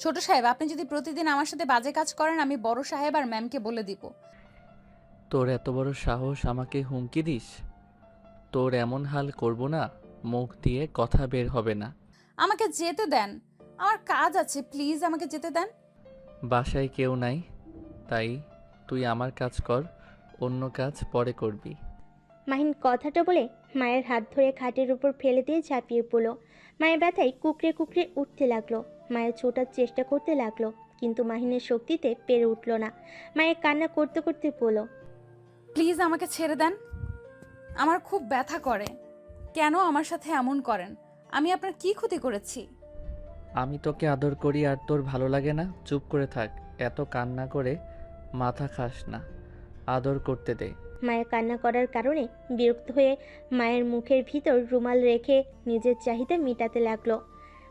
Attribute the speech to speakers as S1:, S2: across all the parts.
S1: ছোট সাহেব, আপনি যদি প্রতিদিন আমার সাথে বাজে কাজ করেন আমি বড় সাহেব আর ম্যামকে বলে দিব।
S2: তোর এত বড় সাহস আমাকে হুমকি দিস? তোর এমন হাল করব না, মুখ দিয়ে কথা বের হবে না।
S1: আমাকে যেতে দেন, আমার কাজ আছে, প্লিজ আমাকে যেতে দেন।
S2: বাসায় কেউ নাই, তাই তুই আমার কাজ কর, অন্য কাজ পরে করবি।
S3: মাহিন কথাটা বলে মায়ের হাত ধরে খাটের উপর ফেলে দিয়ে ঝাঁপিয়ে পড়ল। মায়ের ব্যথায় কুকড়ে কুকড়ে উঠতে লাগলো। মায়ের ছোটার চেষ্টা করতে লাগলো, কিন্তু মাহিনের শক্তিতে পেরে উঠল না। মায়ের কান্না করতে করতে বলল,
S1: প্লিজ আমাকে ছেড়ে দেন, আমার খুব ব্যথা করে। কেন আমার সাথে এমন করেন? আমি আপনার কি ক্ষতি করেছি?
S2: আমি তোকে আদর করি আর তোর ভালো লাগে না? চুপ করে থাক, এত কান্না করে মাথা খাস না, আদর করতে দে।
S3: মায়ের কান্না করার কারণে বিরক্ত হয়ে মায়ের মুখের ভিতর রুমাল রেখে নিজের চাহিদা মেটাতে লাগলো।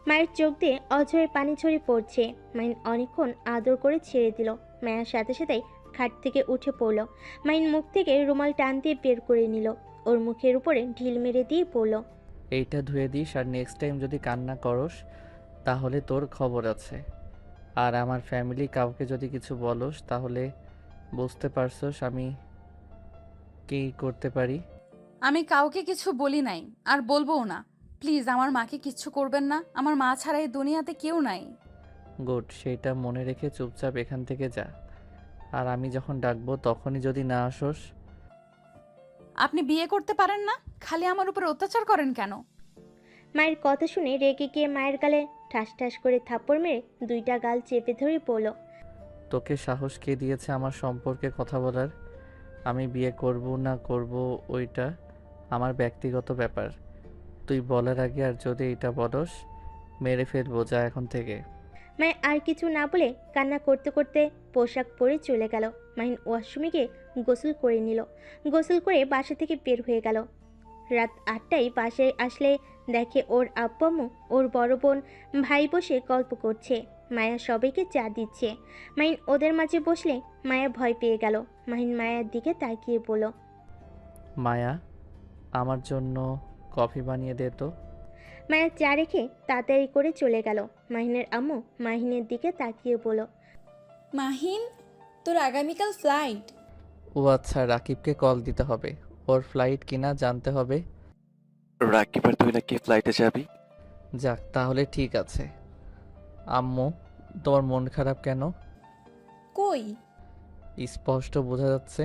S3: মায়ের চোখ দিয়ে অঝরে পানি ঝরে পড়ছে। মাইন অনেকক্ষণ আদর করে ছেড়ে দিল। মায়ের সাথে সাথেই খাট থেকে উঠে পড়ল। মাইন মুখ থেকে রুমাল টান দিয়ে বের করে নিল, ওর মুখের উপরে ঢিল মেরে দিয়ে পড়ল,
S2: এইটা ধুয়ে দিস, আর নেক্সট টাইম যদি কান্না করস তাহলে তোর খবর আছে। আর আমার ফ্যামিলি কাউকে যদি কিছু বলস তাহলে বুঝতে পারছস আমি কি করতে পারি।
S1: আমি কাউকে কিছু বলি নাই, আর বলবোও না। প্লিজ আমার মাকে কিচ্ছু করবেন না, আমার মা ছাড়া এই দুনিয়াতে কেউ নাই।
S2: গুড, সেটা মনে রেখে চুপচাপ এখান থেকে যা। আর আমি যখন ডাকবো তখনই যদি না আসোস।
S1: আপনি বিয়ে করতে পারেন না, খালি আমার উপর অত্যাচার করেন কেন?
S3: মায়ের কথা শুনে রেগে গিয়ে মায়ের গালে ঠাস ঠাস করে থাপ্পড় মেরে দুইটা গাল চেপে ধরে পড়ল,
S2: তোকে সাহস কে দিয়েছে আমার সম্পর্কে কথা বলার? আমি বিয়ে করব না করব ওইটা আমার ব্যক্তিগত ব্যাপার। তুই বলার আগে আর যদি এটা বলস মেরে ফেলবো, যা এখন থেকে।
S3: মায় আর কিছু না বলে কান্না করতে করতে পোশাক পরে চলে গেল। মাহিন ওয়াশরুমে গিয়ে গোসল করে নিল। গোসল করে বাসা থেকে বের হয়ে গেল। রাত 8টায় বাসায় আসলে দেখে ওর আব্বু আম্মু, ওর বড় বোন, ভাই বসে গল্প করছে। মায়া সবাইকে চা দিচ্ছে। মাহিন ওদের মাঝে বসলে মায়া ভয় পেয়ে গেল। মাহিন মায়ার দিকে তাকিয়ে বলল,
S2: মায়া, আমার জন্য কফি বানিয়ে দে তো।
S3: মায়া চা রেখে তাড়াতাড়ি করে চলে গেল। মাহিনের আম্মু মাহিনের দিকে তাকিয়ে বলল,
S4: মাহিন, তোর আগামীকাল ফ্লাইট।
S2: ও আচ্ছা, রাকিবকে কল দিতে হবে, ওর ফ্লাইট কিনা জানতে হবে।
S5: রাকিব আর তুই নাকি ফ্লাইটে যাবি?
S2: যাক, তাহলে ঠিক আছে। আম্মু, তোমার মন খারাপ কেন?
S4: কই?
S2: স্পষ্ট বোঝা যাচ্ছে,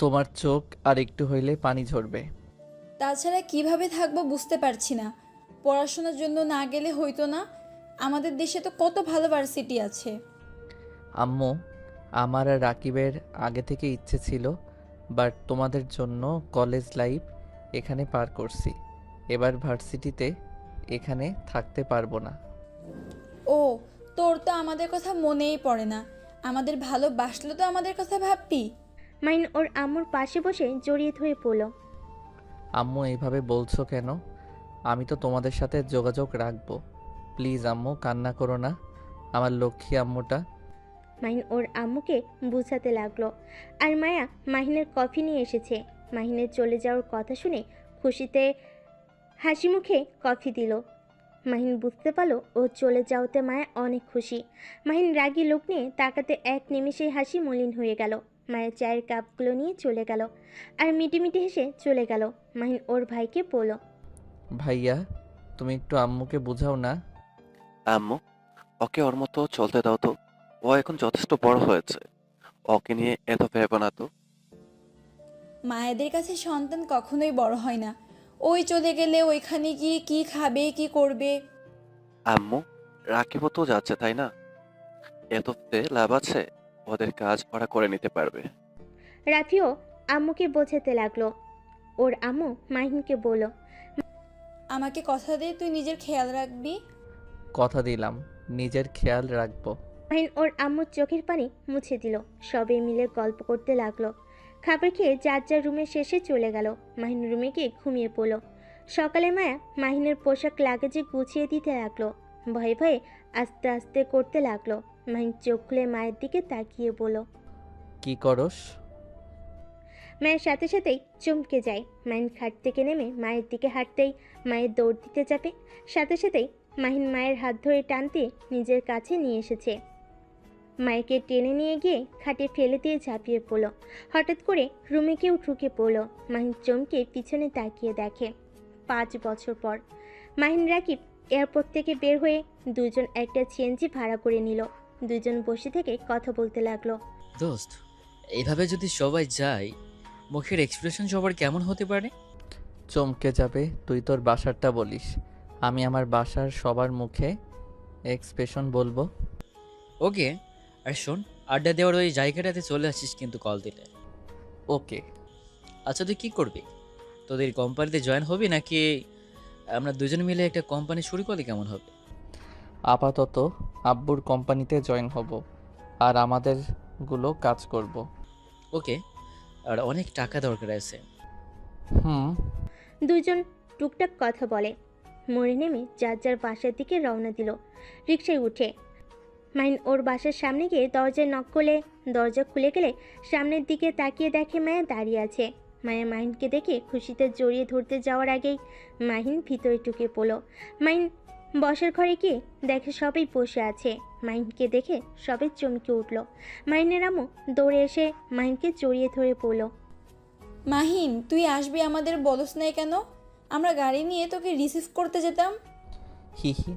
S2: তোমার চোখ আর একটু হইলে পানি ঝরবে।
S4: তাছাড়া কিভাবে থাকবো বুঝতে পারছি না। পড়াশোনার জন্য না গেলে হইতো না? আমাদের দেশে তো কত ভালো ভার্সিটি আছে।
S2: আম্মু, আমার আর রাকিবের আগে থেকে ইচ্ছে ছিল, বাট তোমাদের জন্য কলেজ লাইফ এখানে পার করছি, এবার ভার্সিটিতে এখানে থাকতে পারবো না।
S4: ও, তোর তো আমাদের কথা মনেই পড়ে না। আমাদের ভালোবাসলে তো আমাদের কথা ভাববি।
S3: মাইন ওর আম্মুর পাশে বসে জড়িয়ে ধরে পড়ল,
S2: আম্মু এইভাবে বলছো কেন? আমি তো তোমাদের সাথে যোগাযোগ রাখবো। প্লিজ আম্মু, কান্না করো না, আমার লক্ষ্মী আম্মুটা।
S3: মাহিন ওর আম্মুকে বুঝাতে লাগলো। আর মায়া মাহিনের কফি নিয়ে এসেছে। মাহিনের চলে যাওয়ার কথা শুনে খুশিতে হাসি মুখে কফি দিল। মাহিন বুঝতে পারলো ও চলে যাওয়াতে মায়া অনেক খুশি। মাহিন রাগী লোক নিয়ে তাকাতে এক নিমেষেই হাসি মলিন হয়ে গেল। মায়া চায়ের কাপগুলো নিয়ে চলে গেল আর মিটিমিটি হেসে চলে গেল। মাহিন ওর ভাইকে বলল,
S2: ভাইয়া, তুমি একটু আম্মুকে বুঝাও না।
S5: আম্মু, ওকে ওর মতো চলতে দাও তো। ও এখন যথেষ্ট বড় হয়েছে, ওকে নিয়ে এত ভেবো না তো।
S4: মায়েদের কাছে সন্তান কখনোই বড় হয় না। ওই চলে গেলে ওইখানে গিয়ে কি খাবে, কি করবে?
S5: আম্মু, রাকিবও তো যাচ্ছে তাই না? এততে লাভ আছে, ওদের কাজ ওরা করে নিতে পারবে।
S3: রাফিও আম্মুকে বোঝাতে লাগলো। ওর আম্মু মাহিনকে বলল,
S4: আমাকে কথা দে তুই নিজের খেয়াল রাখবি।
S2: কথা দিলাম, নিজের খেয়াল রাখবো।
S3: মাহিন ওর আম্মুর চোখের পানি মুছে দিল। সবাই মিলে গল্প করতে লাগলো। খাবার খেয়ে যার যার রুমে শেষে চলে গেল। মাহিন রুমে গিয়ে ঘুমিয়ে পড়ল। সকালে মায়া মাহিনের পোশাক লাগেজে গুছিয়ে দিতে লাগলো। ভয়ে ভয়ে আস্তে আস্তে করতে লাগলো। মাহিন চোখ খুলে মায়ের দিকে তাকিয়ে বলল,
S2: কি করস?
S3: মায়ের সাথে সাথেই চমকে যায়। মাহিন খাট থেকে নেমে মায়ের দিকে হাঁটতেই মায়ের দৌড় দিতে যাবে, সাথে সাথেই মাহিন মায়ের হাত ধরে টানতে নিজের কাছে নিয়ে এসেছে। মাইকে টেনে নিয়ে গিয়ে খাটে ফেলে দিয়ে ঝাঁপিয়ে পড়ল। হঠাৎ করে রুমে কেউ ঢুকে পড়ল। মাহিন চমকে পিছনে তাকিয়ে দেখে 5 বছর পর মাহিন রাকিব এয়ারপোর্ট থেকে বের হয়ে দুজন একটা সিএনজি ভাড়া করে নিল। দুজন বসে থেকে কথা বলতে লাগলো।
S6: দোস্ত, এইভাবে যদি সবাই যায়, মুখের এক্সপ্রেশন সবার কেমন হতে পারে?
S2: চমকে যাবে। তুই তোর বাসারটা বলিস, আমি আমার বাসার সবার মুখে এক্সপ্রেশন বলবো।
S6: ওকে, আর শোন, আড্ডা দেওয়ার ওই জায়গাটাতে চলে আসিস কিন্তু কল দিলে।
S2: ওকে।
S6: আচ্ছা, তুই কি করবি? তোদের কোম্পানিতে জয়েন হবি নাকি আমরা দুজন মিলে একটা কোম্পানি শুরু করলে কেমন হবে?
S2: আপাতত আব্বুর কোম্পানিতে জয়েন হব, আর আমাদেরগুলো কাজ করব।
S6: ওকে, আর অনেক টাকা দরকার আছে।
S2: হুম।
S3: দুজন টুকটাক কথা বলে। মোড়ে নেমে যার যার বাসার দিকে রওনা দিল। রিকশায় উঠে মাহিন ওর বাসার সামনে গিয়ে দরজায় নক করলে দরজা খুলে গেলে সামনের দিকে তাকিয়ে দেখে মায়া দাঁড়িয়ে আছে। মায়া মাহিনকে দেখে খুশিতে জড়িয়ে ধরতে যাওয়ার আগেই মাহিন ভিতরে ঢুকে পড়ল। মাহিন বসার ঘরে গিয়ে দেখে সবাই বসে আছে। মাহিনকে দেখে সবাই চমকে উঠল। মাহিনের আম্মু দৌড়ে এসে মাহিনকে জড়িয়ে ধরে পড়ল।
S4: মাহিন, তুই আসবি আমাদের বলস নাই কেন? আমরা গাড়ি নিয়ে তোকে রিসিভ করতে যেতাম।
S2: হি হি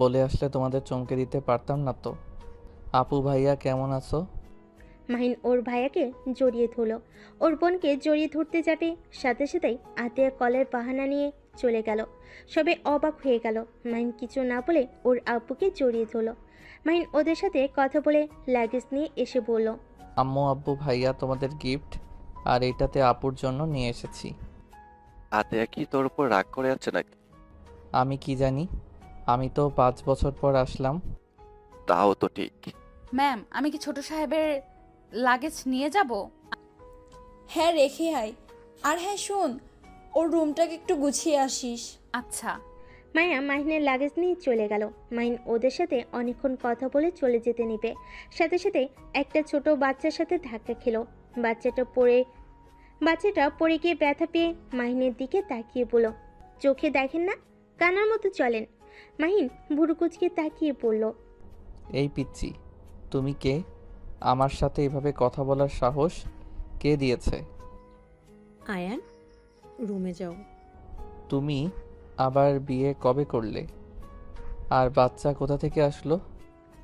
S2: বলে আসলে তোমাদের চমকে দিতে পারতাম না তো। আপু ভাইয়া কেমন আছো?
S3: মাহিন ওর ভাইয়াকে জড়িয়ে ধরল। ওর বোনকে জড়িয়ে ধরতে যাবে, সাথে সাথেই আতিয়া কলের বাহানা নিয়ে চলে গেল। সবাই অবাক হয়ে গেল। মাহিন কিছু না বলে ওর আব্বুকে জড়িয়ে ধরল। মাহিন ওদের সাথে কথা বলে লাগেজ নিয়ে এসে বলল,
S2: আম্মু আব্বু ভাইয়া তোমাদের গিফট, আর এটাতে আপুর জন্য নিয়ে এসেছি।
S5: আতেয়া কি তোর উপর রাগ করে আছে নাকি?
S2: আমি কি জানি, আমি তো 5 বছর পর আসলাম।
S5: তাও তো ঠিক।
S1: ম্যাম, আমি কি ছোট সাহেবের লাগেজ নিয়ে যাব?
S4: হ্যাঁ, রেখে আয়। আর হ্যাঁ শোন, ওর রুমটাকে একটু গুছিয়ে আসিস।
S1: আচ্ছা।
S3: মায়া মাহিনের লাগেজ নিয়ে চলে গেল। মাহিন ওদের সাথে অনেকক্ষণ কথা বলে চলে যেতে নিবে, সাথে সাথে একটা ছোট বাচ্চার সাথে ধাক্কা খেলো। বাচ্চাটা পড়ে গিয়ে ব্যথা পেয়ে মাহিনের দিকে তাকিয়ে বলল, চোখে দেখেন না, কানার মতো চলেন। মাহিন ভুরু কুচকে তাকিয়ে পড়ল।
S2: এই পিচ্চি, তুমি কে? আমার সাথে এভাবে কথা বলার সাহস কে দিয়েছে?
S7: আয়ান, রুমে যাও।
S2: তুমি আবার বিয়ে কবে করলে? আর বাচ্চা কোথা থেকে আসলো?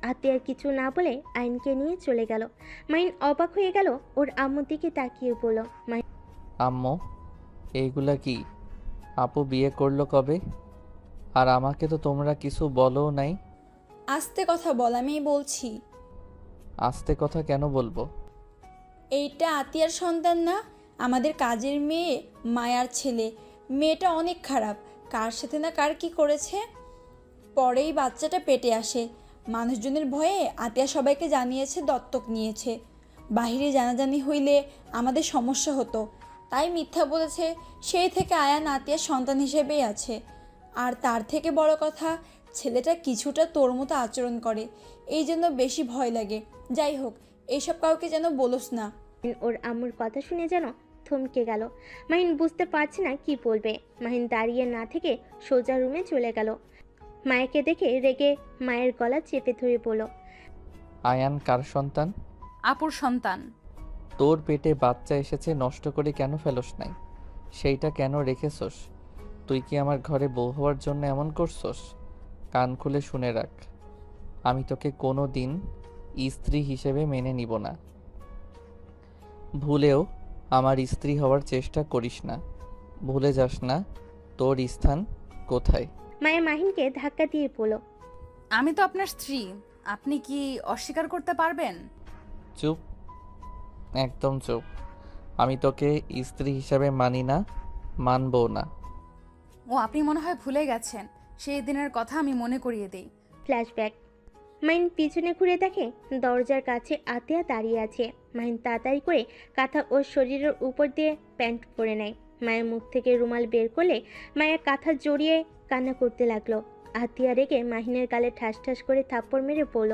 S3: আতিয়ার কিছু না বলে আইনকে নিয়ে চলে গেল। মাহিন অবাক হয়ে গেল। ওর আম্মুর দিকে তাকিয়ে বলল,
S2: আম্মু, এইগুলা কি? আপু বিয়ে করলো কবে? আর আমাকে তো তোমরা কিছু বলো নাই।
S4: আস্তে কথা বল, আমি বলছি।
S2: আস্তে কথা কেন বলবো?
S4: এইটা আতিয়ার সন্তান না, আমাদের কাজের মেয়ে মায়ার ছেলে। মেয়েটা অনেক খারাপ, কার সাথে না কার কি করেছে। পরেই বাচ্চাটা পেটে আসে। মানুষজনের ভয়ে আতিয়া সবাইকে জানিয়েছে দত্তক নিয়েছে। বাহিরে জানাজানি হইলে আমাদের সমস্যা হতো, তাই মিথ্যা বলেছে। সেই থেকে আয়ান আতিয়ার সন্তান হিসেবেই আছে। আর তার থেকে বড় কথা, ছেলেটা কিছুটা তোর মতো আচরণ করে, এই জন্য বেশি ভয় লাগে। যাই হোক, এইসব কাউকে যেন বলোস না।
S3: ওর আম্মুর কথা শুনে যেন থমকে গেল। মাহিন বুঝতে পারছে না কি বলবে। মাহিন দাঁড়িয়ে না থেকে সোজা রুমে চলে গেল। মায়াকে দেখে রেগে মায়ের গলা চেপে ধরে বলল,
S2: আয়ান কার সন্তান?
S1: আপুর সন্তান।
S2: তোর পেটে বাচ্চা এসেছে, নষ্ট করে কেন ফেলোস নাই? সেইটা কেন রেখেছস? তুই কি আমার ঘরে বউ হওয়ার জন্য এমন করছস? কান খুলে শুনে রাখ, আমি তোকে কোনো দিন স্ত্রী হিসেবে মেনে নিব না। ভুলেও আমার স্ত্রী হওয়ার চেষ্টা করিস না। ভুলে যাস না তোর স্থান কোথায়।
S3: মায়া মাহিনকে ধাক্কা দিয়ে বলল,
S1: আমি তো আপনার স্ত্রী, আপনি কি অস্বীকার করতে পারবেন?
S2: চুপ, একদম চুপ। আমি তোকে স্ত্রী হিসাবে মানি না, মানবও না।
S1: ও, আপনি মনে হয় ভুলে গেছেন, সেই দিনের কথা আমি মনে করিয়ে দিই।
S3: ফ্ল্যাশব্যাক। মাহিন পিছনে ঘুরে দেখে দরজার কাছে আতিয়া দাঁড়িয়ে আছে। মাহিন তাড়াতাড়ি করে কাঁথা ওর শরীরের উপর দিয়ে প্যান্ট পরে নেয়। মায়ের মুখ থেকে রুমাল বের করলে মায়া কাঁথা জড়িয়ে কান্না করতে লাগলো। আতিয়া রেগে মাহিনের গালে ঠাস ঠাস করে থাপ্পড় মেরে পড়ল।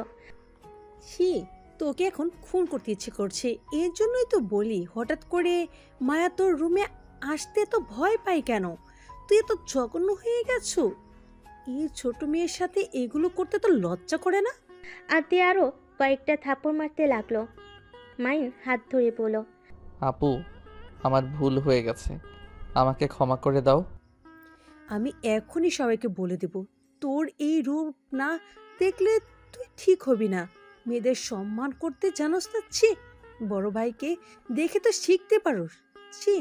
S7: ছি, তোকে এখন খুন করতে ইচ্ছে করছে। এর জন্যই তো বলি, হঠাৎ করে মায়া তোর রুমে আসতে তো ভয় পাই কেন? তুই এত জঘন্য হয়ে গেছো। এই ছোট মেয়ের সাথে এগুলো করতে তো লজ্জা করে না?
S3: আতিয়া আরও কয়েকটা থাপ্পড় মারতে লাগলো। মাহিন হাত ধরে বলল,
S2: আপু, আমার ভুল হয়ে গেছে, আমাকে ক্ষমা করে দাও।
S7: আমি এখনই সবাইকে বলে দেব, তোর এই রূপ না দেখলে তুই ঠিক হবি না। মেয়েদের সম্মান করতে জানোস না? ছি, বড় ভাইকে দেখে তো শিখতে পারোস। ছি,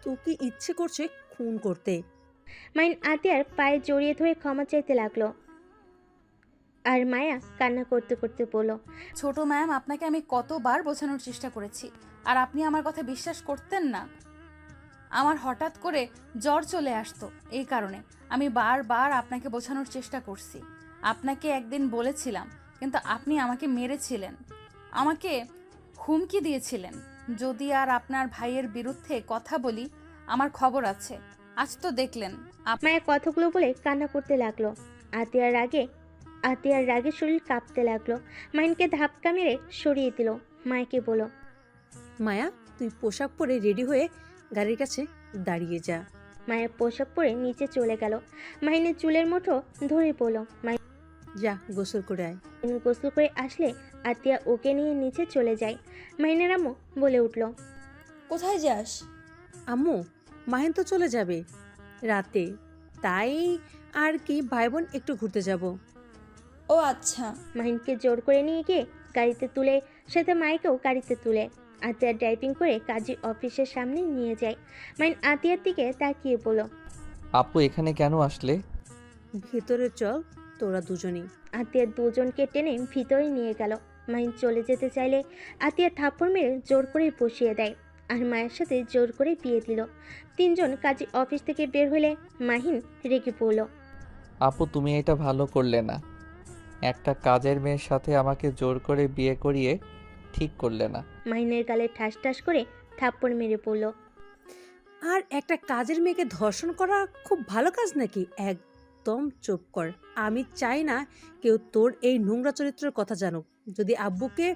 S7: তোকে ইচ্ছে করছে খুন করতে।
S3: মাহিন আতিয়ার পায়ে জড়িয়ে ধরে ক্ষমা চাইতে লাগলো। আর মায়া কান্না করতে করতে বলল,
S1: ছোট ম্যাম, আপনাকে আমি কতবার বোঝানোর চেষ্টা করেছি, আর আপনি আমার কথা বিশ্বাস করতেন না। আমার হঠাৎ করে জ্বর চলে আসতো, এই কারণে আমি বারবার আপনাকে বোঝানোর চেষ্টা করছি। আপনাকে একদিন বলেছিলাম, কিন্তু আপনি আমাকে মেরেছিলেন, আমাকে হুমকি দিয়েছিলেন যদি আর আপনার ভাইয়ের বিরুদ্ধে কথা বলি আমার খবর আছে। আজ তো দেখলেন
S3: মায়া কথাগুলো বলে কান্না করতে লাগলো। আতিয়ার রাগে শরীর কাঁপতে লাগলো। মাহিনকে ধাক্কা মেরে সরিয়ে দিল। মায়াকে বলল,
S7: মায়া, তুই পোশাক পরে রেডি হয়ে গাড়ির কাছে দাঁড়িয়ে যা।
S3: মায়া পোশাক পরে নিচে চলে গেল। মাহিনের চুলের মুঠো ধরে বলল,
S7: যা গোসল করে আয়।
S3: মাহিন গোসল করে আসলে আতিয়া ওকে নিয়ে নিচে চলে যায়। মাহিনের আম্মু বলে উঠল,
S4: কোথায় যাস?
S7: আম্মু, মাহিন তো চলে যাবে রাতে, তাই আর কি ভাই বোন একটু ঘুরতে যাব।
S4: ও আচ্ছা।
S3: মাহিনকে জোর করে নিয়ে গিয়ে গাড়িতে তুলে, সাথে মাইকেও গাড়িতে তুলে আতিয়া ড্রাইভিং করে কাজী অফিসের সামনে নিয়ে যায়। মাহিন আতিয়ার দিকে তাকিয়ে বলল,
S2: আপু, এখানে কেন আসলে?
S7: ভেতরে চল, তোরা দুজনেই।
S3: আতিয়া দুজনকে টেনে ভিতরে নিয়ে গেল। মাহিন চলে যেতে চাইলে আতিয়া থাপ্পড় মেরে জোর করে বসিয়ে দেয়, আর মায়ের সাথে জোর করে বিয়ে দিল। তিনজন কাজী অফিস থেকে বের হলে মাহিন রেগে পড়ল।
S2: আপু, তুমি এটা ভালো করলে না। একটা কাজের মেয়ের সাথে আমাকে জোর করে বিয়ে করিয়ে ঠিক করলে না।
S3: মাহিনের গালে ঠাস ঠাস করে থাপ্পড় মেরে পড়ল।
S7: আর একটা কাজের মেয়েকে ধর্ষণ করা খুব ভালো কাজ নাকি? একদম চুপ কর। আমি চাই না কেউ তোর এই নোংরা চরিত্রের কথা জানুক। যদি আব্বুকে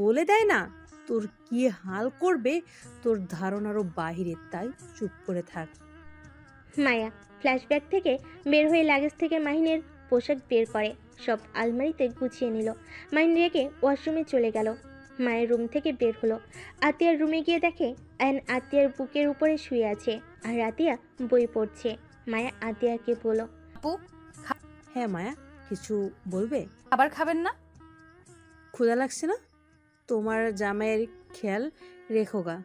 S7: বলে দেয় না, তোর কি হাল করবে তোর ধারণারও বাহিরে, তাই চুপ করে থাক।
S3: মায়া ফ্ল্যাশব্যাক থেকে বের হয়ে লাগেজ থেকে মাহিনের পোশাক বের করে, সব আলমারিতে গুছিয়ে নিল। মাহিন রেগে ওয়াশরুমে চলে গেল। মায়ের রুম থেকে বের হলো। আতিয়ার রুমে গিয়ে দেখে আয়ন আতিয়ার বুকের উপরে শুয়ে আছে, আর আতিয়া বই পড়ছে। মায়া আতিয়াকে বলল,
S1: আপু,
S7: হ্যাঁ মায়া, কিছু বলবে?
S1: খাবার খাবেন না?
S7: ক্ষুধা লাগছে না? তোমার জামাইয়ের খেয়াল রেখো গা।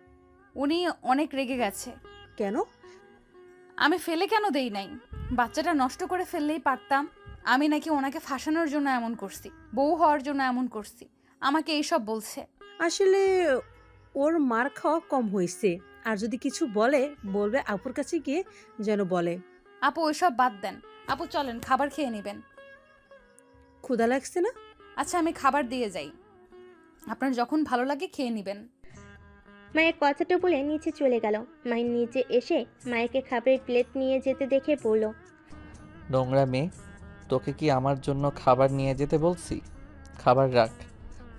S1: উনি অনেক রেগে গেছে।
S7: কেন?
S1: আমি ফেলে কেন দেই নাই? বাচ্চাটা নষ্ট করে ফেললেই পারতাম। আমি নাকি ওনাকে ফাঁসানোর জন্য এমন করছি, বউ হওয়ার জন্য এমন করছি, আমাকে এইসব বলছে।
S7: আসলে ওর মার খাওয়া কম হয়েছে, আর যদি কিছু বলবে আপুর কাছে গিয়ে যেন বলে।
S1: আপু, ওইসব বাদ দেন। আপু চলেন, খাবার খেয়ে নেবেন।
S7: ক্ষুধা লাগছে না?
S1: আচ্ছা, আমি খাবার দিয়ে যাই, আপনার যখন ভালো লাগে খেয়ে নেবেন।
S3: মায়ের কথাটা বলে নিচে চলে গেল। মায়ের নিচে এসে মায়েকে খাবারের প্লেট নিয়ে যেতে দেখে বলল,
S2: নোংরা মেয়ে, তোকে কি আমার জন্য খাবার নিয়ে যেতে বলছি? খাবার রাখ,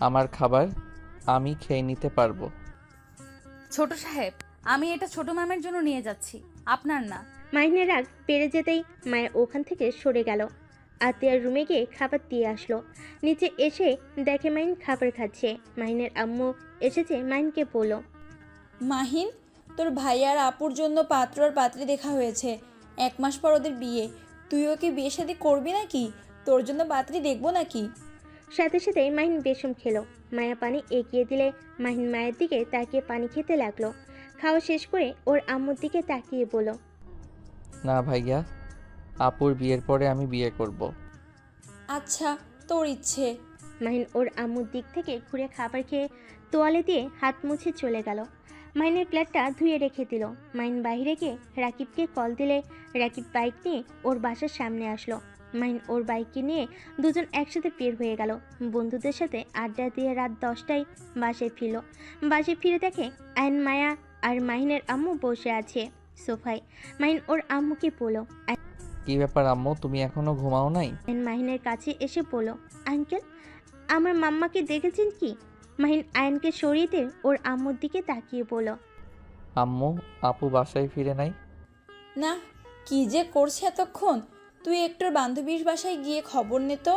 S2: আমার খাবার আমি খেয়ে নিতে পারবো।
S1: ছোট সাহেব, আমি এটা ছোট ম্যামের জন্য নিয়ে যাচ্ছি, আপনার না।
S3: মাহিনের রাগ বেড়ে যেতেই মায়া ওখান থেকে সরে গেল। আতিয়ার রুমে গিয়ে খাবার দিয়ে আসলো। নিচে এসে দেখে মাহিন খাবার খাচ্ছে। মাহিনের আম্মু এসেছে, মাহিনকে বলল,
S4: মাহিন, তোর ভাই আর আপুর জন্য পাত্র আর পাত্রী দেখা হয়েছে। 1 মাস পর ওদের বিয়ে, তুই ওকে বিয়ে শাদী করবি নাকি? তোর জন্য পাত্রী দেখবো নাকি?
S3: সাথে সাথে মাহিন বেসম খেলো। মায়া পানি এগিয়ে দিলে মাহিন মায়ের দিকে তাকিয়ে পানি খেতে লাগলো। খাওয়া শেষ করে ওর আম্মুর দিকে তাকিয়ে বলল,
S2: না ভাইয়া, আপুর বিয়ের পরে আমি বিয়ে করব।
S4: আচ্ছা, তোর ইচ্ছে।
S3: মাহিন ওর আম্মুর দিক থেকে ঘুরে খাবার খেয়ে তোয়ালে দিয়ে হাত মুছে চলে গেল। মাহিনের প্লেটটা ধুয়ে রেখে দিল। মাহিন বাইরে গিয়ে রাকিবকে কল দিলে রাকিব বাইক নিয়ে ওর বাসার সামনে আসলো। মাহিন ওর বাইককে নিয়ে দুজন একসাথে বের হয়ে গেল। বন্ধুদের সাথে আড্ডা দিয়ে রাত 10টায় বাসায় ফিরল। বাসায় ফিরে দেখে আয়ন, মায়া আর মাহিনের আম্মু বসে আছে সোফায়। মাহিন ওর আম্মুকে বলল,
S2: কি ব্যাপার আম্মু, তুমি এখনো ঘুমাও নাই?
S3: আয়ন মাহিনের কাছে এসে বলল, আঙ্কেল, আমার মাম্মাকে দেখেছেন কি? মাহিন আয়নকে সরিয়ে দিয়ে ওর আম্মুর দিকে তাকিয়ে বলল,
S2: আম্মু, আপু বাসায় ফিরে নাই?
S4: না, কি যে করছে এতক্ষণ। তুই একটু বান্ধবীর বাসায় গিয়ে খবর নে তো।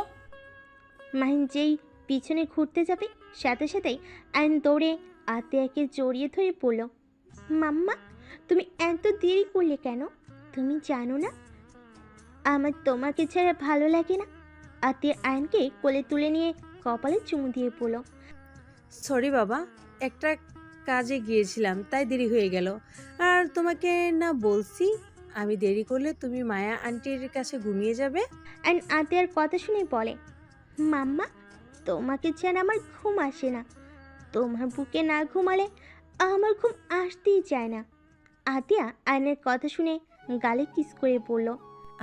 S3: মাহিন যেই পিছনে ঘুরতে যাবে সাথে সাথেই আয়ন দৌড়ে আতিয়াকে জড়িয়ে ধরে পড়ল, মাম্মা তুমি এত দেরি করলে কেন? তুমি জানো না আমার তোমাকে ছাড়া ভালো লাগে না? আতিয়া আয়নকে কোলে তুলে নিয়ে কপালে চুমু দিয়ে পড়ল।
S7: সরি বাবা, একটা কাজে গিয়েছিলাম তাই দেরি হয়ে গেল। আর তোমাকে না বলছি আমি দেরি করলে তুমি মায়া আন্টির কাছে ঘুমিয়ে যাবে।
S3: আয়ন আতিয়ার কথা শুনে বলে, মাম্মা তোমাকে ছাড়া আমার ঘুম আসে না, তোমার বুকে না ঘুমালে আমার ঘুম আসতেই চায় না। আতিয়া আয়নের কথা শুনে গালে কিস করে পড়ল।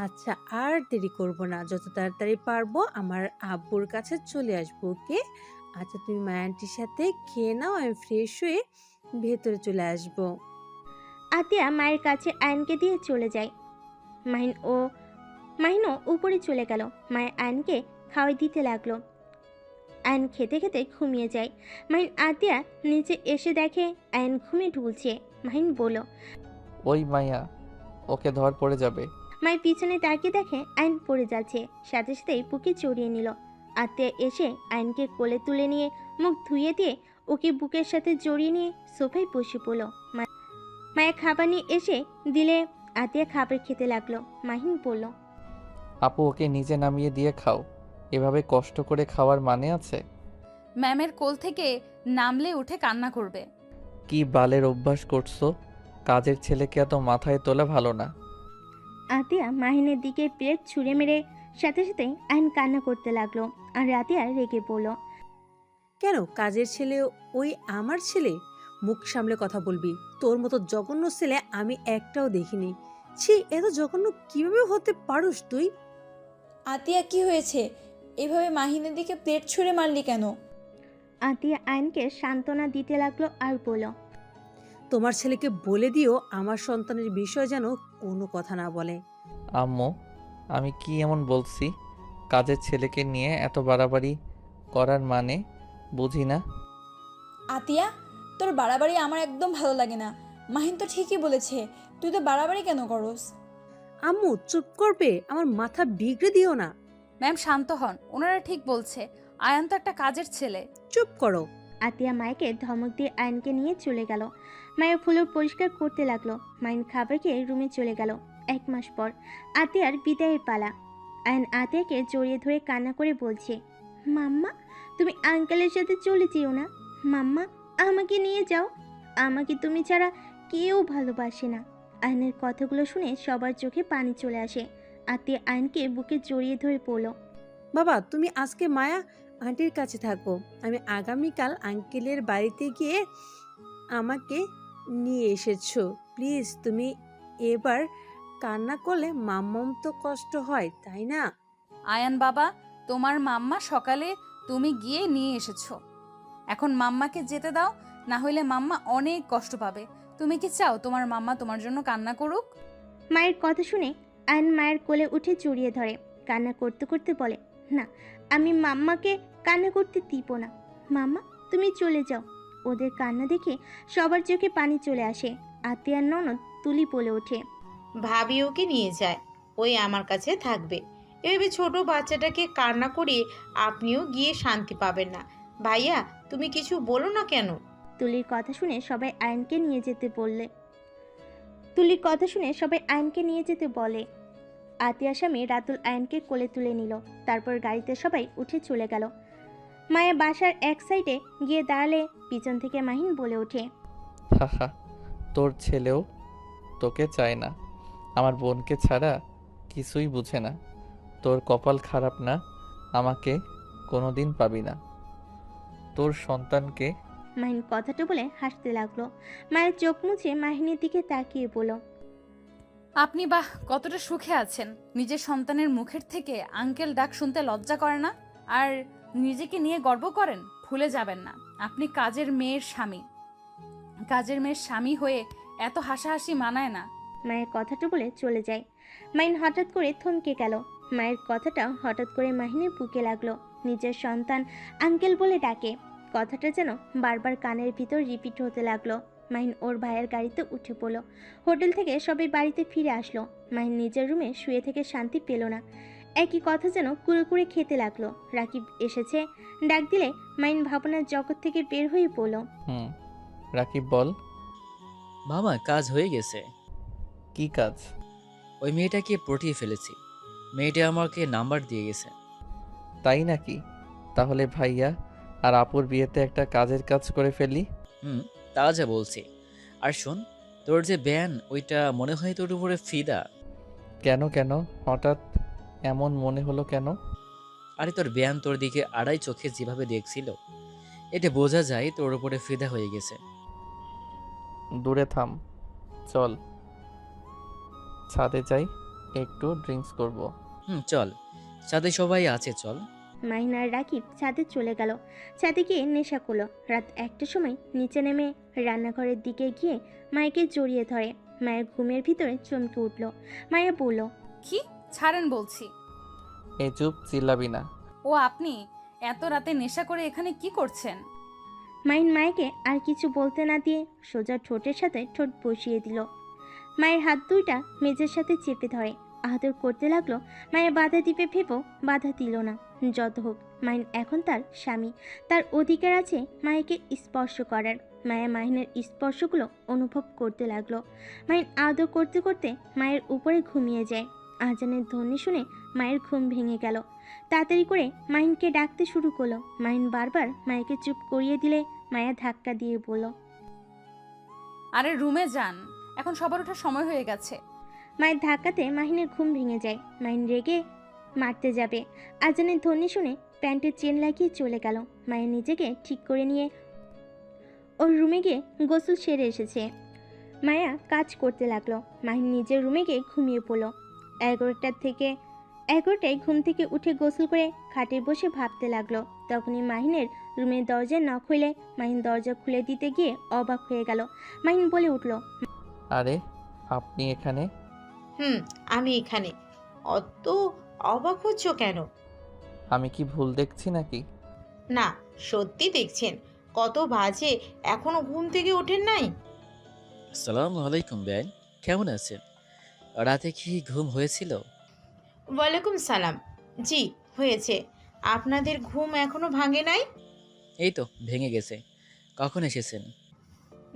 S7: আচ্ছা আর দেরি করব না, যত তাড়াতাড়ি পারবো আমার আব্বুর কাছে চলে আসবো, ওকে? আচ্ছা তুমি মায়া আন্টির সাথে খেয়ে নাও, আমি ফ্রেশ হয়ে ভেতরে চলে আসবো।
S3: আতিয়া মায়ের কাছে আয়নকে দিয়ে চলে যায়। মাহিনও উপরে চলে গেল। মায়ের আয়নকে খাওয়াই দিতে লাগলো। আয়ন খেতে খেতে ঘুমিয়ে যায়। মাহিন আতিয়া নিচে এসে দেখে আয়ন ঘুমে ঢুলছে। মাহিন বলল,
S2: ওই মাইয়া, ওকে ধর পড়ে যাবে।
S3: মায়ের পিছনে তাকিয়ে দেখে আয়ন পড়ে যাচ্ছে, সাথে সাথেই বুকে জড়িয়ে নিল। আত্মীয় এসে আয়নকে কোলে তুলে নিয়ে মুখ ধুয়ে দিয়ে ওকে বুকের সাথে জড়িয়ে নিয়ে সোফায় বসে পড়ল। মায়ের খাবার নিয়ে এসে দিলে আতিয়া খাবার খেতে লাগলো। মাহিন বলল,
S2: আপু ওকে নিচে নামিয়ে দিয়ে খাও, এভাবে কষ্ট করে খাওয়ার মানে আছে?
S1: ম্যামের কোল থেকে নামলে উঠে কান্না করবে।
S2: কি বালের অভ্যাস করছো? কাজের ছেলেকে এত মাথায় তোলা ভালো না।
S3: আতিয়া মাহিনের দিকে প্লেট ছুঁড়ে মেরে সাথে সাথে আয়ন কান্না করতে লাগলো। আর আতিয়া রেগে পড়ল।
S7: কেন কাজের ছেলে ওই আমার ছেলে? মুখ সামলে কথা বলবি, তোর মতো জঘন্য ছেলে আমি একটাও দেখিনি। ছি, এত জঘন্য কিভাবে হতে পারোস তুই?
S4: আতিয়া কি হয়েছে? এভাবে মাহিনের দিকে প্লেট ছুঁড়ে মারলি কেন?
S3: আতিয়া আয়নকে সান্ত্বনা দিতে লাগলো আর বলল,
S7: তোমার ছেলেকে বলে দিও আমার সন্তানের বিষয় যেন কোনো কথা না বলে।
S2: আম্মু, আমি কি এমন বলছি? কাজের ছেলেকে নিয়ে এত বাড়াবাড়ি করার মানে বুঝি না।
S4: আতিয়া, তোর বাড়াবাড়ি আমার একদম ভালো লাগে না। মাহিন তো ঠিকই বলেছে, তুই তো বাড়াবাড়ি কেন করস?
S7: আম্মু চুপ করবে, আমার মাথা বিগড়ে দিও না।
S1: ম্যাম শান্ত হন, ওনারা ঠিক বলছে। আয়ান তো একটা কাজের ছেলে।
S7: চুপ করো।
S3: আতিয়া মায়কে ধমক দিয়ে আয়নকে নিয়ে চলে গেল। মায়ের ফ্লোর পরিষ্কার করতে লাগলো। মাইন খাবার খেয়ে রুমে চলে গেল। 1 মাস পর আতিয়ার বিদায়ের পালা। আয়ন আতিয়াকে জড়িয়ে ধরে কান্না করে বলছে, মাম্মা তুমি আঙ্কেলের সাথে চলে যেও না। মাম্মা আমাকে নিয়ে যাও, আমাকে তুমি ছাড়া কেউ ভালোবাসে না। আয়নের কথাগুলো শুনে সবার চোখে পানি চলে আসে। আতিয়া আয়নকে বুকে জড়িয়ে ধরে পড়ল।
S7: বাবা তুমি আজকে মায়া আন্টির কাছে থাকো, আমি আগামীকাল আঙ্কেলের বাড়িতে গিয়ে আমাকে নিয়ে এসেছো। প্লিজ তুমি এবার কান্না করলে মাম্মাম তো কষ্ট হয় তাই না?
S1: আয়ান বাবা, তোমার মাম্মা সকালে তুমি গিয়ে নিয়ে এসেছো। এখন মাম্মাকে যেতে দাও, না হলে মাম্মা অনেক কষ্ট পাবে। তুমি কি চাও তোমার মাম্মা তোমার জন্য কান্না করুক?
S3: মায়ের কথা শুনে আয়ন মায়ের কোলে উঠে জড়িয়ে ধরে। কান্না করতে করতে বলে, না আমি মাম্মাকে কান্না করতে দিব না। মাম্মা তুমি চলে যাও। ওদের কান্না দেখে সবার চোখে পানি চলে আসে। আতিয়ার ননদ তুলি বলে ওঠে,
S8: ভাবি ওকে নিয়ে যায়, ওই আমার কাছে থাকবে। এভাবে ছোট বাচ্চাটাকে কান্না করিয়ে আপনিও গিয়ে শান্তি পাবেন না। ভাইয়া তুমি কিছু বলো না কেন?
S3: তুলির কথা শুনে সবাই আয়নকে নিয়ে যেতে বললে তুলির কথা শুনে সবাই আয়নকে নিয়ে যেতে বলে। আতিয়ার স্বামী রাতুল আয়নকে কোলে তুলে নিল। তারপর গাড়িতে সবাই উঠে চলে গেল। মায়া বাসার এক সাইডে গিয়ে দাঁড়ালে পিছন থেকে মাহিন বলে ওঠে,
S2: হাহা, তোর ছেলেও তোকে চায় না, আমার বোনকে ছাড়া কিছুই বুঝে না। তোর কপাল খারাপ না, আমাকে কোনোদিন পাবি না। তোর সন্তানকে।
S3: মাহিন কথাটা বলে হাসতে লাগলো। মায়ের চোখ মুছে মাহিনের দিকে তাকিয়ে বলল,
S1: আপনি বাহ কতটা সুখে আছেন। নিজের সন্তানের মুখের থেকে আঙ্কেল ডাক শুনতে লজ্জা করে না? আর নিজেকে নিয়ে গর্ব করেন? ভুলে যাবেন না, আপনি কাজের মেয়ের স্বামী। কাজের মেয়ের স্বামী হয়ে এত হাসাহাসি মানায় না।
S3: মায়ের কথাটা বলে চলে যায়। মাহিন হঠাৎ করে থমকে গেল। মায়ের কথাটা হঠাৎ করে মাহিনের বুকে লাগলো। নিজের সন্তান আঙ্কেল বলে ডাকে, কথাটা যেন বারবার কানের ভিতর রিপিট হতে লাগলো। মাহিন ওর ভাইয়ের গাড়িতে উঠে পড়ল। হোটেল থেকে সবাই বাড়িতে ফিরে আসলো। মাহিন নিজের রুমে শুয়ে থেকে শান্তি পেল না। একই কথা যেন কুড়ে কুড়ে খেতে লাগলো। রাকিব এসেছে ডাক দিলে মাহিন ভাবনার জগৎ থেকে বের হয়ে পড়ল।
S2: রাকিব বল।
S6: মামা কাজ হয়ে গেছে।
S2: কি কাজ?
S6: ওই মেয়েটাকে পটিয়ে ফেলেছি। মেয়েটা আমাকে নাম্বার দিয়ে গেছে।
S2: তাই নাকি? তাহলে ভাইয়া আর আপুর বিয়েতে একটা কাজের কাজ করে ফেলি।
S6: তা যা বলছি। আর শোন, তোর যে ব্যান ওইটা মনে হয় তোর উপরে ফিদা।
S2: কেন কেন হঠাৎ এমন মনে হলো কেন?
S6: আরে তোর ব্যান তোর দিকে আড়াই চোখে যেভাবে দেখছিল, এটা বোঝা যায় তোর উপরে ফিদা হয়ে গেছে।
S2: দূরে থাম, চল ছাদে যাই, একটু ড্রিঙ্কস করব।
S6: চল, সাথে সবাই আছে, চল।
S3: মাহিন আর রাকিব ছাদে চলে গেল। ছাদে গিয়ে নেশা করলো। রাত 1টার সময় নিচে নেমে রান্নাঘরের দিকে গিয়ে মায়াকে জড়িয়ে ধরে। মায়ের ঘুমের ভিতরে চমকে উঠল। মায়া বলল,
S1: কি? ছাড়েন বলছি।
S2: এই চুপ, চিল্লাবি না।
S1: ও আপনি এত রাতে নেশা করে এখানে কি করছেন?
S3: মাহিন মায়াকে আর কিছু বলতে না দিয়ে সোজা ঠোঁটের সাথে ঠোঁট বসিয়ে দিল। মায়ের হাত দুইটা মেজের সাথে চেপে ধরে আদর করতে লাগলো। মায়া বাধা দিবে ভেবেও বাধা দিল না। যত হোক, মাহিন এখন তার স্বামী, তার অধিকার আছে মায়াকে স্পর্শ করার। মায়া মাহিনের স্পর্শগুলো অনুভব করতে লাগলো। মাহিন আদর করতে করতে মায়ের উপরে ঘুমিয়ে যায়। আজানের ধ্বনি শুনে মায়ের ঘুম ভেঙে গেল। তাড়াতাড়ি করে মাহিনকে ডাকতে শুরু করলো। মাহিন বারবার মায়াকে চুপ করিয়ে দিলে মায়া ধাক্কা দিয়ে বলল,
S1: আরে রুমে যান, এখন সবার ওঠার সময় হয়ে গেছে।
S3: মায়ের ধাক্কাতে মাহিনের ঘুম ভেঙে যায়। মাহিন রেগে মারতে যাবে। আজানের ধ্বনি শুনে প্যান্টের চেন লাগিয়ে চলে গেল। মায়ের নিজেকে ঠিক করে নিয়ে ওর রুমে গিয়ে গোসল সেরে এসেছে। মায়া কাজ করতে লাগলো। মাহিন নিজের রুমে গিয়ে ঘুমিয়ে পড়ল। 11টায় ঘুম থেকে উঠে গোসল করে খাটে বসে ভাবতে লাগলো। তখনই মাহিনের রুমের দরজা নক হইলে মাহিন দরজা খুলে দিতে গিয়ে অবাক হয়ে গেল। মাহিন বলে উঠল,
S2: আরে আপনি এখানে?
S8: আমি এখানে। অত অবাক হচ্ছ কেন?
S2: আমি কি ভুল দেখছি নাকি?
S8: না, সত্যি দেখছেন। কত বাজে, এখনো ঘুম থেকে ওঠেন নাই?
S6: আসসালামু আলাইকুম ব্যান, কেমন আছেন? রাতে কি ঘুম হয়েছিল?
S8: ওয়ালাইকুম সালাম। জি হয়েছে। আপনাদের ঘুম এখনো ভাঙে নাই?
S6: এই তো ভেঙে গেছে। কখন এসেছেন?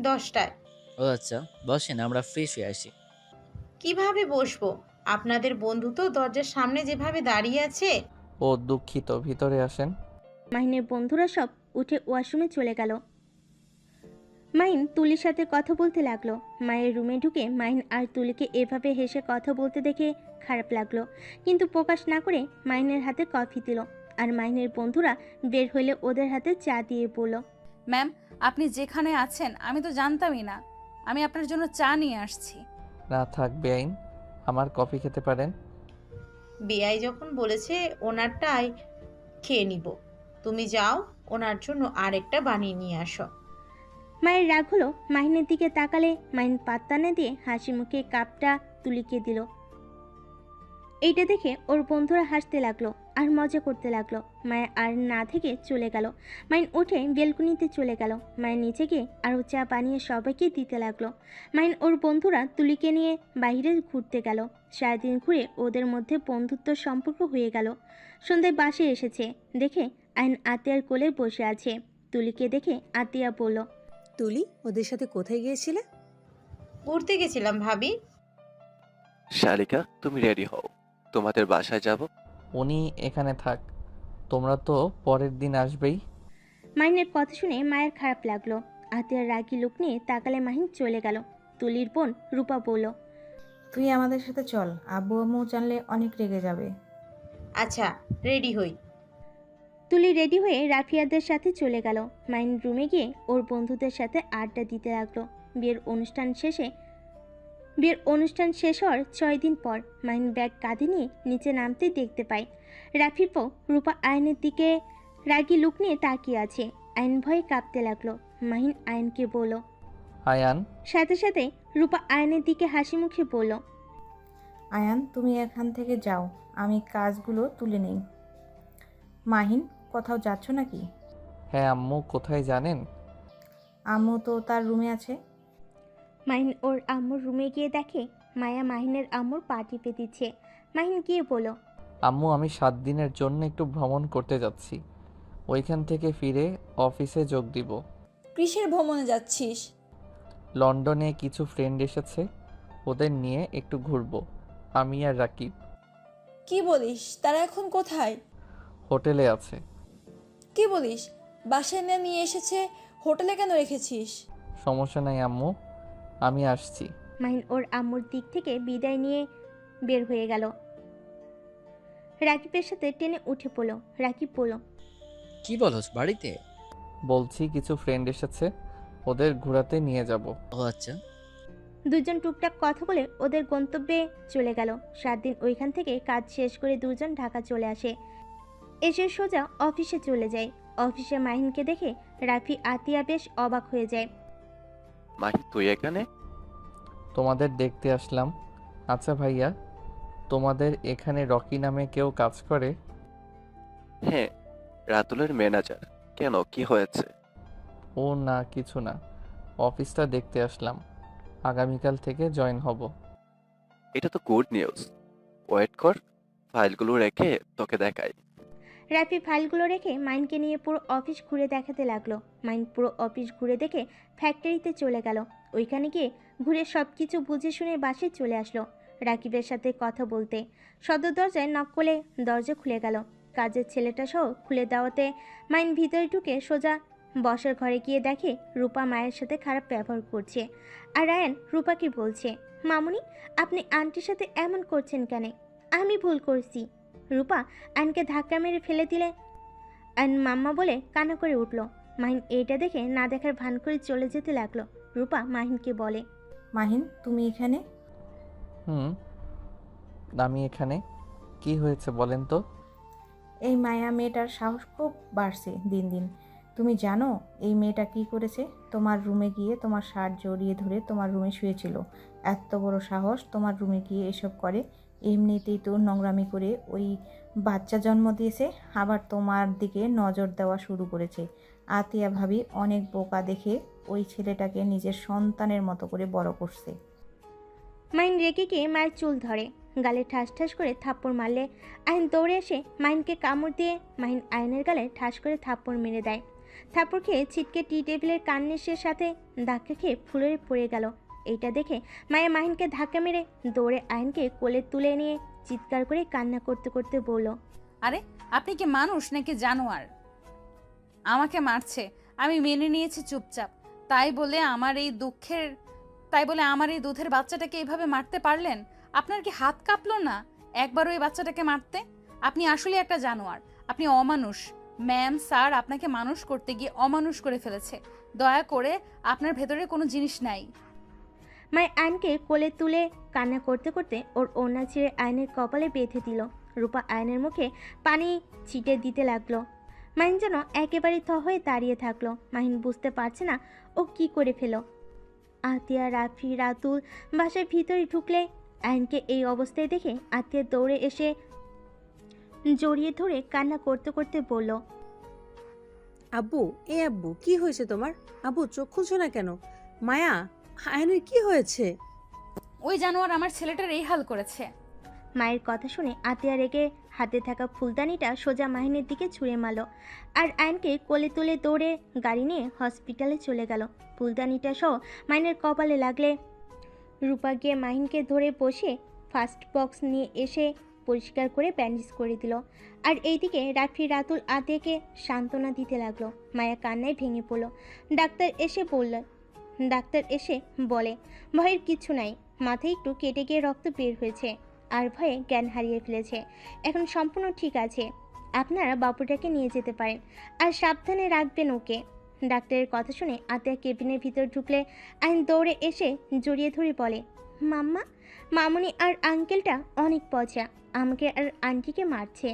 S8: 10টায়।
S6: ও আচ্ছা, বসেন, আমরা ফ্রেশ হয়ে আসি।
S8: কিভাবে বসবো? আপনাদের বন্ধু তো দরজার সামনে যেভাবে দাঁড়িয়ে আছে।
S2: ও দুঃখিত, ভিতরে আসেন।
S3: মাহিনের বন্ধুরা সব উঠে ওয়াশরুমে চলে গেল। মাহিন তুলির সাথে কথা বলতে লাগলো। মায়ের রুমে ঢুকে মাহিন আর তুলিকে এভাবে হেসে কথা বলতে দেখে খারাপ লাগলো, কিন্তু প্রকাশ না করে মাহিনের হাতে কফি দিল। আর মাহিনের বন্ধুরা বের হইলে ওদের হাতে চা দিয়ে বলল,
S1: ম্যাম, আপনি যেখানে আছেন আমি তো জানতামই না। আমি আপনার জন্য চা নিয়ে আসছি।
S2: না থাক বেআইন, আমার কফি খেতে পারেন।
S8: বিআই যখন বলেছে ওনারটাই খেয়ে নিব। তুমি যাও, ওনার জন্য আরেকটা বানিয়ে নিয়ে আসো।
S3: মায়ের রাগ হলো। মাহিনের দিকে তাকালে মাহিন পাত্তা না দিয়ে হাসি মুখে কাপটা তুলিকে দিল। এইটা দেখে ওর বন্ধুরা হাসতে লাগলো আর মজা করতে লাগলো। মায়া আর না থেকে চলে গেল। মাইন উঠে বেলকুনিতে চলে গেল। মায়ের নিচে গিয়ে আরও চা বানিয়ে সবাইকে দিতে লাগলো। মাইন ওর বন্ধুরা তুলিকে নিয়ে বাইরে ঘুরতে গেল। সারাদিন ঘুরে ওদের মধ্যে বন্ধুত্ব সম্পর্ক হয়ে গেল। সন্ধ্যায় বাসে এসেছে দেখে আইন আতিয়ার কোলে বসে আছে। তুলিকে দেখে আতিয়া বলল,
S7: তুলি, ওদের সাথে কোথায় গিয়েছিলে?
S8: ঘুরতে গেছিলাম ভাবি।
S5: শালিকা, তুমি রেডি হও, তোমাদের বাসায় যাব।
S2: উনি এখানে থাক, তোমরা তো পরের দিন আসবেই।
S3: মাহিনের কথা শুনে মায়ের খারাপ লাগলো। আতিয়ার রাগি লোক নিয়ে তাকালে মাহিন চলে গেল। তুলির বোন রূপা বলল,
S9: তুই আমাদের সাথে চল, আব্বু আম্মু জানলে অনেক রেগে যাবে।
S8: আচ্ছা, রেডি হই।
S3: তুলি রেডি হয়ে রাফিয়াদের সাথে চলে গেল। মাহিন রুমে গিয়ে ওর বন্ধুদের সাথে আড্ডা দিতে লাগলো। বিয়ের অনুষ্ঠান শেষ হওয়ার 6 দিন পর মাহিন ব্যাগ কাঁধে নিয়ে নিচে নামতে দেখতে পায় রাফিপো রূপা আয়নের দিকে রাগি লুক নিয়ে তাকিয়ে আছে। আয়ন ভয়ে কাঁপতে লাগলো। মাহিন আয়নকে বলল,
S2: আয়ান।
S3: সাথে সাথে রূপা আয়নের দিকে হাসি মুখে বলল,
S9: আয়ান, তুমি এখান থেকে যাও, আমি কাজগুলো তুলে নেই। মাহিন, কোথাও যাচ্ছ নাকি?
S2: হ্যাঁ আম্মু, কোথায় জানেন?
S9: আম্মু তো তার রুমে আছে।
S3: মাহিন ওর আম্মুর রুমে গিয়ে দেখে মায়া মাহিনের আম্মুর পা টিপে দিচ্ছে। মাহিন গিয়ে বলল,
S2: আম্মু আমি 7 দিনের জন্য একটু ভ্রমণ করতে যাচ্ছি, ওইখান থেকে ফিরে অফিসে যোগ দিব।
S4: কিসের ভ্রমণে যাচ্ছিস?
S2: লন্ডনে কিছু ফ্রেন্ড এসেছে, ওদের নিয়ে একটু ঘুরবো, আমি আর রাকিব।
S4: কি বলিস? তারা এখন কোথায়?
S2: হোটেলে আছে।
S4: কি বলিস? বাসায় না নিয়ে এসেছে, হোটেলে কেন রেখেছিস?
S2: সমস্যা নাই আম্মু, আমি আসছি।
S3: মাহিন ওর আম্মুর দিক থেকে বিদায় নিয়ে বের হয়ে গেল। রাকিবের সাথে টেনে উঠে পড়ল। রাকিব বলল,
S6: কি বলস বাড়িতে?
S2: বলছি কিছু ফ্রেন্ড এসেছে, ওদের ঘোরাতে নিয়ে যাব।
S6: ও আচ্ছা।
S3: দুজন টুকটাক কথা বলে ওদের গন্তব্যে চলে গেল। 7 দিন ওইখান থেকে কাজ শেষ করে দুজন ঢাকা চলে আসে। এসে সোজা অফিসে চলে যায়। অফিসে মাহিনকে দেখে রাফি আতিয়া বেশ অবাক হয়ে যায়।
S5: মাহি তুই এখানে?
S2: তোমাদের দেখতে আসলাম। আচ্ছা ভাইয়া, তোমাদের এখানে রকি নামে কেউ কাজ করে?
S5: হ্যাঁ, রাতুলের ম্যানেজার। কেন, কি হয়েছে?
S2: ও না, কিছু না, অফিসটা দেখতে আসলাম, আগামীকাল থেকে জয়েন হব।
S5: এটা তো গুড নিউজ। ওয়েট কর, ফাইলগুলো রেখে তোকে দেখাই।
S3: রাফি ফাইলগুলো রেখে মাইনকে নিয়ে পুরো অফিস ঘুরে দেখাতে লাগলো। মাইন পুরো অফিস ঘুরে দেখে ফ্যাক্টরিতে চলে গেল। ওইখানে গিয়ে ঘুরে সব কিছু বুঝে শুনে বাসায় চলে আসলো রাকিবের সাথে কথা বলতে। সদর দরজায় নক করলে দরজা খুলে গেল। কাজের ছেলেটা সহ খুলে দেওয়াতে মাইন ভিতরে ঢুকে সোজা বসার ঘরে গিয়ে দেখে রূপা মায়ের সাথে খারাপ ব্যবহার করছে। আর রায়ান রূপাকে বলছে, মামুনি আপনি আন্টির সাথে এমন করছেন কেন? আমি ভুল করছি। রূপা আয়নকে ধাক্কা মেরে ফেলে দিলে আয়ন মাম্মা বলে কান্না করে উঠল। মাহিন এইটা দেখে না দেখার ভান করে চলে যেতে লাগলো। রূপা মাহিনকে বলে,
S9: মাহিন তুমি এখানে?
S2: আমি এখানে। কি হয়েছে বলেন তো?
S9: এই মায়া মেয়েটার সাহস খুব বাড়ছে দিন দিন। তুমি জানো এই মেয়েটা কি করেছে? তোমার রুমে গিয়ে তোমার শার্ট জড়িয়ে ধরে তোমার রুমে শুয়েছিল। এত বড় সাহস তোমার রুমে গিয়ে এসব করে? এমনিতেই তো নোংরামি করে ওই বাচ্চা জন্ম দিয়েছে, আবার তোমার দিকে নজর দেওয়া শুরু করেছে। আতিয়া ভাবি অনেক বোকা দেখে ওই ছেলেটাকে নিজের সন্তানের মতো করে বড় করছে।
S3: মাইন রেগে গিয়ে মায়ের চুল ধরে, গালে ঠাস ঠাস করে থাপ্পড় মারলে আইন দৌড়ে এসে মাইনকে কামড় দিয়ে মাহিন আয়নের গালে ঠাস করে থাপ্পড় মেরে দেয়। থাপ্পড় খেয়ে ছিটকে টি টেবিলের কান্নিসের সাথে ধাক্কা খেয়ে ফুলরে পড়ে গেল। এইটা দেখে মায়া মাহিনকে ধাক্কা মেরে দৌড়ে আয়নকে কোলে তুলে নিয়ে চিৎকার করে কান্না করতে করতে বলল,
S1: আরে আপনি কি মানুষ নাকি জানোয়ার? আমাকে মারছে, আমি মেনে নিয়েছি চুপচাপ। তাই বলে আমার এই দুধের বাচ্চাটাকে এইভাবে মারতে পারলেন? আপনার কি হাত কাঁপলো না একবার ওই বাচ্চাটাকে মারতে? আপনি আসলে একটা জানোয়ার, আপনি অমানুষ। ম্যাম স্যার আপনাকে মানুষ করতে গিয়ে অমানুষ করে ফেলেছে। দয়া করে, আপনার ভেতরে কোনো জিনিস নাই।
S3: মায় আয়নকে কোলে তুলে কান্না করতে করতে ওর ওড়না ছিঁড়ে আয়নের কপালে বেঁধে দিল। রূপা আয়নের মুখে পানি ছিটে দিতে লাগলো। মাহিন যেন একেবারে থ হয়ে দাঁড়িয়ে থাকলো। মাহিন বুঝতে পারছে না ও কি করে ফেল। আতিয়া, রাফি, রাতুল বাসার ভিতরে ঢুকলে আয়নকে এই অবস্থায় দেখে আতিয়া দৌড়ে এসে জড়িয়ে ধরে কান্না করতে করতে বলল,
S7: আব্বু, আব্বু কি হয়েছে তোমার? আব্বু চোখ খুলছো না কেন? মায়া, আয়নের কি হয়েছে?
S1: ওই জানোয়ার আমার ছেলেটার এই হাল করেছে।
S3: মায়ের কথা শুনে আতিয়া রেগে হাতে থাকা ফুলদানিটা সোজা মাহিনের দিকে ছুঁড়ে মারল আর আয়নকে কোলে তুলে দৌড়ে গাড়ি নিয়ে হসপিটালে চলে গেল। ফুলদানিটা সহ মাহিনের কপালে লাগলে রূপা গিয়ে মাহিনকে ধরে বসে ফার্স্ট বক্স নিয়ে এসে পরিষ্কার করে ব্যান্ডেজ করে দিল। আর এইদিকে রাফি রাতুল আতিয়াকে সান্ত্বনা দিতে লাগলো। মায়া কান্নায় ভেঙে পড়ল। ডাক্তার এসে বলে ভয়ের কিছু নাই, মাথায় একটু কেটে গিয়ে রক্ত বের হয়েছে আর ভয়ে জ্ঞান হারিয়ে ফেলেছে, এখন সম্পূর্ণ ঠিক আছে। আপনারা বাবুটাকে নিয়ে যেতে পারেন আর সাবধানে রাখবেন ওকে। ডাক্তারের কথা শুনে আতিয়া কেবিনের ভিতর ঢুকলে আইন দৌড়ে এসে জড়িয়ে ধরে বলে, মাম্মা, মামুনি আর আঙ্কেলটা অনেক পচা, আমাকে আর আন্টিকে মারছে।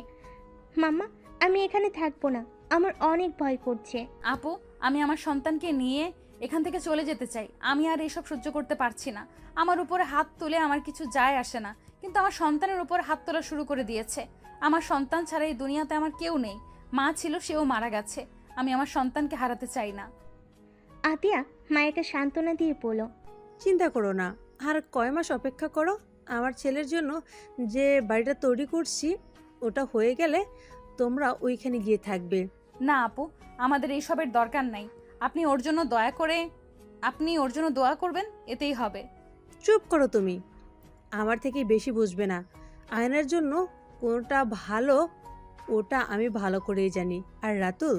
S3: মাম্মা আমি এখানে থাকবো না, আমার অনেক ভয় করছে।
S1: আপু, আমি আমার সন্তানকে নিয়ে এখান থেকে চলে যেতে চাই। আমি আর এসব সহ্য করতে পারছি না। আমার উপরে হাত তুলে আমার কিছু যায় আসে না, কিন্তু আমার সন্তানের উপর হাত তোলা শুরু করে দিয়েছে। আমার সন্তান ছাড়া এই দুনিয়াতে আমার কেউ নেই। মা ছিল, সেও মারা গেছে। আমি আমার সন্তানকে হারাতে চাই না।
S3: আতিয়া মায়াকে সান্ত্বনা দিয়ে বলল,
S7: চিন্তা করো না, আর কয় মাস অপেক্ষা করো। আমার ছেলের জন্য যে বাড়িটা তৈরি করছি ওটা হয়ে গেলে তোমরা ওইখানে গিয়ে থাকবে।
S1: না আপু, আমাদের এইসবের দরকার নাই। আপনি ওর জন্য দোয়া করবেন, এতেই হবে।
S7: চুপ করো তুমি, আমার থেকে বেশি বুঝবে না। আয়নার জন্য কোনটা ভালো ওটা আমি ভালো করেই জানি। আর রাতুল,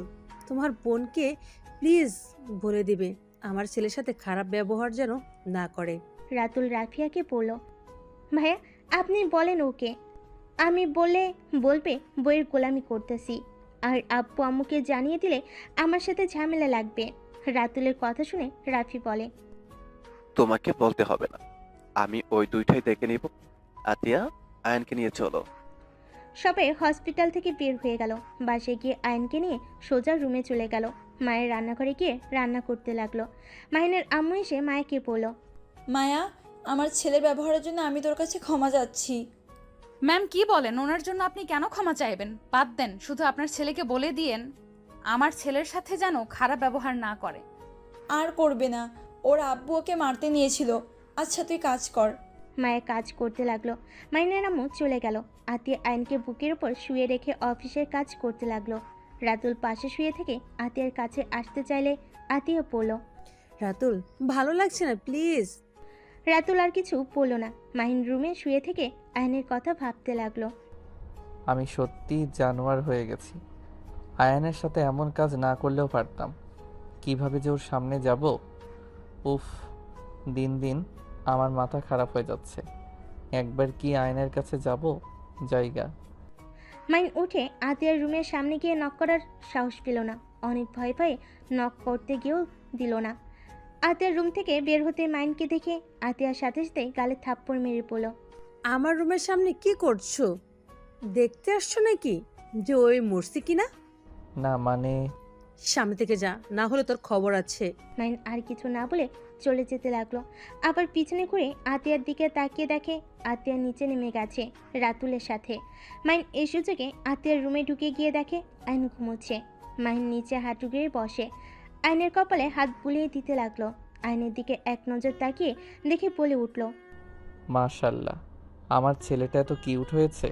S7: তোমার বোনকে প্লিজ বলে দিবে আমার ছেলের সাথে খারাপ ব্যবহার যেন না করে।
S3: রাতুল রাফিয়াকে বলল, ভাইয়া আপনি বলেন ওকে, আমি বলবে বইয়ের গোলামি করতেছি, আর আব্বু আম্মুকে জানিয়ে দিলে আমার সাথে ঝামেলা লাগবে। রাতুলের কথা শুনে রাফি বলে,
S5: তোমাকে বলতে হবে না, আমি ওই দুইটাই দেখে নিব। আতিয়া, আয়নকে নিয়ে চলো।
S3: সবাই হসপিটাল থেকে বের হয়ে গেল। বাসায় গিয়ে আয়নকে নিয়ে সোজা রুমে চলে গেল। মায়ের রান্নাঘরে গিয়ে রান্না করতে লাগলো। মাহিনের আম্মু এসে মায়াকে বলল,
S4: মায়া, আমার ছেলের ব্যবহারের জন্য আমি তোর কাছে ক্ষমা চাচ্ছি।
S1: ম্যাম কি বলেন? ওনার জন্য আপনি কেন ক্ষমা চাইবেন? বাদ দেন, শুধু আপনার ছেলেকে বলে দিয়েন আমার ছেলের সাথে যেন খারাপ ব্যবহার না করে।
S4: আর করবে না, ওর আব্বু ওকে মারতে নিয়েছিল। আচ্ছা তুই কাজ কর।
S3: মায়ের কাজ করতে লাগলো। মাইনের আম্মু চলে গেল। আতিয়া আয়নকে বুকের ওপর শুয়ে রেখে অফিসের কাজ করতে লাগলো। রাতুল পাশে শুয়ে থেকে আতিয়ার কাছে আসতে চাইলে আতিয়া বলল,
S7: রাতুল, ভালো লাগছে না প্লিজ।
S3: রাতুল আর কিছু বলল না। মাহিন রুমে শুয়ে থেকে আয়নের কথা ভাবতে লাগলো।
S2: আমি সত্যি জানোয়ার হয়ে গেছি। আয়ানের সাথে এমন কাজ না করলেও পারতাম। কিভাবে যে ওর সামনে যাব, উফ, দিন দিন আমার মাথা খারাপ হয়ে যাচ্ছে। একবার কি আয়নের কাছে যাব? জায়গা।
S3: মাইন উঠে আতিয়ার রুমের সামনে গিয়ে নক করার সাহস পেল না। অনেক ভয় ভয়ে নক করতে গিয়েও দিল না। আতিয়ার রুম থেকে বের হতে মাইনকে দেখে আতিয়ার সাথে সাথে গালে থাপ্পড় মেরে পড়ল।
S7: আমার রুমের সামনে কি করছো? দেখতে আসছো নাকি যে ওই মরছি কিনা?
S2: না মানে,
S7: সামনে থেকে যা, না হলে তোর খবর আছে।
S3: মাইন আর কিছু না বলে চলে যেতে লাগলো। আবার পিছনে ঘুরে আতিয়ার দিকে তাকিয়ে দেখে আতিয়া নিচে নেমে গেছে রাতুলের সাথে। মাইন এই সুযোগে আতিয়ার রুমে ঢুকে গিয়ে দেখে আইন ঘুমোচ্ছে। মাইন নিচে হাঁটু গেড়ে বসে আইনের কপালে হাত বুলিয়ে দিতে লাগলো। আইনের দিকে এক নজর তাকিয়ে দেখে বলে উঠল,
S2: মাশাল্লাহ, আমার ছেলেটা এত কিউট হয়েছে,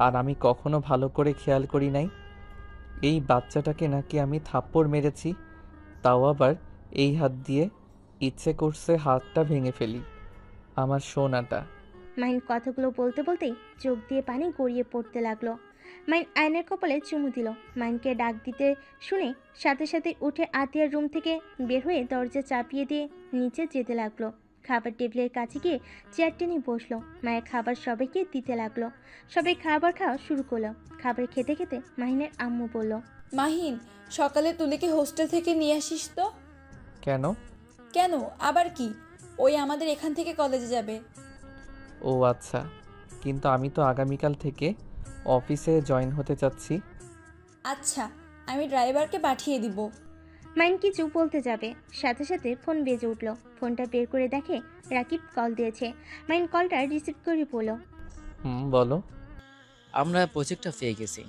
S2: আর আমি কখনো ভালো করে খেয়াল করি নাই। এই বাচ্চাটাকে নাকি আমি থাপ্পড় মেরেছি, তাও আবার এই হাত দিয়ে। ইচ্ছে করছে হাতটা ভেঙে ফেলি। আমার সোনাটা।
S3: মাইন কথাগুলো বলতে বলতেই চোখ দিয়ে পানি গড়িয়ে পড়তে লাগলো। মাইন আয়নের কপালে চুমু দিল। মাইনকে ডাক দিতে শুনে সাথে সাথে উঠে আতিয়ার রুম থেকে বের হয়ে দরজা চাপিয়ে দিয়ে নিচে যেতে লাগলো। খাবার টেবিলের কাছে গিয়ে চেয়ার টেনে বসলো। মায়ের খাবার সবাইকে দিতে লাগলো। সবাই খাবার খাওয়া শুরু করলো। খাবার খেতে খেতে মাহিনের আম্মু বলল,
S4: মাহিন, সকালে তুলিকে হোস্টেল থেকে নিয়ে আসিস তো।
S2: কেন?
S4: কেন আবার কি, ওই আমাদের এখান থেকে কলেজে যাবে।
S2: ও আচ্ছা, কিন্তু আমি তো আগামীকাল থেকে অফিসে জয়েন হতে চাচ্ছি।
S4: আচ্ছা, আমি ড্রাইভারকে পাঠিয়ে দিব।
S3: মাইন কিছু বলতে যাবে, সাথে সাথে ফোন বেজে উঠল। ফোনটা বের করে দেখে রাকিব কল দিয়েছে। মাইন কলটা রিসিভ করে বলল,
S2: বলো।
S6: আমরা প্রজেক্টটা পেয়ে গেছি।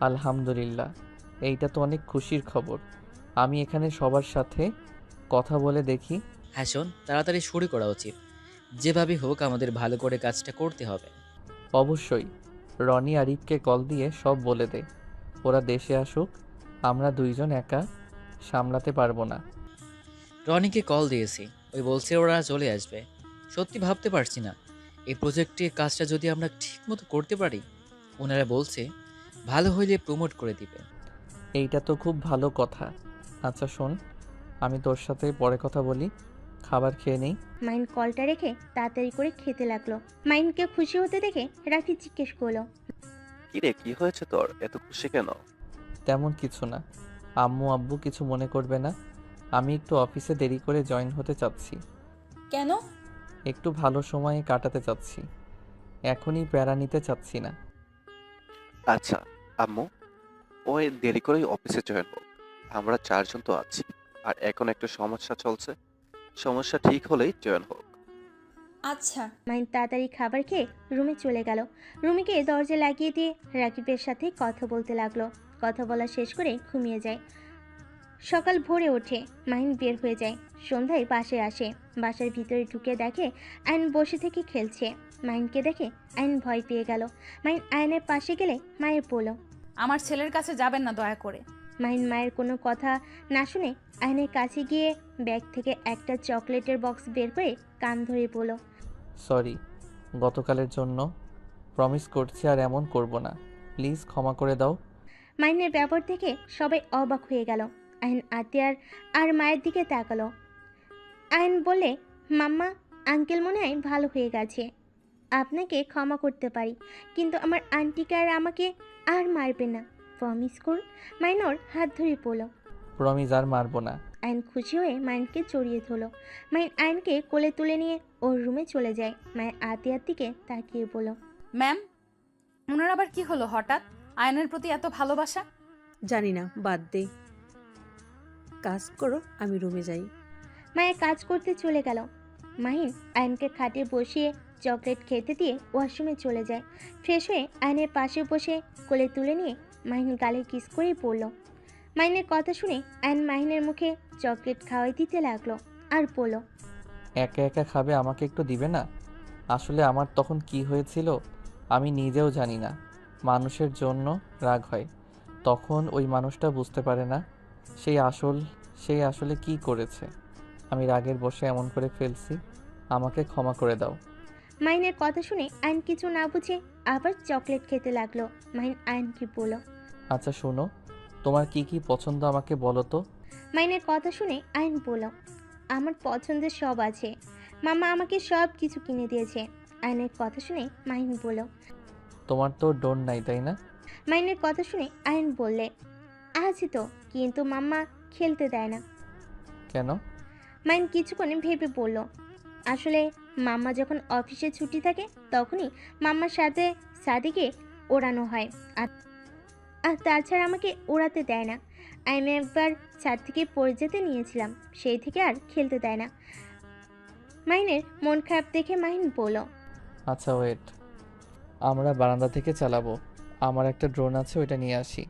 S2: আলহামদুলিল্লাহ, এইটা তো অনেক খুশির খবর। আমি এখানে সবার সাথে কথা বলে দেখি।
S6: হ্যাঁ শোন, তাড়াতাড়ি শুরু করা উচিত। যেভাবে হোক আমাদের ভালো করে কাজটা করতে হবে।
S2: অবশ্যই। রনি আরিফকে কল দিয়ে সব বলে দে, ওরা দেশে আসুক। আমরা দুইজন একা সামলাতে পারবো না।
S6: রনিকে কল দিয়েছি, ওই বলছে ওরা চলে আসবে। সত্যি ভাবতে পারছি না, এই প্রজেক্টে কাজটা যদি আমরা ঠিকমতো করতে পারি। ওনারা বলছে ভালো হইলে প্রমোট করে দিবে।
S2: এইটা তো খুব ভালো কথা। আচ্ছা শোন, আমি তোর সাথে পরে কথা বলি, খাবার খেয়ে নেই।
S3: মাইন কলটা রেখে তাড়াতাড়ি করে খেতে লাগলো। মাইনকে খুশি হতে দেখে রাফি জিজ্ঞেস করলো,
S5: কিরে, কি হয়েছে তোর? এত খুশি কেন?
S2: তেমন কিছু না। আম্মু আব্বু কিছু মনে করবে না। আমি একটু অফিসে দেরি করে জয়েন হতে চাচ্ছি।
S4: কেন?
S2: একটু ভালো সময়ে কাটাতে চাচ্ছি, এখনই প্যারা নিতে চাচ্ছি না।
S5: আচ্ছা আম্মু, ওই দেরি করেই অফিসে জয়েন হোক। আমরা চারজন তো আছি, আর এখন একটা সমস্যা চলছে। সমস্যা ঠিক হলেই জয়েন হোক।
S4: আচ্ছা।
S3: মাইন তাড়াতাড়ি খাবার খেয়ে রুমে চলে গেল। রুমে গিয়ে দরজা লাগিয়ে দিয়ে রাকিবের সাথে কথা বলতে লাগলো। কথা বলা শেষ করে ঘুমিয়ে যায়। সকাল ভোরে ওঠে, মাহিন বের হয়ে যায়। সন্ধ্যায় বাসায় আসে। বাসার ভিতরে ঢুকে দেখে আয়ন বসে থেকে খেলছে। মাহিনকে দেখে আয়ন ভয় পেয়ে গেল। মাহিন আয়নের পাশে গেলে মায়ের বলল।
S1: আমার ছেলের কাছে যাবেন না দয়া করে।
S3: মাহিন মায়ের কোনো কথা না শুনে আয়নের কাছে গিয়ে ব্যাগ থেকে একটা চকলেটের বক্স বের করে কান ধরে বলল।
S2: সরি গতকালের জন্য, প্রমিস করছি আর এমন করব না, প্লিজ ক্ষমা করে দাও।
S3: মাহিনের ব্যবহার দেখে সবাই অবাক হয়ে গেল। আয়ন আতিয়ার আর মায়ের দিকে তাকালো। আয়ন বলে, মাম্মা, আঙ্কেল মনে হয় ভালো হয়ে গেছে, আপনাকে ক্ষমা করতে পারি, কিন্তু আমার আন্টিকে আর আমাকে আর মারবে না, প্রমিস করুন। মাইনর হাত ধরে পড়ল।
S2: প্রমিস আর মারবো না।
S3: আয়ন খুশি হয়ে মাইনকে জড়িয়ে ধরল। মাইন আয়নকে কোলে তুলে নিয়ে ওর রুমে চলে যায়। মায়ের আতিয়ার দিকে তাকিয়ে বলল।
S1: ম্যাম, ওনার আবার কি হলো হঠাৎ? আয়নের প্রতি এত ভালোবাসা?
S7: জানি না, বাদ দে, কাজ করো, আমি রুমে যাই।
S3: মায়ের কাজ করতে চলে গেল। মাহিন আয়নকে খাটে বসিয়ে চকলেট খেতে দিয়ে ওয়াশরুমে চলে যায়। ফ্রেশ হয়ে আয়নের পাশে বসে কোলে তুলে নিয়ে মাহিন গালে কিস করেই পড়ল। মাহিনের কথা শুনে আয়ন মাহিনের মুখে চকলেট খাওয়াই দিতে লাগলো আর বলল।
S2: একা একা খাবে, আমাকে একটু দিবে না? আসলে আমার তখন কি হয়েছিল আমি নিজেও জানি না। মানুষের জন্য রাগ হয়, তখন ওই মানুষটা বুঝতে পারে না সেই আসলে কি করেছে। আমি রাগের বশে এমন করে ফেলছি, আমাকে ক্ষমা করে দাও।
S3: মাহিনের কথা শুনে আয়ন কিছু না বুঝে আবার চকলেট খেতে লাগলো। মাহিন আয়নকে বলল।
S2: আচ্ছা শোনো, তোমার কি কি পছন্দ আমাকে বলো তো।
S3: মাহিনের কথা শুনে আয়ন বলল। আমার পছন্দের সব আছে, মামা আমাকে সব কিছু কিনে দিয়েছে। আয়নের কথা শুনে মাহিন বলল।
S2: তোমার তো ডোন নাই তাই না?
S3: মাইনের কথা শুনে আয়ন বললে, আছে তো, কিন্তু মাম্মা খেলতে দেয় না।
S2: কেন?
S3: মাইন কিছুক্ষণ ভেবে বলল, আসলে মাম্মা যখন অফিসে ছুটি থাকে তখনই মাম্মার সাথে সাদিকে ওড়ানো হয়, আর আর তাছাড়া আমাকে ওড়াতে দেয় না। আমি একবার ছাদ থেকে পড়ে যেতে নিয়েছিলাম, সেই থেকে আর খেলতে দেয় না। মাইনের মন খারাপ দেখে মাহিন বলল।
S2: আচ্ছা ওয়েট, আমরা বারান্দা থেকে চালাবো, আমার একটা ড্রোন আছে, ওইটা নিয়ে আসি।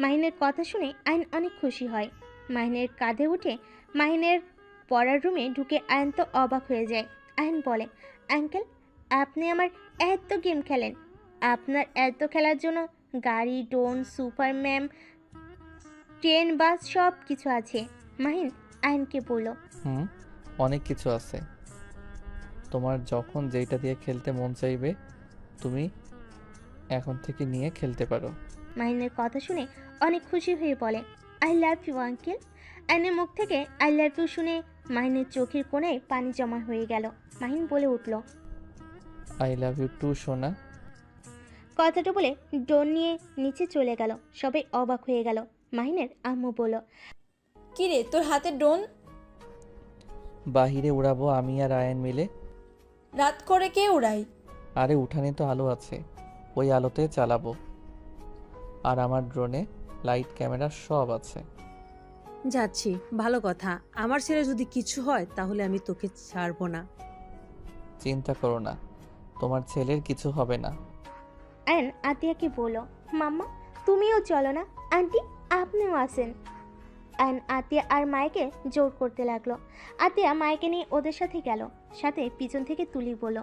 S3: মাহিনের কথা শুনে আয়ন অনেক খুশি হয়। মাহিনের কাঁধে উঠে মাহিনের পড়ার রুমে ঢুকে আয়ন তো অবাক হয়ে যায়। আয়ন বলে, আঙ্কেল, আপনি আমার এত গেম খেলেন, আপনার এত খেলার জন্য গাড়ি, ড্রোন, সুপারম্যান, ট্রেন, বাস সব কিছু আছে। মাহিন আয়নকে বলল।
S2: অনেক কিছু আছে, তোমার যখন যেইটা দিয়ে খেলতে মন চাইবে তুমি এখন থেকে নিয়ে খেলতে পারো।
S3: মাহিনের কথা শুনে অনেক খুশি হয়ে বলে, আই লাভ ইউ আঙ্কেল। আয়নের মুখ থেকে আই লাভ ইউ শুনে মাহিনের চোখের কোণে পানি জমা হয়ে গেল। মাহিন বলে উঠল,
S2: আই লাভ ইউ টু সোনা।
S3: কথাটা বলে ড্রোন নিয়ে নিচে চলে গেল। সবাই অবাক হয়ে গেল। মাহিনের আম্মু বলল,
S4: কি রে, তোর হাতে ড্রোন?
S2: বাহিরে উড়াবো আমি আর আয়ন মিলে।
S4: রাত করে কে উড়াই?
S2: আরে উঠানে তো আলো আছে, ওই আলোতে চালাবো, আর আমার ড্রোনে লাইট ক্যামেরা সব আছে।
S7: যাচ্ছি, ভালো কথা। আমার ছেলে যদি কিছু হয় তাহলে আমি তোকে ছাড়বো না।
S2: চিন্তা করো না, তোমার ছেলের কিছু হবে না।
S3: আয়ন আতিয়াকে বলল, মাম্মা তুমিও চলো না, আন্টি আপনিও আসেন। আয়ন আতিয়া আর মায়েকে জোর করতে লাগলো। আতিয়া মায়েকে নিয়ে ওদের সাথে গেল। সাথে পিছন থেকে তুলি বলল,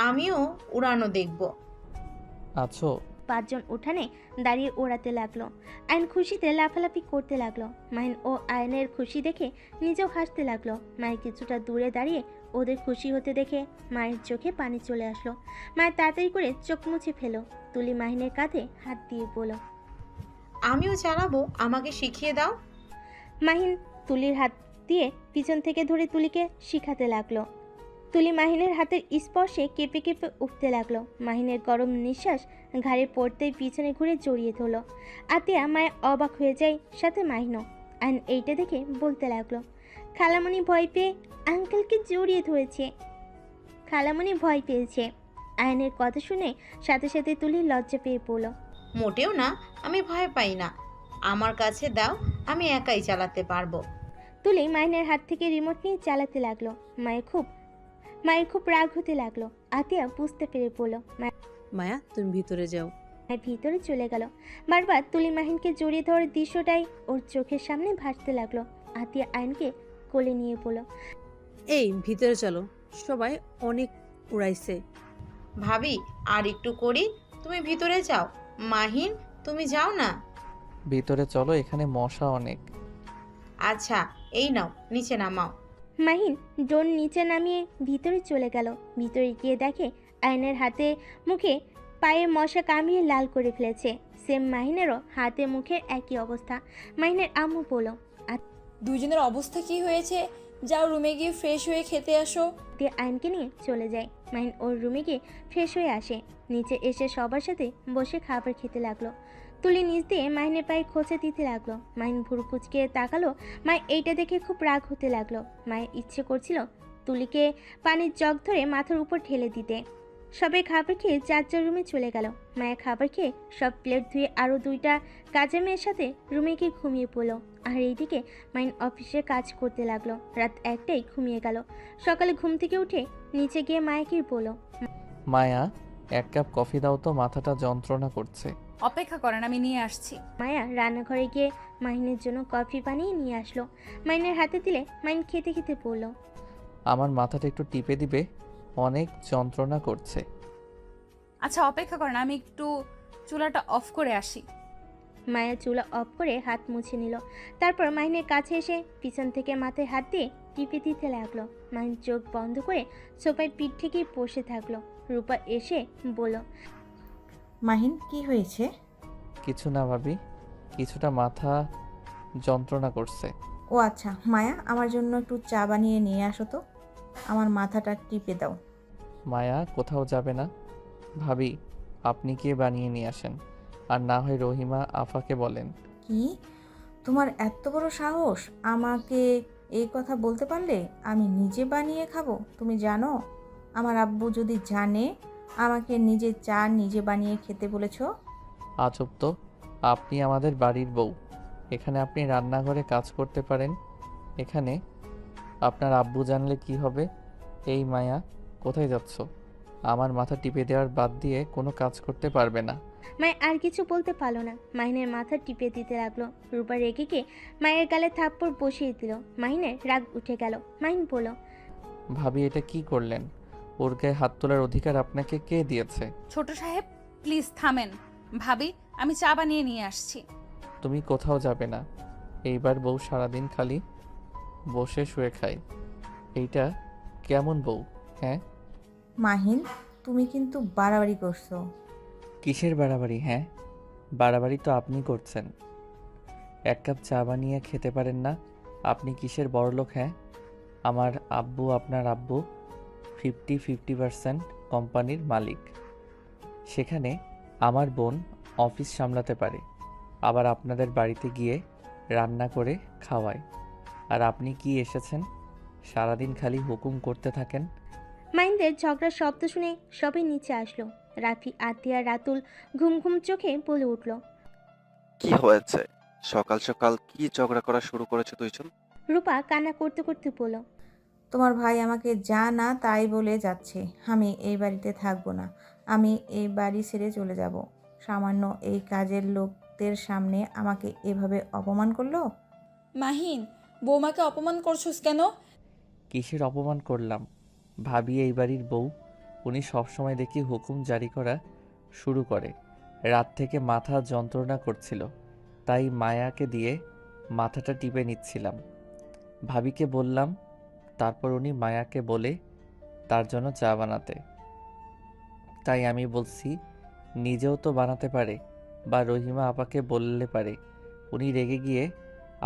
S8: আমিও উড়ানো দেখব।
S2: আছো?
S3: 5 জন উঠানে দাঁড়িয়ে ওড়াতে লাগলো। আয়ন খুশিতে লাফালাফি করতে লাগলো। মাহিন ও আয়নের খুশি দেখে নিজেও হাসতে লাগলো। মায়ের কিছুটা দূরে দাঁড়িয়ে ওদের খুশি হতে দেখে মায়ের চোখে পানি চলে আসলো। মায়ের তাড়াতাড়ি করে চোখ মুছে ফেলো। তুলি মাহিনের কাঁধে হাত দিয়ে বলল,
S8: আমিও চালাবো, আমাকে শিখিয়ে দাও।
S3: মাহিন তুলির হাত দিয়ে পিছন থেকে ধরে তুলিকে শিখাতে লাগলো। তুলি মাহিনের হাতের স্পর্শে কেঁপে কেঁপে উঠতে লাগলো। মাহিনের গরম নিঃশ্বাস ঘাড়ে পড়তেই পিছনে ঘুরে জড়িয়ে ধরল। আতিয়া মায়ের অবাক হয়ে যায়, সাথে মাহিনও। আয়ন এইটা দেখে বলতে লাগলো, খালামণি ভয় পেয়ে আঙ্কেলকে জড়িয়ে ধরেছে। খালামণি ভয় পেয়েছে। আয়নের কথা শুনে সাথে সাথে তুলি লজ্জা পেয়ে পড়ল।
S8: মোটেও না, আমি ভয় পাই না, আমার কাছে দাও, আমি একাই চালাতে পারবো।
S3: তুলি মাহিনের হাত থেকে রিমোট নিয়ে চালাতে লাগলো। মায়ের খুব রাগ হতে লাগলো। আতিয়া বুঝতে পেরে বলল,
S7: মায়া, তুমি ভিতরে যাও।
S3: আর ভিতরে চলে গেল। বারবার তুলি মাহিনকে জড়িয়ে ধরার দৃশ্যটাই ওর চোখের সামনে ভাসতে লাগলো। আতিয়া আয়নকে কোলে নিয়ে বলল,
S7: এই ভিতরে চলো, সবাই অনেক উড়াইছে।
S8: ভাবি আর একটু করি, তুমি ভিতরে যাও। মাহিন তুমি যাও না।
S2: ভিতরে চলো, এখানে মশা অনেক।
S8: আচ্ছা এই নাও, নিচে নামাও।
S3: মাহিন ড্রোন নিচে নামিয়ে ভিতরে চলে গেল। ভিতরে গিয়ে দেখে আয়নের হাতে মুখে পায়ে মশা কামড়িয়ে লাল করে ফেলেছে। সেম মাহিনেরও হাতে মুখের একই অবস্থা। মাহিনের আম্মু বলল,
S4: দুজনের অবস্থা কি হয়েছে? যাও রুমে গিয়ে ফ্রেশ হয়ে খেতে আসো।
S3: দিয়ে আয়নকে নিয়ে চলে যায়। মাহিন ওর রুমে গিয়ে ফ্রেশ হয়ে আসে। নিচে এসে সবার সাথে বসে খাবার খেতে লাগলো। তুলি নিচ দিয়ে মাহিনের পায়ে খোঁচা দিতে লাগলো। মাহিন ভুরু কুচকে তাকালো। মায়ের এইটা দেখে খুব রাগ হতে লাগলো। মায়ের ইচ্ছে করছিল তুলিকে পানির জগ ধরে মাথার উপর ঢেলে দিতে। সবাই খাবার খেয়ে যার যার রুমে চলে গেল। মায়ের খাবার খেয়ে সব প্লেট ধুয়ে আরও 2টা কাজের মেয়ের সাথে রুমে গিয়ে ঘুমিয়ে পড়লো। আর এইদিকে মাইন অফিসে কাজ করতে লাগলো। রাত 1টায় ঘুমিয়ে গেল। সকালে ঘুম থেকে উঠে নিচে গিয়ে মায়াকে বলল,
S2: মায়া, 1 কাপ কফি দাও তো, মাথাটা যন্ত্রণা করছে।
S1: অপেক্ষা করেন, আমি নিয়ে আসছি।
S3: মায়া রান্নাঘরে গিয়ে মাহিনের জন্য কফি বানিয়ে নিয়ে আসলো। মাইনের হাতে দিলে মাইন খেতে খেতে বলল,
S2: আমার মাথাটা একটু টিপে দিবে, অনেক যন্ত্রণা করছে।
S1: আচ্ছা অপেক্ষা করেন, আমি একটু চুলাটা অফ করে আসি।
S3: মায়া চুলা অফ করে হাত মুছে নিল। তারপর মাহিনের কাছে এসে পিছন থেকে মাথায় হাত দিয়ে টিপে দিতে লাগলো। মাহিন চোখ বন্ধ করে সোফায় পিঠ থেকে বসে থাকলো। রূপা এসে বলল,
S9: মাহিন কি হয়েছে?
S2: কিছু না ভাবি, কিছুটা মাথা যন্ত্রণা করছে।
S9: ও আচ্ছা, মায়া আমার জন্য একটু চা বানিয়ে নিয়ে আসো তো, আমার মাথাটা টিপে দাও।
S2: মায়া কোথাও যাবে না ভাবি, আপনি গিয়ে বানিয়ে নিয়ে আসেন, আর না হয় রহিমা আফাকে বলেন।
S9: কি, তোমার এত বড় সাহস আমাকে এই কথা বলতে পারলে? আমি নিজে বানিয়ে খাবো? তুমি জানো আমার আব্বু যদি জানে আমাকে নিজে চা নিজে বানিয়ে খেতে বলেছো?
S2: আজব তো, আপনি আমাদের বাড়ির বউ, এখানে আপনি রান্নাঘরে কাজ করতে পারেন, এখানে আপনার আব্বু জানলে কি হবে? এই মায়া, কোথায় যাচ্ছ? আমার মাথা টিপে দেওয়ার বাদ দিয়ে কোনো কাজ করতে পারবে না।
S3: মায় আর কিছু বলতে পারলো না। মাহিনের মাথা টিপে দিতে লাগলো। রূপা রেগে গিয়ে মায়ের গালে থাপ্পড় বসিয়ে দিল। মাহিনের রাগ উঠে গেল। মাহিন বলল,
S2: ভাবি এটা কি করলেন? ওর গায়ে হাত তোলার অধিকার আপনাকে কে দিয়েছে?
S1: ছোট সাহেব প্লিজ থামেন। ভাবি, আমি চা বানিয়ে নিয়ে আসছি।
S2: তুমি কোথাও যাবে না। এইবার বউ সারাদিন খালি বসে শুয়ে খায়। এইটা কেমন বউ? হ্যাঁ,
S9: মাহিন, তুমি কিন্তু বাড়াবাড়ি করছো।
S2: কিসের বাড়াবাড়ি? হ্যাঁ, বাড়াবাড়ি তো আপনি করছেন। 1 কাপ চা বানিয়ে খেতে পারেন না? আপনি কিসের বড়লোক? হ্যাঁ, আমার আব্বু, আপনার আব্বু 50-50% কোম্পানির মালিক। সেখানে আমার বোন অফিস সামলাতে পারে, আবার আপনাদের বাড়িতে গিয়ে রান্না করে খাওয়ায়। আর আপনি কি এসেছেন সারাদিন খালি হুকুম করতে থাকেন।
S3: মাহিনদের ঝগড়ার শব্দ শুনে সবাই নিচে আসলো। রাফি, আতিয়া, রাতুল ঘুম ঘুম চোখে বলে উঠল,
S5: কি হয়েছে? সকাল সকাল কি ঝগড়া করা শুরু করেছে দুইজন?
S3: রূপা কান্না করতে করতে বলল,
S9: তোমার ভাই আমাকে যা না তাই বলে যাচ্ছে। আমি এই বাড়িতে থাকবো না, আমি এই বাড়ি ছেড়ে চলে যাব। সামান্য এই কাজের লোকদের সামনে আমাকে এভাবে অপমান করলো।
S4: মাহিন, বৌমাকে অপমান করছোস কেন?
S2: কিসের অপমান করলাম? ভাবি এই বাড়ির বউ, উনি সবসময় দেখি হুকুম জারি করা শুরু করে। রাত থেকে মাথা যন্ত্রণা করছিল, তাই মায়াকে দিয়ে মাথাটা টিপে নিচ্ছিলাম। ভাবিকে বললাম, তারপর উনি মায়াকে বলে তার জন্য চা বানাতে। তাই আমি বলছি নিজেও তো বানাতে পারে, বা রহিমা আপাকে বললে পারে। উনি রেগে গিয়ে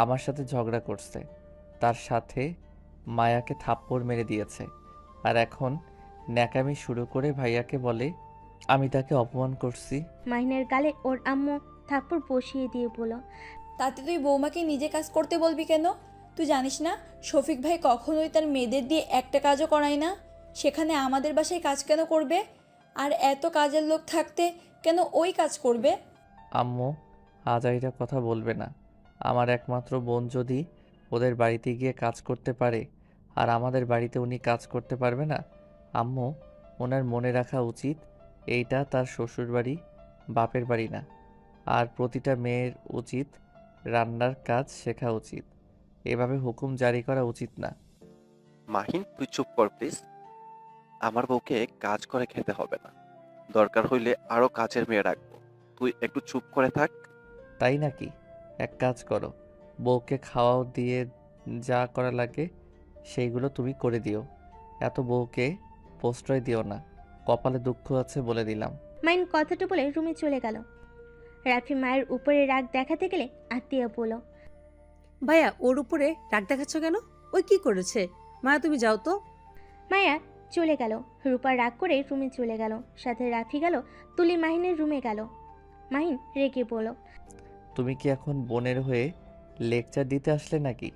S2: আমার সাথে ঝগড়া করছে, তার সাথে মায়াকে থাপ্পড় মেরে দিয়েছে, আর এখন ন্যাকামি শুরু করে ভাইয়াকে বলে আমি তাকে অপমান করছি।
S3: মাহিনের গালে ওর আম্মু থাপ্পড় বসিয়ে দিয়ে বলল,
S4: তাতে তুই বৌমাকে নিজে কাজ করতে বলবি কেন? তুই জানিস না শফিক ভাই কখনোই তার মেয়েদের দিয়ে একটা কাজও করায় না? সেখানে আমাদের বাসায় কাজ কেন করবে? আর এত কাজের লোক থাকতে কেন ওই কাজ করবে?
S2: আম্মু, আজাইরা কথা বলবে না। আমার একমাত্র বোন যদি ওদের বাড়িতে গিয়ে কাজ করতে পারে, আর আমাদের বাড়িতে উনি কাজ করতে পারবে না? আম্মু, ওনার মনে রাখা উচিত এইটা তার শ্বশুরবাড়ি, বাপের বাড়ি না। আর প্রতিটা মেয়ের উচিত রান্নার কাজ শেখা উচিত। এভাবে হুকুম জারি করা উচিত না।
S5: মাহিন, তুই চুপ কর প্লিজ। আমার বউকে কাজ করে খেতে হবে না। দরকার হইলে আরো কাজের মেয়ে রাখবো। তুই একটু চুপ করে থাক।
S2: তাই নাকি? এক কাজ করো, বউকে খাওয়াও দিয়ে যা করা লাগে সেইগুলো তুমি করে দিও। এত বউকে প্রশ্রয় দিও না। কপালে দুঃখ আছে বলে দিলাম।
S3: মাইন কথাটা বলে রুমে চলে গেল। রাফি মায়ের উপরে রাগ দেখাতে গেলে আত্মীয় বলল,
S7: ভাইয়া ওর উপরে রাগ দেখাচ্ছ কেন? ওই কি করেছে? মায়া তুমি যাও তো।
S3: মায়া চলে গেল। রূপা রাগ করে রুমে চলে গেল। সাথে রাফি গেল। তুলি মাহিনের রুমে গেল। মাহিন রেগে বলল,
S2: তুমি কি এখন বোনের হয়ে লেকচার দিতে আসলে নাকি?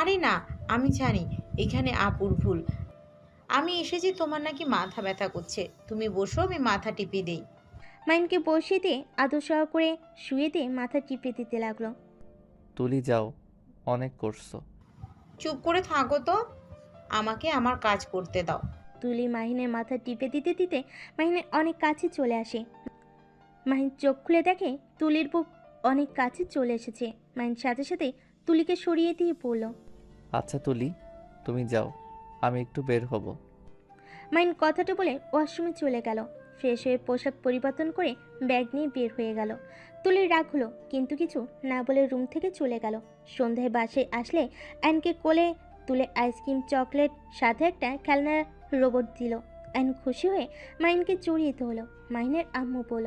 S8: আরে না, আমি জানি এখানে আপুর ভুল। আমি এসেছি, তোমার নাকি মাথা ব্যথা করছে, তুমি বসো, আমি মাথা টিপে দেই।
S3: মাহিনকে বসিয়ে দিয়ে আদর সহ করে শুয়ে দিয়ে মাথা টিপে দিতে লাগলো।
S2: তুলি যাও, অনেক করছো।
S8: চুপ করে থাকো তো, আমাকে আমার কাজ করতে দাও।
S3: তুলি মাহিনের মাথা টিপে দিতে দিতে মাহিনের অনেক কাছে চলে আসে। মাহিন চোখ খুলে দেখে তুলির বুক অনেক কাছে চলে এসেছে। মাহিন সাথে সাথে তুলিকে সরিয়ে দিয়ে বলল,
S2: আচ্ছা তুলি, তুমি যাও, আমি একটু বের হব।
S3: মাহিন কথাটা বলে ওয়াশরুমে চলে গেল। ফ্রেশ হয়ে পোশাক পরিবর্তন করে ব্যাগ নিয়ে বের হয়ে গেল। তুলির রাগ হলো, কিন্তু কিছু না বলে রুম থেকে চলে গেল। সন্ধ্যায় বাসায় আসলে অ্যানকে কোলে তুলে আইসক্রিম, চকলেট সাথে একটা খেলনা রোবট দিল। অ্যান খুশি হয়ে মাহিনকে জড়িয়ে ধরল। মাহিনের আম্মু বলল,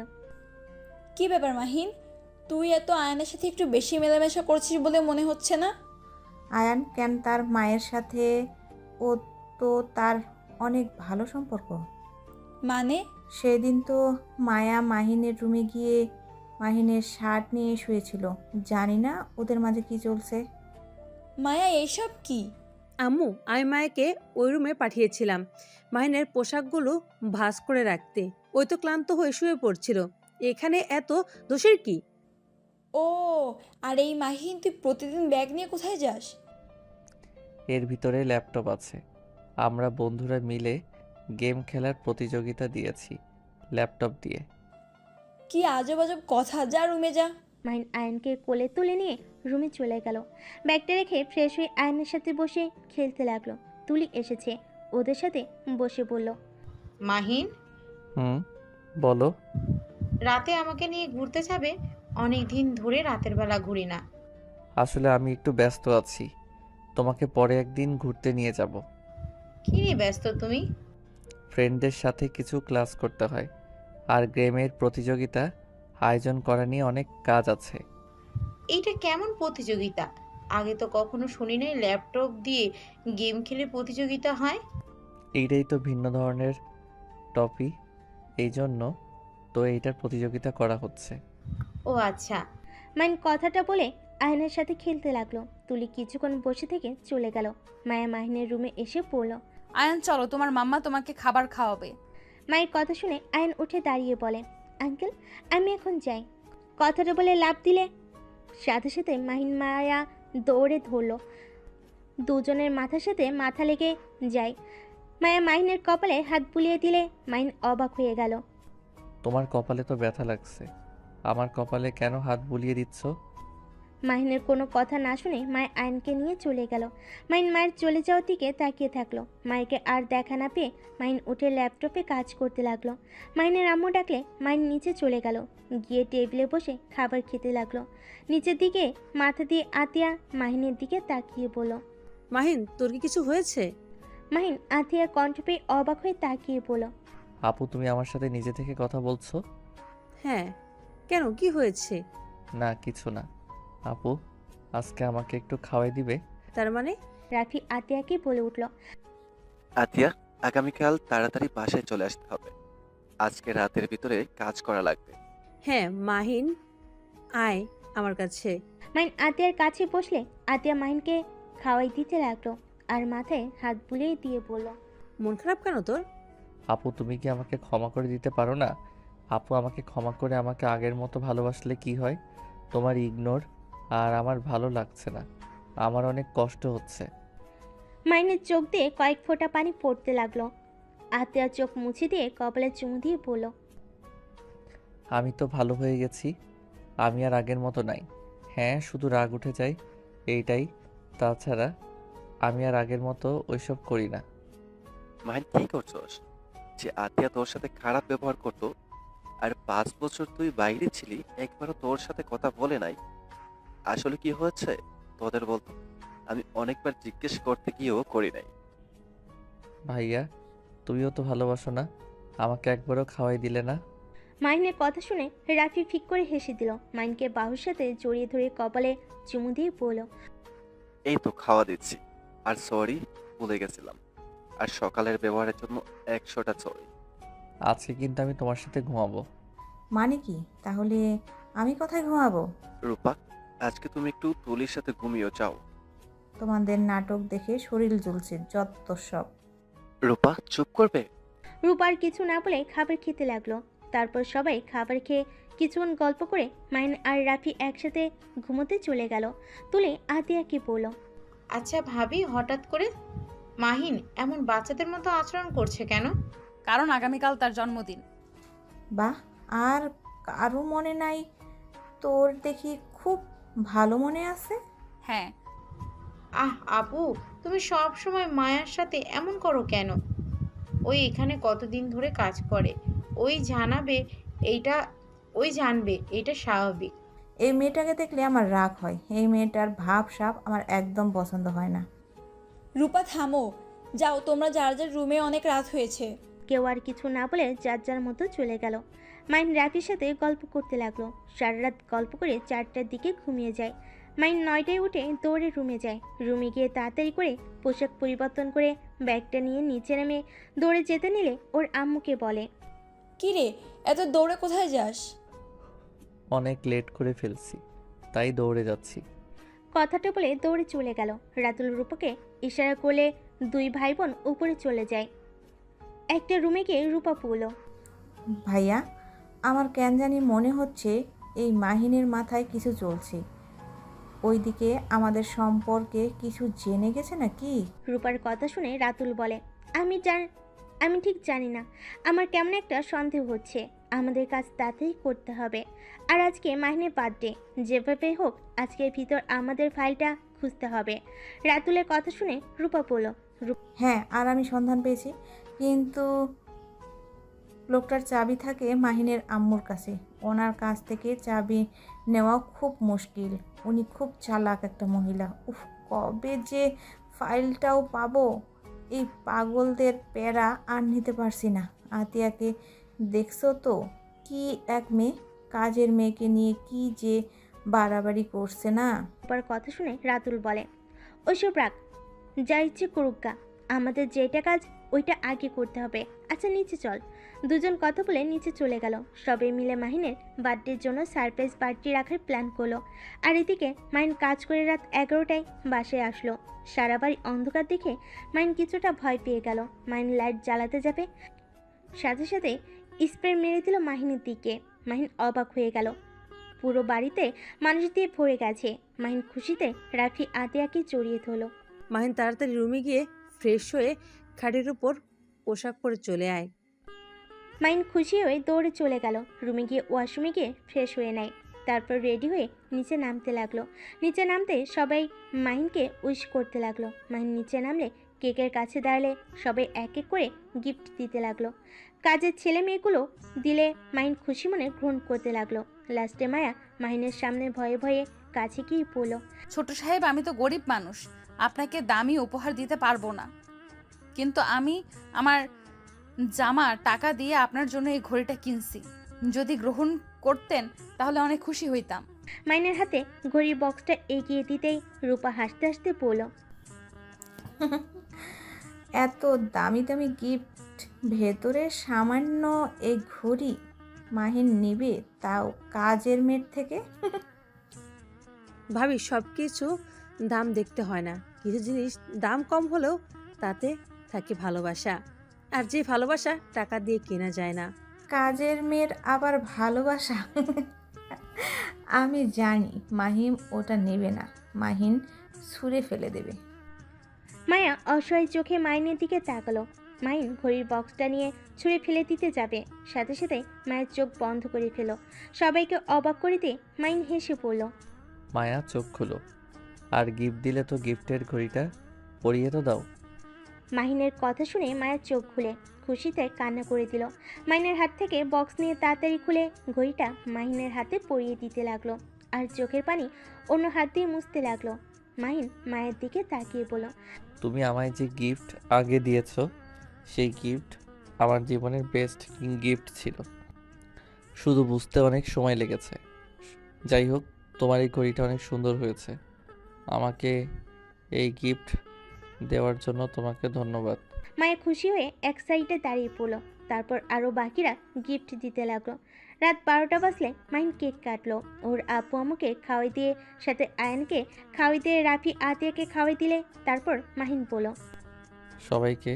S4: কি ব্যাপার মাহিন, তুই এত আয়নের সাথে একটু বেশি মেলামেশা করছিস বলে মনে হচ্ছে না?
S9: আয়ান কেন, তার মায়ের সাথে ও তো তার অনেক ভালো সম্পর্ক।
S4: মানে?
S9: সেদিন তো মায়া মাহিনের রুমে গিয়ে মাহিনের শার্ট নিয়ে শুয়েছিল। জানি না ওদের মাঝে কি চলছে।
S4: মায়া, এইসব কি?
S7: আম্মু, আমি মায়াকে ওই রুমে পাঠিয়েছিলাম মাহিনের পোশাকগুলো ভাঁজ করে রাখতে। ওই তো ক্লান্ত হয়ে শুয়ে পড়ছিল। এখানে এত দোষের কি?
S4: ও, আর এই মাহিন, তুই প্রতিদিন ব্যাগ নিয়ে কোথায় যাস?
S2: এর ভিতরে ল্যাপটপ আছে। আমরা বন্ধুরা মিলে গেম খেলার প্রতিযোগিতা দিয়েছি ল্যাপটপ দিয়ে।
S4: কি আজব আজব কথা, যা রুমে যা।
S3: মাহিন আয়নকে কোলে তুলে নিয়ে রুমে চলে গেল। ব্যাগটা রেখে ফ্রেশ হয়ে আয়নের সাথে বসে খেলতে লাগলো। তুলি এসেছে, ওদের সাথে বসে বলল,
S8: মাহিন,
S2: বলো।
S8: রাতে আমাকে নিয়ে ঘুরতে যাবে? অনেক দিন ধরে রাতের বেলা ঘুরি না।
S2: আসলে আমি একটু ব্যস্ত আছি, তোমাকে পরে একদিন ঘুরতে নিয়ে যাব।
S8: কি নিয়ে ব্যস্ত তুমি?
S2: ফ্রেন্ডদের সাথে কিছু ক্লাস করতে হয়, আর গেমের প্রতিযোগিতা আয়োজন করা নিয়ে অনেক কাজ আছে।
S8: এইটা কেমন প্রতিযোগিতা? আগে তো কখনো শুনি নাই ল্যাপটপ দিয়ে গেম খেলে প্রতিযোগিতা হয়।
S2: এইটাই তো ভিন্ন ধরনের টপিক, এই জন্য তো এইটার প্রতিযোগিতা করা হচ্ছে।
S8: ও আচ্ছা।
S3: মাহিন কথাটা বলে আয়নের সাথে খেলতে লাগলো। তুলি কিছুক্ষণ বসে থেকে চলে গেল। মায়া মাহিনের রুমে এসে পড়ল।
S1: আয়ান চলো, তোমার মাম্মা তোমাকে খাবার খাওয়াবে।
S3: মায়ের কথা শুনে আয়ন উঠে দাঁড়িয়ে বলে, আঙ্কেল আমি এখন যাই। কথাটা বলে লাফ দিলে সাথে সাথে মাহিন মায়া দৌড়ে ধরলো। দুজনের মাথার সাথে মাথা লেগে যায়। মায়া মাহিনের কপালে হাত বুলিয়ে দিলে মাহিন অবাক হয়ে গেল।
S2: তোমার কপালে তো ব্যথা লাগছে, আমার কপালে কেন হাত বুলিয়ে দিচ্ছ?
S3: মাহিনের কোনো কথা না শুনে মায়ের আয়নকে নিয়ে চলে গেল। মাহিন মায়ের চলে যাওয়ার দিকে তাকিয়ে থাকলো। মাইকে আর দেখা না পেয়ে মাহিন উঠে ল্যাপটপে কাজ করতে লাগলো। মাহিনের আম্মু ডাকলে মাহিন নিচে চলে গেল। গিয়ে টেবিলে বসে খাবার খেতে লাগলো। নিচের দিকে মাথা দিয়ে আতিয়া মাহিনের দিকে তাকিয়ে বলল,
S7: মাহিন, তোর কি কিছু হয়েছে?
S3: মাহিন আতিয়ার কণ্ঠ পেয়ে অবাক হয়ে তাকিয়ে বলল,
S2: আপু, তুমি আমার সাথে নিজে থেকে কথা বলছো?
S7: হ্যাঁ, কেন, কি হয়েছে?
S2: না, কিছু না। আপু, আজকে আমাকে একটু খাওয়াই দিবে?
S7: তার মানে?
S3: রাফি আতিয়াকে বলে উঠল,
S5: আতিয়া, আগামীকাল তাড়াতাড়ি বাসায় চলে আসতে হবে। আজকে রাতের ভিতরে কাজ করা লাগবে।
S7: হ্যাঁ মাহিন, আয় আমার কাছে।
S3: মাহিন আতিয়ার কাছে বসলে আতিয়া মাহিনকে খাওয়াই দিতে লাগলো আর মাথায় হাত বুলিয়ে দিয়ে বলল,
S7: মন খারাপ কেন তোর?
S2: আপু, তুমি কি আমাকে ক্ষমা করে দিতে পারো না? আপু, আমাকে ক্ষমা করে আমাকে আগের মতো ভালোবাসলে কি হয়? তোমার ইগনোর আর আমার ভালো লাগছে না, আমার অনেক কষ্ট হচ্ছে।
S3: মাহিনের চোখ দিয়ে কয়েক ফোঁটা পানি পড়তে লাগলো। আতিয়া চোখ মুছে দিয়ে কপালে চুমু দিয়ে বলল,
S2: আমি তো ভালো হয়ে গেছি। আমি আর আগের মতো নাই। হ্যাঁ, শুধু রাগ উঠে যায়, এইটাই। তাছাড়া আমি আর আগের মতো ওইসব করি না।
S5: মাহিন কি করছস? যে আতিয়া তোর সাথে খারাপ ব্যবহার করতো আর 5 বছর তুই বাইরে ছিলি, একবারও তোর সাথে কথা বলে নাই। আসলে কি হয়েছে তোদের বলতো? আমি অনেকবার জিজ্ঞেস করতে গিয়েও করি নাই।
S2: ভাইয়া, তুমিও তো ভালোবাসো না? আমাকে একবারও খাওয়াই দিলে না।
S3: মাহিনের কথা শুনে রাফি ফিক করে হেসে দিল। মাহিনকে বাহুর সাথে জড়িয়ে ধরে কপালে চুমু দিয়ে বলল,
S5: এই তো খাওয়া দিচ্ছি। আর সরি, ভুলে গেছিলাম। আর সকালের ব্যবহারের জন্য 100টা সরি।
S2: আজকে কিন্তু আমি তোমার সাথে ঘুমাবো।
S9: মানে কি? তাহলে আমি কোথায় ঘুমাবো?
S5: রূপা, আজকে তুমি একটু তুলির সাথে ঘুমিয়ে যাও।
S9: তোমাদের নাটক দেখে শরীর জ্বলছে, যত সব।
S5: রূপা, চুপ করবে?
S3: রূপার কিছু না বলে খাবার খেতে লাগলো। তারপর সবাই খাবার খেয়ে কিছুক্ষণ গল্প করে মাহিন আর রাফি একসাথে ঘুমোতে চলে গেল। তুলে আতিয়াকে বলল,
S8: আচ্ছা ভাবি, হঠাৎ করে মাহিন এমন বাচ্চাদের মতো আচরণ করছে কেন?
S1: কারণ আগামীকাল তার জন্মদিন।
S9: বাহ, আর কারো মনে নাই? তোর দেখি খুব ভালো মনে আছে।
S1: হ্যাঁ,
S8: আপু, তুমি সব সময় মায়ার সাথে এমন করো কেন? ওই এখানে কতদিন ধরে কাজ করে, ওই জানাবে এইটা, ওই জানবে এটা স্বাভাবিক।
S9: এই মেয়েটাকে দেখলে আমার রাগ হয়। এই মেয়েটার ভাব সাব আমার একদম পছন্দ হয় না।
S4: রূপা থামো, যাও তোমরা যার যার রুমে, অনেক রাত হয়েছে।
S3: কেউ আর কিছু না বলে যার যার মতো চলে গেল। মাইন রাফির সাথে গল্প করতে লাগলো। সারা রাত গল্প করে 4টার দিকে ঘুমিয়ে যায়। মাইন 9টায় উঠে দৌড়ে রুমে যায়। রুমে গিয়ে তাড়াতাড়ি করে পোশাক পরিবর্তন করে ব্যাগটা নিয়ে নিচে নেমে দৌড়ে যেতে নিলে ওর আম্মুকে বলে,
S4: কি রে, এত দৌড়ে কোথায় যাস?
S2: অনেক লেট করে ফেলছি, তাই দৌড়ে যাচ্ছি।
S3: কথাটা বলে দৌড়ে চলে গেল। রাতুল রূপাকে ইশারা করলে দুই ভাই বোন উপরে চলে যায়। একটা রুমে গিয়ে রূপা পড়ল।
S9: ভাইয়া, আমার কেন জানি মনে হচ্ছে এই মাহিনের মাথায় কিছু চলছে। ওইদিকে আমাদের সম্পর্কে কিছু জেনে গেছে নাকি?
S3: রূপার কথা শুনে রাতুল বলে, আমি ঠিক জানি না, আমার কেমন একটা সন্দেহ হচ্ছে। আমাদের কাজ তাতেই করতে হবে। আর আজকে মাহিনের বার্থডে, যেভাবে হোক আজকের ভিতর আমাদের ফাইলটা খুঁজতে হবে। রাতুলের কথা শুনে রূপা বলল,
S9: হ্যাঁ, আর আমি সন্ধান পেয়েছি, কিন্তু লোকটার চাবি থাকে মাহিনের আম্মুর কাছে। ওনার কাছ থেকে চাবি নেওয়াও খুব মুশকিল। উনি খুব চালাক একটা মহিলা। উফ, কবে যে ফাইলটাও পাবো। এই পাগলদের প্যারা আর নিতে পারছি না। আতিয়াকে দেখছো তো, কি এক মেয়ে, কাজের মেয়েকে নিয়ে কি যে বাড়াবাড়ি করছে না।
S3: রূপার কথা শুনে রাতুল বলে, ওইসব রাখ, যা ইচ্ছে করুক গা, আমাদের যেটা কাজ ওইটা আগে করতে হবে। আচ্ছা নিচে চল। দুজন কথা বলে নিচে চলে গেল। সবাই মিলে মাহিনের বার্থডের জন্য সারপ্রাইজ পার্টি রাখার প্ল্যান করলো। আর এদিকে মাহিন কাজ করে রাত 11টায় বাসায় আসলো। সারা বাড়ি অন্ধকার দেখে মাহিন কিছুটা ভয় পেয়ে গেল। মাহিন লাইট জ্বালাতে যাবে, সাথে সাথে স্প্রে মেরে দিল মাহিনের দিকে। মাহিন অবাক হয়ে গেল। পুরো বাড়িতে মানুষ দিয়ে ভরে গেছে। মাহিন খুশিতে রাফি আতিয়াকে জড়িয়ে ধরল।
S7: মাহিন তাড়াতাড়ি রুমে গিয়ে ফ্রেশ হয়ে খাটের উপর পোশাক পরে চলে আয়।
S3: মাহিন খুশি হয়ে দৌড়ে চলে গেল। রুমে গিয়ে ওয়াশরুমে গিয়ে ফ্রেশ হয়ে নেয়। তারপর রেডি হয়ে নিচে নামতে লাগলো। নিচে নামতে সবাই মাহিনকে উইশ করতে লাগলো। মাহিন নিচে নামলে কেকের কাছে দাঁড়ালে সবাই এক এক করে গিফট দিতে লাগলো। কাজের ছেলে মেয়েগুলো দিলে মাহিন খুশি মনে গ্রহণ করতে লাগলো। লাস্টে মায়া মাহিনের সামনে ভয়ে ভয়ে কাছে গিয়ে পড়ল।
S1: ছোট সাহেব, আমি তো গরিব মানুষ, আপনাকে দামি উপহার দিতে পারবো না, কিন্তু আমি আমার জামার টাকা দিয়ে আপনার জন্য এই ঘড়িটা কিনছি। যদি গ্রহণ করতেন তাহলে অনেক খুশি হইতাম।
S3: মাহিনের হাতে ঘড়ির বক্সটা এগিয়ে দিতেই রূপা হাসতে হাসতে পড়ল,
S9: এত দামি দামি গিফট, ভেতরে সামান্য এই ঘড়ি মাহিন নিবে, তাও কাজের মেয়ের থেকে।
S7: ভাবি, সব কিছু দাম দেখতে হয় না, কিছু জিনিস দাম কম হলেও তাতে থাকে ভালোবাসা, আর যে ভালোবাসা টাকা দিয়ে কেনা যায় না।
S9: কাজের মেয়ের আবার ভালোবাসা? আমি জানি মাহিম ওটা নেবে না, মাহিন ছুঁড়ে ফেলে দেবে।
S3: মায়া অসহায় চোখে মাহিনের দিকে তাকালো। মাহিন ঘড়ির বক্সটা নিয়ে ছুঁড়ে ফেলে দিতে যাবে, সাথে সাথে মায়ের চোখ বন্ধ করে ফেলো। সবাইকে অবাক করে দিয়ে মাহিন হেসে পড়ল।
S2: মায়া চোখ খুলো। আর গিফট দিলে তো গিফটের ঘড়িটা পরিয়ে তো দাও।
S3: মাহিনের কথা শুনে মায়ের চোখ খুলে খুশিতে কান্না করে দিল। মাহিনের হাত থেকে বক্স নিয়ে তাড়াতাড়ি খুলে ঘড়িটা মাহিনের হাতে পরিয়ে দিতে লাগলো, আর চোখের পানি অন্য হাত দিয়ে মুছতে লাগলো। মাহিন মায়ের দিকে তাকিয়ে বলল,
S2: তুমি আমায় যে গিফট আগে দিয়েছো সেই গিফট আমার জীবনের বেস্ট গিফট ছিল। শুধু বুঝতে অনেক সময় লেগেছে। যাই হোক, তোমার এই ঘড়িটা অনেক সুন্দর হয়েছে। আমাকে এই গিফট দেওয়ার জন্য তোমাকে ধন্যবাদ।
S3: মায়ের খুশি হয়ে এক সাইডে দাঁড়িয়ে পড়লো। তারপর আরও বাকিরা গিফট দিতে লাগলো। রাত 12টা বাজলে মাহিন কেক কাটলো। ওর আপু আম্মুকে খাওয়াই দিয়ে, সাথে আয়ানকে খাওয়াই দিয়ে রাফি আতিয়াকে খাওয়াই দিলে তারপর মাহিন বলল,
S2: সবাইকে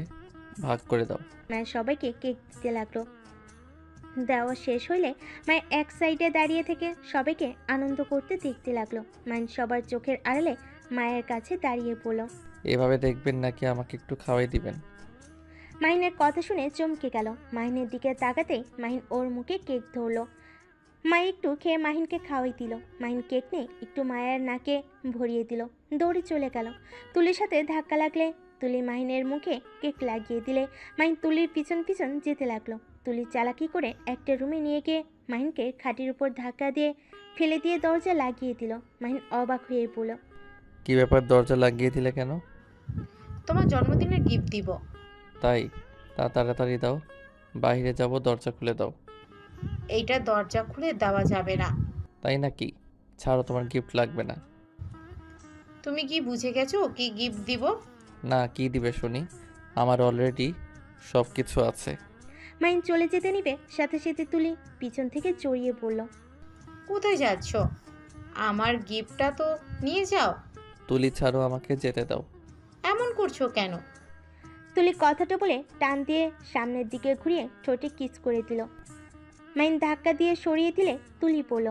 S2: ভাগ করে দাও।
S3: মায়ের সবাইকে কেক দিতে লাগলো। দেওয়া শেষ হইলে মায়ের এক সাইডে দাঁড়িয়ে থেকে সবাইকে আনন্দ করতে দেখতে লাগলো। মাহিন সবার চোখের আড়ালে মায়ের কাছে দাঁড়িয়ে পড়ল।
S2: এভাবে দেখবেন নাকি আমাকে একটু খাওয়াই দিবেন?
S3: মাহিনের কথা শুনে চমকে গেল। মাহিনের দিকে তাকাতেই মাহিন ওর মুখে কেক ধরলো। মা একটু খেয়ে মাহিনকে খাওয়াই দিল। মাহিন কেক নিয়ে একটু মায়ের নাকে ভরিয়ে দিল, দৌড়ে চলে গেল। তুলির সাথে ধাক্কা লাগলে তুলি মাহিনের মুখে কেক লাগিয়ে দিলে মাহিন তুলির পিছন পিছন যেতে লাগলো। তুলি চালাকি করে একটা রুমে নিয়ে গিয়ে মাহিনকে খাটের উপর ধাক্কা দিয়ে ফেলে দিয়ে দরজা লাগিয়ে দিল। মাহিন অবাক হয়ে পড়ল।
S2: কি ব্যাপার, দরজা লাগিয়ে দিলে কেন?
S8: তোমার জন্মদিনের গিফট দিব।
S2: তাই? তা তাড়াতাড়ি দাও, বাইরে যাব, দরজা খুলে দাও।
S8: এইটা দরজা খুলে দেওয়া যাবে না।
S2: তাই নাকি? ছাড়ো, তোমার গিফট লাগবে না।
S8: তুমি কি বুঝে গেছো কি গিফট দিব?
S2: না, কি দিবে শুনি? আমার অলরেডি সব কিছু আছে।
S3: মাহিন চলে যেতে নিবে, সাথে সাথে তুলি পিছন থেকে জড়িয়ে পড়ল।
S8: কোথায় যাচ্ছ? আমার গিফটটা তো নিয়ে যাও।
S2: তুলি ছাড়ো, আমাকে যেতে দাও।
S8: এমন করছো কেন?
S3: তুলি কথাটা বলে টান দিয়ে সামনের দিকে ঘুরিয়ে ঠোঁটে কিস করে দিল। মাহিন ধাক্কা দিয়ে সরিয়ে দিলে তুলি পড়ল।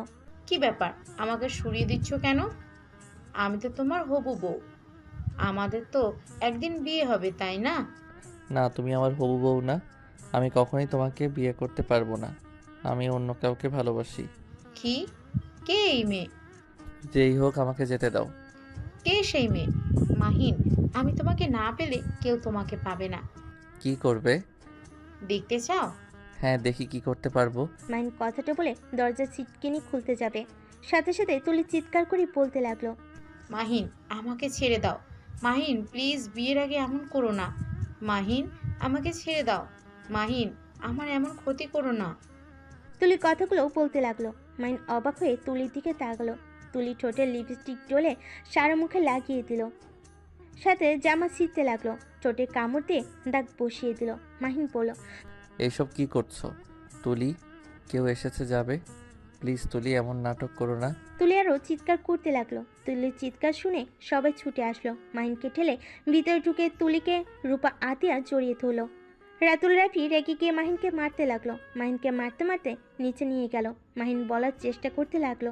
S8: কি ব্যাপার, আমাকে সরিয়ে দিচ্ছ কেন? আমি তো তোমার হবু বউ। আমাদের তো একদিন বিয়ে হবে, তাই না?
S2: না, তুমি আমার হবু বউ না। আমি কখনোই তোমাকে বিয়ে করতে পারবো না। আমি অন্য কাউকে ভালোবাসি।
S8: কি? কে এই মেয়ে?
S2: যেই হোক, আমাকে যেতে দাও।
S8: কে সেই মেয়ে? মাহিন, আমি তোমাকে না পেলে কেউ তোমাকে পাবে না।
S2: কি করবে?
S8: দেখতে চাও?
S2: হ্যাঁ, দেখি কি করতে পারবো।
S3: মাহিন কথাটা বলে দরজা ছিটকিনি খুলতে যাবে, সাথে সাথে তুলি চিৎকার করে বলতে লাগলো,
S8: মাহিন, আমাকে ছেড়ে দাও। মাহিন প্লিজ, বিয়ের আগে এমন করো না। মাহিন, আমাকে ছেড়ে দাও। মাহিন, আমার এমন ক্ষতি করো না।
S3: তুলি কথাগুলো বলতে লাগলো। মাহিন অবাক হয়ে তুলির দিকে তাকালো। তুলি ঠোঁটে লিপস্টিক ডলে সারা মুখে লাগিয়ে দিল, সাথে জামা ছিঁড়তে লাগলো। ঠোঁটে কামড় দিয়ে দাগ বসিয়ে দিল। মাহিন বলল,
S2: এইসব কি করছো তুলি? কেউ এসেছে যাবে। প্লিজ তুলি, এমন নাটক করো না।
S3: তুলি আরও চিৎকার করতে লাগলো। তুলির চিৎকার শুনে সবাই ছুটে আসলো। মাহিনকে ঠেলে ভিতরে ঢুকে তুলিকে রূপা আতিয়া জড়িয়ে ধরলো। রাতুল রাফি রেগে গিয়ে মাহিনকে মারতে লাগলো। মাহিনকে মারতে মারতে নিচে নিয়ে গেল। মাহিন বলার চেষ্টা করতে লাগলো,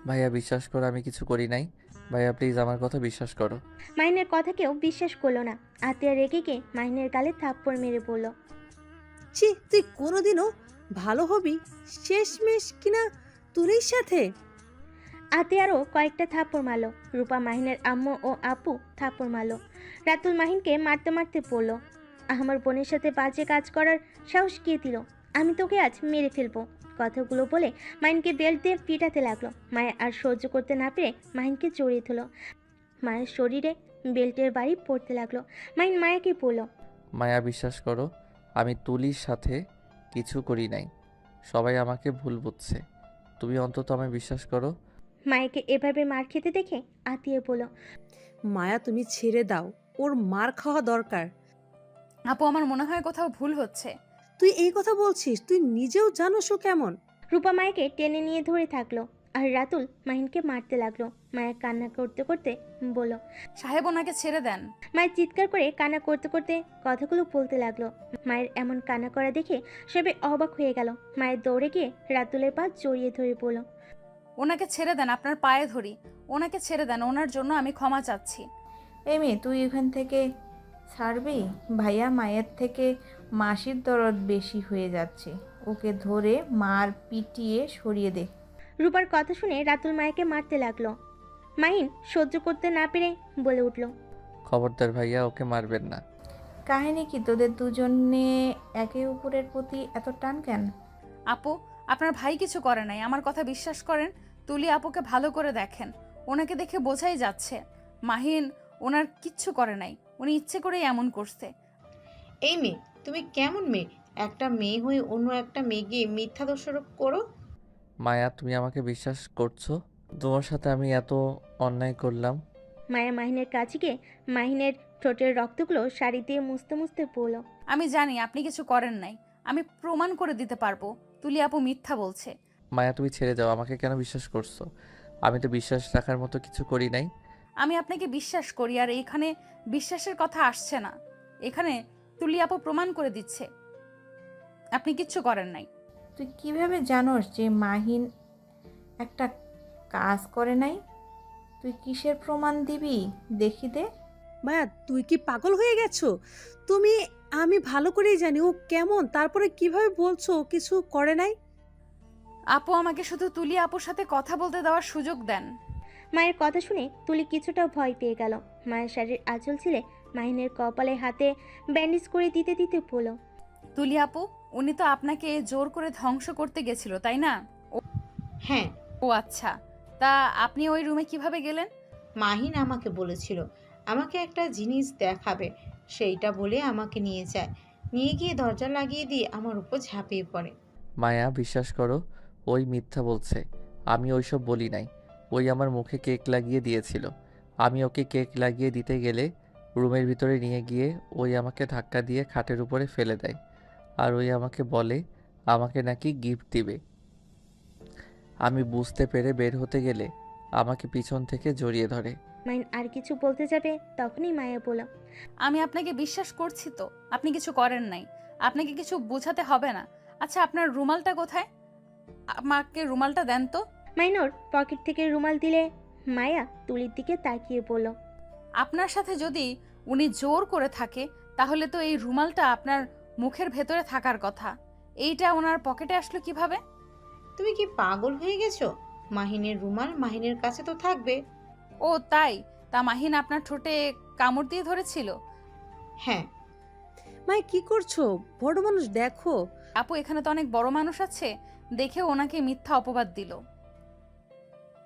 S2: ভাইয়া বিশ্বাস করো, আমি কিছু করি নাই। ভাইয়া প্লিজ আমার কথা বিশ্বাস করো।
S3: মাহিনের কথা কেউ বিশ্বাস করলো না। আতিয়া রেগে গিয়ে মাহিনের গালে থাপ্পড় মেরে বলল,
S7: ছি, তুই কোনোদিনও ভালো হবি শেষমেশ কিনা তুলির সাথে?
S3: আতিয়ারও কয়েকটা থাপ্পড় মারলো। রূপা মাহিনের আম্মু ও আপু থাপ্পড় মারলো। রাতুল মাহিনকে মারতে মারতে পড়ল, আমার বোনের সাথে বাজে কাজ করার সাহস কে দিল? আমি তোকে আজ মেরে ফেলবো। কথাগুলো বলে মাহিনকে বেল্ট দিয়ে পিটাতে লাগলো। মায়া আর সহ্য করতে না পেরে মাহিনকে জড়িয়ে ধরলো। মায়ের শরীরে বেল্টের বাড়ি পড়তে লাগলো। মাহিন মায়াকে বলল,
S2: মায়া বিশ্বাস করো, আমি তুলির সাথে কিছু করি নাই। সবাই আমাকে ভুল বুঝছে। তুমি অন্তত আমায় বিশ্বাস করো।
S3: মায়াকে এভাবে মার খেতে দেখে আতিয়া বলল,
S7: মায়া, তুমি ছেড়ে দাও, ওর মার খাওয়া দরকার।
S1: আপু, আমার মনে হয় কোথাও ভুল হচ্ছে।
S7: তুই এই কথা বলছিস? তুই নিজেও জানোস ও কেমন।
S3: রূপা মায়াকে টেনে নিয়ে ধরে থাকলো, আর রাতুল মাহিনকে মারতে লাগলো। মায়া কান্না করতে করতে বলল,
S1: সাহেব, ওনাকে ছেড়ে দেন।
S3: মায়ের চিৎকার করে কান্না করতে করতে কথাগুলো বলতে লাগলো। মায়ের এমন কান্না করা দেখে সবাই অবাক হয়ে গেল। মায়ের দৌড়ে গিয়ে রাতুলের পা জড়িয়ে ধরে বলল,
S1: ওনাকে ছেড়ে দেন, আপনার পায়ে ধরি। ওনাকে ছেড়ে দেন, ওনার জন্য আমি ক্ষমা চাচ্ছি।
S9: এই মেয়ে, তুই এখান থেকে ছাড়বি? ভাইয়া মায়ের থেকে মাসির দরদ বেশি হয়ে যাচ্ছে, ওকে ধরে মার পিটিয়ে সরিয়ে দে।
S3: রূপার কথা শুনে রাতুল মায়াকে মারতে লাগলো। মাহিন সহ্য করতে না পেরে বলে উঠল,
S2: খবরদার ভাইয়া, ওকে মারবেন না।
S9: কাহিনী কি তোদের দুজনে একে অপরের প্রতি এত টান কেন?
S1: আপু, আপনার ভাই কিছু করে নাই, আমার কথা বিশ্বাস করেন। তুলি আপুকে ভালো করে দেখেন, ওনাকে দেখে বোঝাই যাচ্ছে মাহিন ওনার কিচ্ছু করে নাই, উনি ইচ্ছে করেই এমন করছে।
S8: এই মেয়ে, তুমি কেমন মেয়ে? একটা মেয়ে হয়ে অন্য একটা মেয়েকে মিথ্যা দোষারোপ করো।
S2: মায়া, তুমি আমাকে বিশ্বাস করছো? তোমার সাথে আমি এত অন্যায় করলাম?
S3: মায়া মাহিনের কাছে গিয়ে মাহিনের ঠোঁটের রক্তগুলো শাড়ি দিয়ে মুছতে মুছতে বলল,
S1: আমি জানি আপনি কিছু করেন নাই, আমি প্রমাণ করে দিতে পারবো তুলি আপু মিথ্যা বলছে।
S2: মায়া, তুমি ছেড়ে যাও, আমাকে কেন বিশ্বাস করছো? আমি তো বিশ্বাস রাখার মতো কিছু করি নাই।
S1: আমি আপনাকে বিশ্বাস করি, আর এখানে বিশ্বাসের কথা আসছে না, এখানে তুলি আপু প্রমাণ করে দিচ্ছে আপনি কিচ্ছু করেন নাই।
S9: তুই কিভাবে জানোস যে মাহিন একটা কাজ করে নাই? তুই কিসের প্রমাণ দিবি? দেখি দে।
S7: মায়া, তুই কি পাগল হয়ে গেছো? আমি ভালো করেই জানি ও কেমন, তারপরে কিভাবে বলছো ও কিছু করে নাই?
S1: আপু, আমাকে শুধু তুলি আপুর সাথে কথা বলতে দেওয়ার সুযোগ দেন।
S3: মায়ের কথা শুনে তুলি কিছুটা ভয় পেয়ে গেল। মায়ের শাড়ির আঁচল ছিলে মাহিনের কপালে হাতে ব্যান্ডেজ করে দিতে দিতে বলল,
S1: তুলি আপু, উনি তো আপনাকে জোর করে ধ্বংস করতে গেছিল, তাই না?
S8: হ্যাঁ,
S1: ও আচ্ছা, তা আপনি ওই রুমে কিভাবে গেলেন?
S8: মাহিন আমাকে বলেছিল আমাকে একটা জিনিস দেখাবে, সেইটা বলে আমাকে নিয়ে যায়। নিয়ে গিয়ে দরজা লাগিয়ে দিয়ে আমার উপর ঝাঁপিয়ে পড়ে।
S2: মায়া, বিশ্বাস করো, ওই মিথ্যা বলছে। আমি ওইসব বলি নাই। ওই আমার মুখে কেক লাগিয়ে দিয়েছিল। আমি ওকে কেক লাগিয়ে দিতে গেলে রুমের ভিতরে নিয়ে গিয়ে ওই আমাকে ধাক্কা দিয়ে খাটের উপরে ফেলে দেয়। আর ওই আমাকে বলে আমাকে নাকি গিফট দিবে। আমি বুঝতে পেরে বের হতে গেলে আমাকে পিছন থেকে জড়িয়ে ধরে।
S3: মাহিন আর কিছু বলতে যাবে তখনই মায়া বলল,
S1: আমি আপনাকে বিশ্বাস করছি তো, আপনি কিছু করেন নাই, আপনাকে কিছু বোঝাতে হবে না। আচ্ছা, আপনার রুমালটা কোথায়? আমাকে রুমালটা দেন তো।
S3: মাহিন ওর পকেট থেকে রুমাল দিলে মায়া তুলির দিকে তাকিয়ে বলল,
S1: আপনার সাথে যদি উনি জোর করে থাকে, তাহলে তো এই রুমালটা আপনার মুখের ভেতরে থাকার কথা। এইটা ওনার পকেটে আসলো কিভাবে?
S8: তুমি কি পাগল হয়ে গেছো? মাহিনের রুমাল মাহিনের কাছে তো থাকবে।
S1: ও তাই? তা মাহিন আপনার ঠোঁটে কামড় দিয়ে ধরেছিল?
S8: হ্যাঁ।
S7: মায়া, কি করছো? বড় মানুষ, দেখো।
S1: আপু, এখানে তো অনেক বড় মানুষ আছে, দেখে ওনাকে মিথ্যা অপবাদ দিল,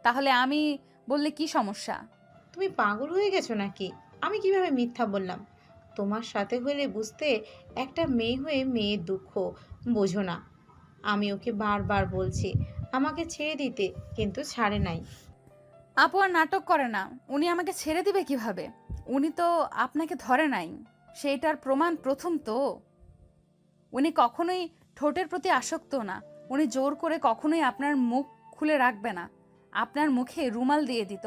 S1: তাহলে আমি বললে কি সমস্যা?
S8: তুমি পাগল হয়ে গেছো নাকি? আমি কিভাবে মিথ্যা বললাম? তোমার সাথে হলে বুঝতে, একটা মেয়ে হয়ে মেয়ের দুঃখ বোঝো না। আমি ওকে বারবার বলছি আমাকে ছেড়ে দিতে, কিন্তু ছাড়ে নাই।
S1: আপু আর নাটক করে না, উনি আমাকে ছেড়ে দিবে কিভাবে? উনি তো আপনাকে ধরে নাই, সেইটার প্রমাণ প্রথম তো। উনি কখনোই ঠোঁটের প্রতি আসক্ত না, উনি জোর করে কখনোই আপনার মুখ খুলে রাখবে না, আপনার মুখে রুমাল দিয়ে দিত।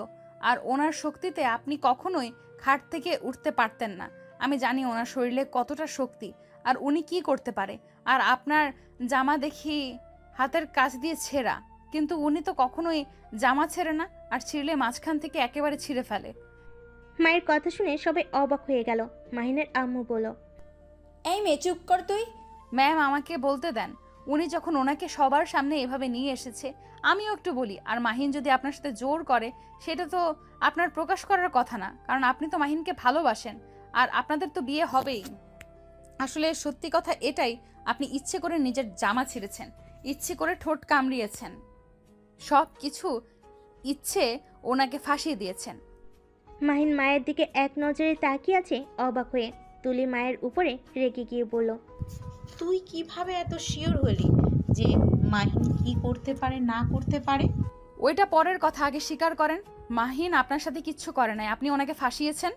S1: আর ওনার শক্তিতে আপনি কখনোই খাট থেকে উঠতে পারতেন না। আমি জানি ওনার শরীরে কতটা শক্তি, আর উনি কি করতে পারে। আর আপনার জামা দেখি হাতের কাছ দিয়ে ছেঁড়া, কিন্তু উনি তো কখনোই জামা ছেড়ে না, আর ছিঁড়লে মাঝখান থেকে একেবারে ছিঁড়ে ফেলে।
S3: মায়ের কথা শুনে সবাই অবাক হয়ে গেল। মাহিনের আম্মু বলল,
S4: এই মেয়ে, চুপ কর তুই।
S1: ম্যাম, আমাকে বলতে দেন। উনি যখন ওনাকে সবার সামনে এভাবে নিয়ে এসেছে, আমিও একটু বলি। আর মাহিন যদি আপনার সাথে জোর করে, সেটা তো আপনার প্রকাশ করার কথা না, কারণ আপনি তো মাহিনকে ভালোবাসেন, আর আপনাদের তো বিয়ে হবেই। আসলে সত্যি কথা এটাই, আপনি ইচ্ছে করে নিজের জামা ছিঁড়েছেন, ইচ্ছে করে ঠোঁট কামড়িয়েছেন, সব কিছু ইচ্ছে ওনাকে ফাঁসিয়ে দিয়েছেন।
S3: মাহিন মায়ের দিকে এক নজরে তাকিয়ে আছে অবাক হয়ে। তুলি মায়ের উপরে রেগে গিয়ে বলল,
S8: তুই কিভাবে এত শিওর হলি যে মাহিন কি করতে পারে না করতে পারে?
S1: ওইটা পরের কথা, আগে স্বীকার করেন মাহিন আপনার সাথে কিচ্ছু করে নাই, আপনি ওনাকে ফাঁসিয়েছেন।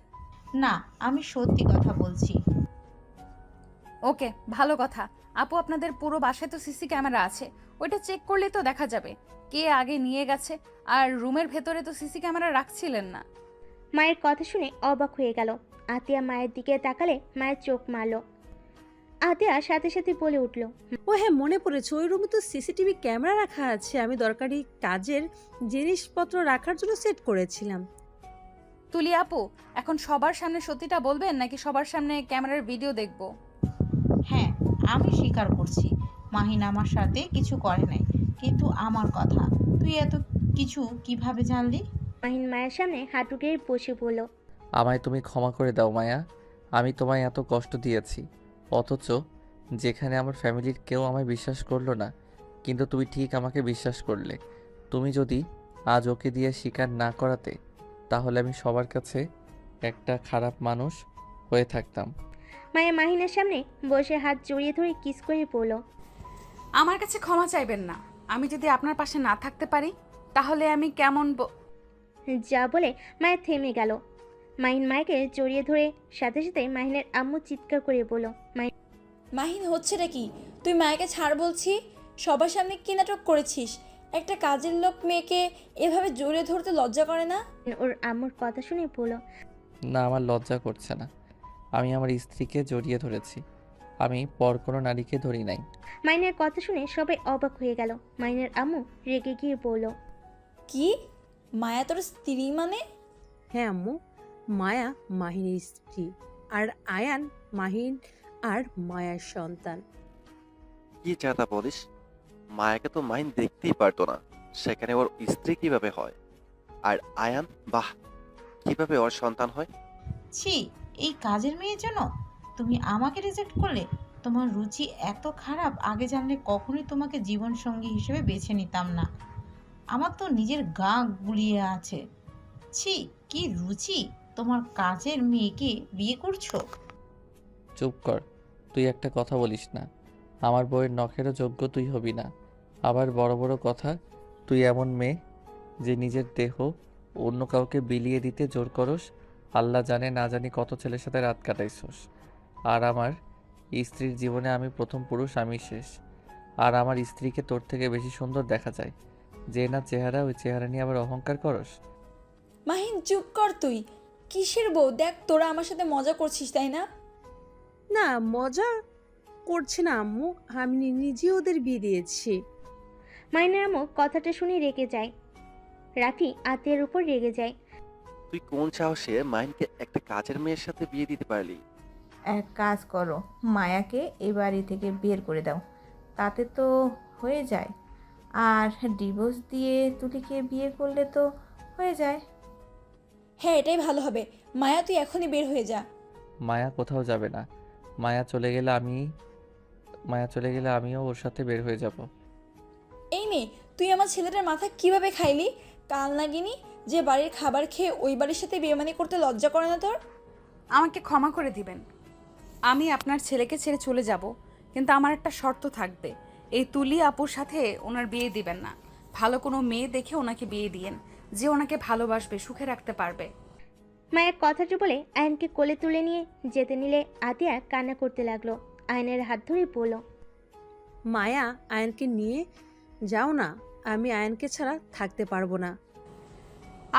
S8: না, আমি সত্যি কথা বলছি।
S1: ওকে, ভালো কথা। আপু, আপনাদের পুরো বাসায় তো সিসি ক্যামেরা আছে, ওইটা চেক করলেই তো দেখা যাবে কে আগে নিয়ে গেছে। আর রুমের ভেতরে তো সিসি ক্যামেরা রাখছিলেন না।
S3: মায়ের কথা শুনে অবাক হয়ে গেল। আতিয়া মায়ের দিকে তাকালে মায়ের চোখ মারল। আতিয়া সাথে সাথে বলে উঠল,
S7: ও হ্যাঁ, মনে পড়েছে, ওই রুমে তো সিসিটিভি ক্যামেরা রাখা আছে। আমি দরকারি কাজের জিনিসপত্র রাখার জন্য সেট করেছিলাম।
S1: তুলি আপু, এখন সবার সামনে সত্যিটা বলবেন নাকি সবার সামনে ক্যামেরার ভিডিও দেখব?
S8: হ্যাঁ, আমি স্বীকার করছি মাহিন আমার সাথে কিছু করে নাই, কিন্তু আমার কথা তুই এত কিছু কিভাবে জানলি?
S3: মাহিন মায়ের সামনে হাঁটু গেড়ে বসে পড়ল।
S2: আমায় তুমি ক্ষমা করে দাও মায়া। আমি তোমায় এত কষ্ট দিয়েছি, অথচ যেখানে আমার ফ্যামিলির কেউ আমায় বিশ্বাস করলো না, কিন্তু তুমি ঠিক আমাকে বিশ্বাস করলে। তুমি যদি আজ ওকে দিয়ে স্বীকার না করাতে, তাহলে আমি সবার কাছে একটা খারাপ মানুষ হয়ে থাকতাম।
S3: মায়া মাহিনের সামনে বসে হাত জড়িয়ে ধরে কিস করে পড়ল।
S1: আমার কাছে ক্ষমা চাইবেন না। আমি যদি আপনার পাশে না থাকতে পারি তাহলে আমি কেমন
S3: যা বলে মায়া থেমে গেল। মাহিন মায়াকে জড়িয়ে ধরে সাথে সাথে মাহিনের আম্মু চিৎকার করে বলল,
S4: মাহিন, হচ্ছেটা কি? তুই মায়াকে ছাড় বলছি? সবার সামনে কি নাটক করেছিস? একটা কাজের লোক মেয়েকে এভাবে জড়িয়ে ধরতে লজ্জা করে না?
S3: ওর আম্মুর কথা শুনে বলল,
S2: না, আমার লজ্জা করছে না। আমি আমার স্ত্রীকে জড়িয়ে ধরেছি, আমি পর কোনো নারীকে ধরি নাই।
S3: মাইনের কথা শুনে সবাই অবাক হয়ে গেল। মাইনের আম্মু রেগে গিয়ে বলল,
S4: কি? মায়া তোর স্ত্রী মানে?
S7: হ্যাঁ আম্মু, মায়া মাহিনের স্ত্রী, আর আয়ান মাহিন আর মায়ার সন্তান।
S5: কি চাতা বলিস? মায়াকে তো মাহিন দেখতেই পারতো না, সেখানে ওর স্ত্রী কিভাবে হয়? আর আয়ান, বাহ, কিভাবে ওর সন্তান হয়?
S8: ছি, এই কাজের মেয়ের জন্য তুমি আমাকে রিজেক্ট করলে? তোমার রুচি এত খারাপ, আগে জানলে কখনোই তোমাকে জীবন সঙ্গী হিসেবে বেছে নিতাম না। আমার তো নিজের গা গুলিয়ে আছে। ছি, কি রুচি! তোমার কাজের মেয়েকে বিয়ে করছো?
S2: চুপ কর, তুই একটা কথা বলিস না। আমার বউয়ের নখেরও যোগ্য তুই হবি না। আবার বড় বড় কথা। তুই এমন মেয়ে যে নিজের দেহ অন্য কাউকে বিলিয়ে দিতে জোর করস। আল্লাহ জানে না জানি কত ছেলের সাথে রাত কাটাইছস। আর আমার স্ত্রীর জীবনে আমি প্রথম পুরুষ, আমি শেষ। আর আমার স্ত্রীকে তোর থেকে বেশি সুন্দর দেখা যায়। যে না চেহারা, ওই চেহারা নিয়ে আবার অহংকার করস।
S4: মাহিন, চুপ কর তুই। কিসের বউ? দেখ, তোরা আমার সাথে মজা করছিস, তাই না?
S7: না, মজা করছে না আম্মু, আমি নিজে ওদের বিয়ে দিয়েছি।
S3: মাইনের আম্মু কথাটা শুনে রেগে যায়। রাফি আতিয়ার উপর রেগে যায়।
S5: তুই কোন সাহসে মাহিনকে একটা কাজের মেয়ের সাথে বিয়ে দিতে পারলি?
S9: এক কাজ করো, মায়াকে এ বাড়ি থেকে বের করে দাও, তাতে তো হয়ে যায়। আর ডিভোর্স দিয়ে তুলিকে বিয়ে করলে তো হয়ে যায়।
S4: হ্যাঁ, এটাই ভালো হবে। মায়া, তুই এখনই বের হয়ে যা।
S2: মায়া কোথাও যাবে না। মায়া চলে গেলে আমিও ওর সাথে বের হয়ে যাব।
S4: এই মেয়ে, তুই আমার ছেলেটার মাথা কিভাবে খাইলি? কাল নাগিনি যে বাড়ির খাবার খেয়ে ওই বাড়ির সাথে বেমানি করতে লজ্জা করে না তোর?
S1: আমাকে ক্ষমা করে দিবেন। আমি আপনার ছেলেকে ছেড়ে চলে যাব, কিন্তু আমার একটা শর্ত থাকবে। এই তুলি আপুর সাথে ওনার বিয়ে দিবেন না। ভালো কোনো মেয়ে দেখে ওনাকে বিয়ে দিয়েন, যে ওনাকে ভালোবাসবে, সুখে রাখতে পারবে।
S3: মায়া কথাটা বলে আয়নকে কোলে তুলে নিয়ে যেতে নিলে আতিয়া কান্না করতে লাগলো। আয়নের হাত ধরে বলল,
S7: মায়া, আয়নকে নিয়ে যাও না, আমি আয়নকে ছাড়া থাকতে পারবো না।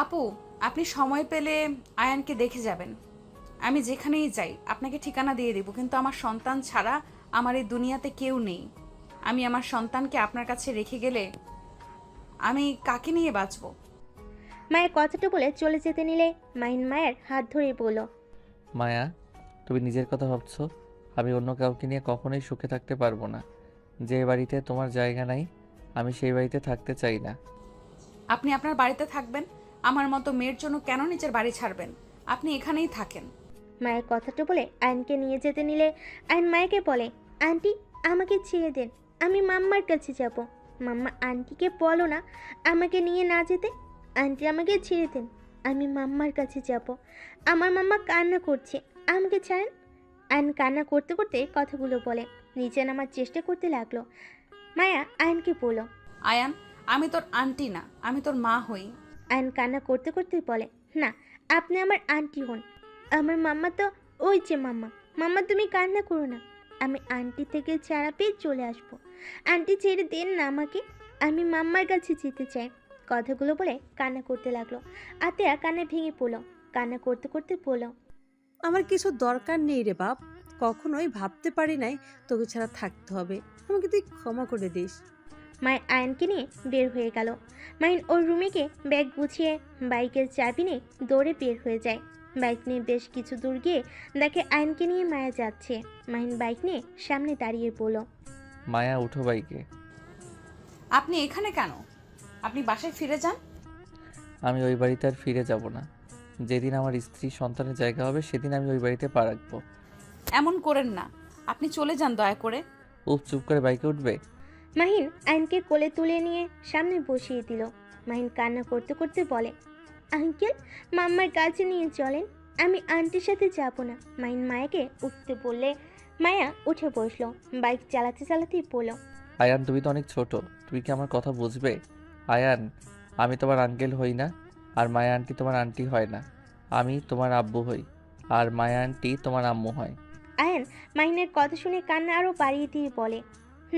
S1: আপু, আপনি সময় পেলে আয়ানকে দেখে যাবেন। আমি যেখানেই যাই আপনাকে ঠিকানা দিয়ে দেব, কিন্তু আমার সন্তান ছাড়া আমার এই দুনিয়াতে কেউ নেই। আমি আমার সন্তানকে আপনার কাছে রেখে গেলে আমি কাকে নিয়ে বাঁচবো?
S3: মায়ের কথাটা বলে চলে যেতে নিলে মাহিন মায়ের হাত ধরে বলল,
S2: মায়া, তুমি নিজের কথা ভাবছো? আমি অন্য কাউকে নিয়ে কখনোই সুখে থাকতে পারবো না। যে বাড়িতে তোমার জায়গা নাই, আমি সেই বাড়িতে থাকতে চাই না।
S1: আপনি আপনার বাড়িতে থাকবেন, আমার মতো মেয়ের জন্য কেন নিজের বাড়ি ছাড়বেন? আপনি এখানেই থাকেন।
S3: মায়ের কথাটা বলে আয়নকে নিয়ে যেতে নিলে আয়ন মায়াকে বলে, আন্টি, আমাকে ছেড়ে দেন, আমি মাম্মার কাছে যাব। মাম্মা আন্টিকে বলো না আমাকে নিয়ে না যেতে। আন্টি, আমাকে ছেড়ে দেন, আমি মাম্মার কাছে যাব। আমার মাম্মা কান্না করছে, আমাকে ছাড়েন। আয়ন কান্না করতে করতে কথাগুলো বলে নিচে নামার চেষ্টা করতে লাগলো। মায়া আয়নকে বলল,
S1: আয়ান, আমি তোর আন্টি না, আমি তোর মা হই।
S3: আয়ন কান্না করতে করতে বলে, না, আপনি আমার আন্টি হন। আমার মাম্মা তো ওই যে মাম্মা। মাম্মা, তুমি কান্না করো না, আমি আন্টি থেকে ছাড়া পেয়ে চলে আসবো। আন্টি, ছেড়ে দেন না আমাকে, আমি মাম্মার কাছে যেতে চাই। কথাগুলো বলে কান্না করতে লাগলো। আতেয়া কান্না ভেঙে পড়লো। কান্না করতে করতে বলল,
S7: আমার কিছু দরকার নেই রে বাপ, কখনোই ভাবতে পারি নাই তোকে ছাড়া থাকতে হবে, আমাকে তুই ক্ষমা করে দিস।
S3: মায়ের আয়নকে নিয়ে বের হয়ে গেল। মাহিন ওর রুমে গিয়ে ব্যাগ গুছিয়ে বাইকের চাবি নিয়ে দৌড়ে বের হয়ে যায়। বাইক নিয়ে বেশ কিছু দূর গিয়ে দেখে আয়নকে নিয়ে মায়া যাচ্ছে। মাহিন বাইক নিয়ে সামনে দাঁড়িয়ে বলল,
S2: মায়া উঠো বাইকে।
S1: আপনি এখানে কেন? আপনি বাসায় ফিরে যান।
S2: আমি ওই বাড়িতে আর ফিরে যাব না। যেদিন আমার স্ত্রী সন্তানের জায়গা হবে সেদিন আমি ওই বাড়িতে পা রাখবো।
S1: এমন করেন না, আপনি চলে যান দয়া করে।
S2: উপ, চুপ করে বাইকে উঠবে।
S3: মাহিন আয়নকে কোলে তুলে নিয়ে সামনে বসিয়ে দিল। মাহিন কান্না করতে করতে বলে, আঙ্কেল, মাম্মার কাছে নিয়ে চলেন, আমি আন্টির সাথে যাব না। মাহিন মায়াকে উঠতে বললে মায়া উঠে বসলো। বাইক চালাতে চালাতেই বলল,
S2: আয়ান, তুমি তো অনেক ছোট, তুমি কি আমার কথা বুঝবে? আয়ান, আমি তোমার আঙ্কেল হই না, আর মায়া আন্টি তোমার আন্টি হয় না। আমি তোমার আব্বু হই, আর মায়া আন্টি তোমার আম্মু হয়।
S3: আয়ান মাহিনের কথা শুনে কান্না আরও বাড়িয়ে দিয়ে বলে,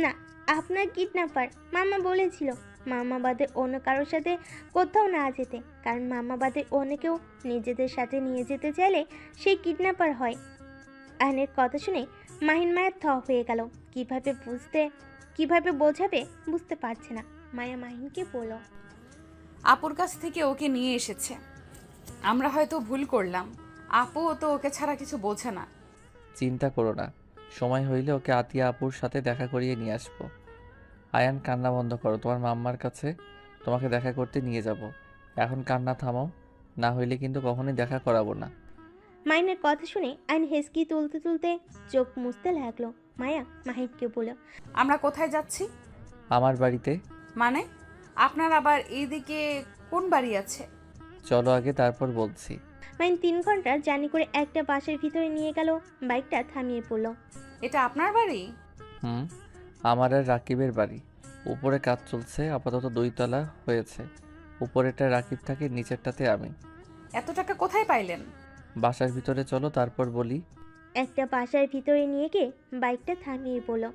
S3: না, আপনার কিডন্যাপার। মাম্মা বলেছিল মাম্মা বাদে অন্য কারোর সাথে কোথাও না যেতে, কারণ মাম্মা বাদে অন্য কেউ নিজেদের সাথে নিয়ে যেতে চাইলে সেই কিডন্যাপার হয়। আয়নের কথা শুনে মাহিন মায়ের থ হয়ে গেল। কিভাবে বোঝাবে বুঝতে পারছে না। মায়া মাহিনকে বলল,
S1: আপুর কাছ থেকে ওকে নিয়ে এসেছে। আমরা হয়তো ভুল করলাম, আপুও তো ওকে ছাড়া কিছু বোঝে না।
S2: চিন্তা করো না, সময় হইলে ওকে আতিয়া আপুর সাথে দেখা করিয়ে নিয়ে আসবো। আয়ান, কান্না বন্ধ করো, তোমার মাম্মার কাছে তোমাকে দেখা করতে নিয়ে যাব। এখন কান্না থামাও, না হইলে কিন্তু কখনোই দেখা করাবো না।
S3: মাহিনের কথা শুনে আইন হেসকি তুলতে তুলতে চোখ মুছতে লাগলো। মায়া মাহিনকে বলল,
S1: আমরা কোথায় যাচ্ছি?
S2: আমার বাড়িতে।
S1: মানে আপনার আবার এইদিকে কোন বাড়ি আছে?
S2: চলো আগে, তারপর বলছি।
S3: মাহিন 3 ঘন্টা জার্নি করে একটা বাসের ভিতরে নিয়ে গেল। বাইকটা থামিয়ে পড়ল।
S1: এটা আপনার বাড়ি?
S2: হুম, আমার আর রাকিবের বাড়ি। উপরে কাজ চলছে, আপাতত 2 তলা হয়েছে। উপরেরটা রাকিব থাকে, নিচেরটাতে আমি।
S1: এত টাকা কোথায় পাইলেন?
S2: বাসার ভিতরে চলো, তারপর বলি।
S3: একটা বাসার ভিতরে নিয়ে গিয়ে বাইকটা থামিয়ে পড়ল।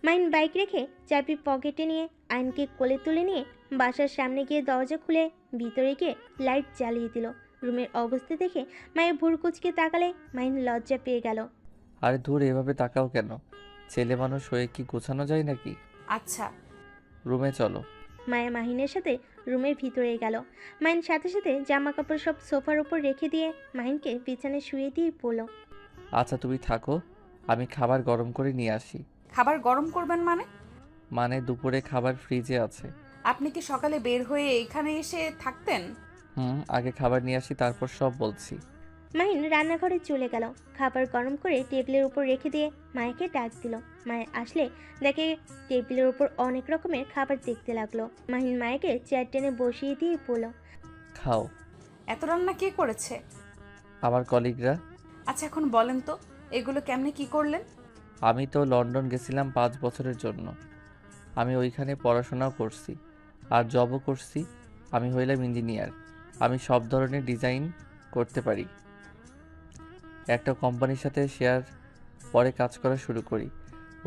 S3: মাহিন বাইক রেখে চাবি পকেটে নিয়ে আইনকে কোলে তুলে নিয়ে বাসার সামনে গিয়ে দরজা খুলে ভিতরে গিয়ে লাইট জ্বালিয়ে দিল। রুমের অবস্থা দেখে মায়ের ভুর কুচকে তাকালে মাহিন লজ্জা পেয়ে গেল।
S2: আরে ধুর, এভাবে তাকাও কেন? ছেলে মানুষ হয়ে কি গোছানো যায় নাকি?
S1: আচ্ছা।
S2: রুমে চলো।
S3: মায়া মাহিনের সাথে রুমের ভিতরে গেল। মাহিন সাথে সাথে জামা কাপড় সব সোফার উপর রেখে দিয়ে মাহিনকে বিছানায় শুয়ে দিয়ে বলল,
S2: আচ্ছা তুমি থাকো, আমি খাবার গরম করে নিয়ে আসি।
S1: খাবার গরম করবেন মানে?
S2: মানে দুপুরে খাবার ফ্রিজে আছে।
S1: আপনি কি সকালে বের হয়ে এখানে এসে থাকতেন?
S2: আগে খাবার নিয়ে আসি, তারপর সব বলছি।
S3: মাহিন রান্নাঘরে চলে গেল। খাবার গরম করে টেবিলের উপর রেখে দিয়ে মায়াকে ডাক দিল। মায়া আসলে দেখে টেবিলের উপর অনেক রকমের খাবার দেখতে লাগলো। মাহিন মায়াকে চেয়ার টেনে বসিয়ে দিয়ে বলল,
S2: খাও।
S1: এত রান্না কে করেছে?
S2: আমার কলিগরা।
S1: আচ্ছা এখন বলেন তো, এগুলো কেমনে কি করলেন?
S2: আমি তো লন্ডন গেছিলাম 5 বছরের জন্য। আমি ওইখানে পড়াশোনাও করছি আর জবও করছি। আমি হইলাম ইঞ্জিনিয়ার। আমি সব ধরনের ডিজাইন করতে পারি। একটা কোম্পানির সাথে শেয়ার পরে কাজ করা শুরু করি।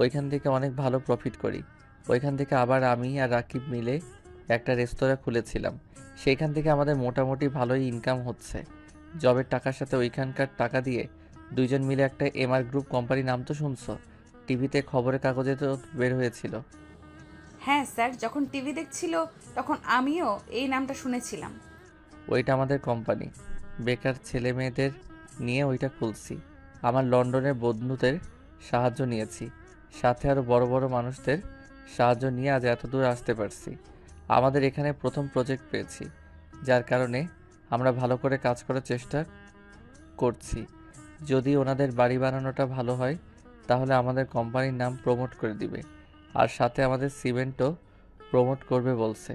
S2: ওইখান থেকে অনেক ভালো প্রফিট করি। ওইখান থেকে আবার আমি আর রাকিব মিলে একটা রেস্তোরাঁ খুলেছিলাম। সেইখান থেকে আমাদের মোটামুটি ভালোই ইনকাম হচ্ছে। জবের টাকার সাথে ওইখানকার টাকা দিয়ে 2জন মিলে একটা এমআর গ্রুপ কোম্পানি, নাম তো শুনছো? টিভিতে, খবরের কাগজে তো বের হয়েছিল।
S1: হ্যাঁ স্যার, যখন টিভি দেখছিল তখন আমিও এই নামটা শুনেছিলাম।
S2: ওইটা আমাদের কোম্পানি। বেকার ছেলে মেয়েদের নিয়ে ওইটা খুলছি। আমার লন্ডনের বন্ধুদের সাহায্য নিয়েছি, সাথে আরও বড় বড় মানুষদের সাহায্য নিয়ে আজ এত দূর আসতে পারছি। আমাদের এখানে প্রথম প্রজেক্ট পেয়েছি, যার কারণে আমরা ভালো করে কাজ করার চেষ্টা করছি। যদি ওনাদের বাড়ি বানানোটা ভালো হয় তাহলে আমাদের কোম্পানির নাম প্রমোট করে দিবে, আর সাথে আমাদের সিমেন্টও প্রমোট করবে বলছে।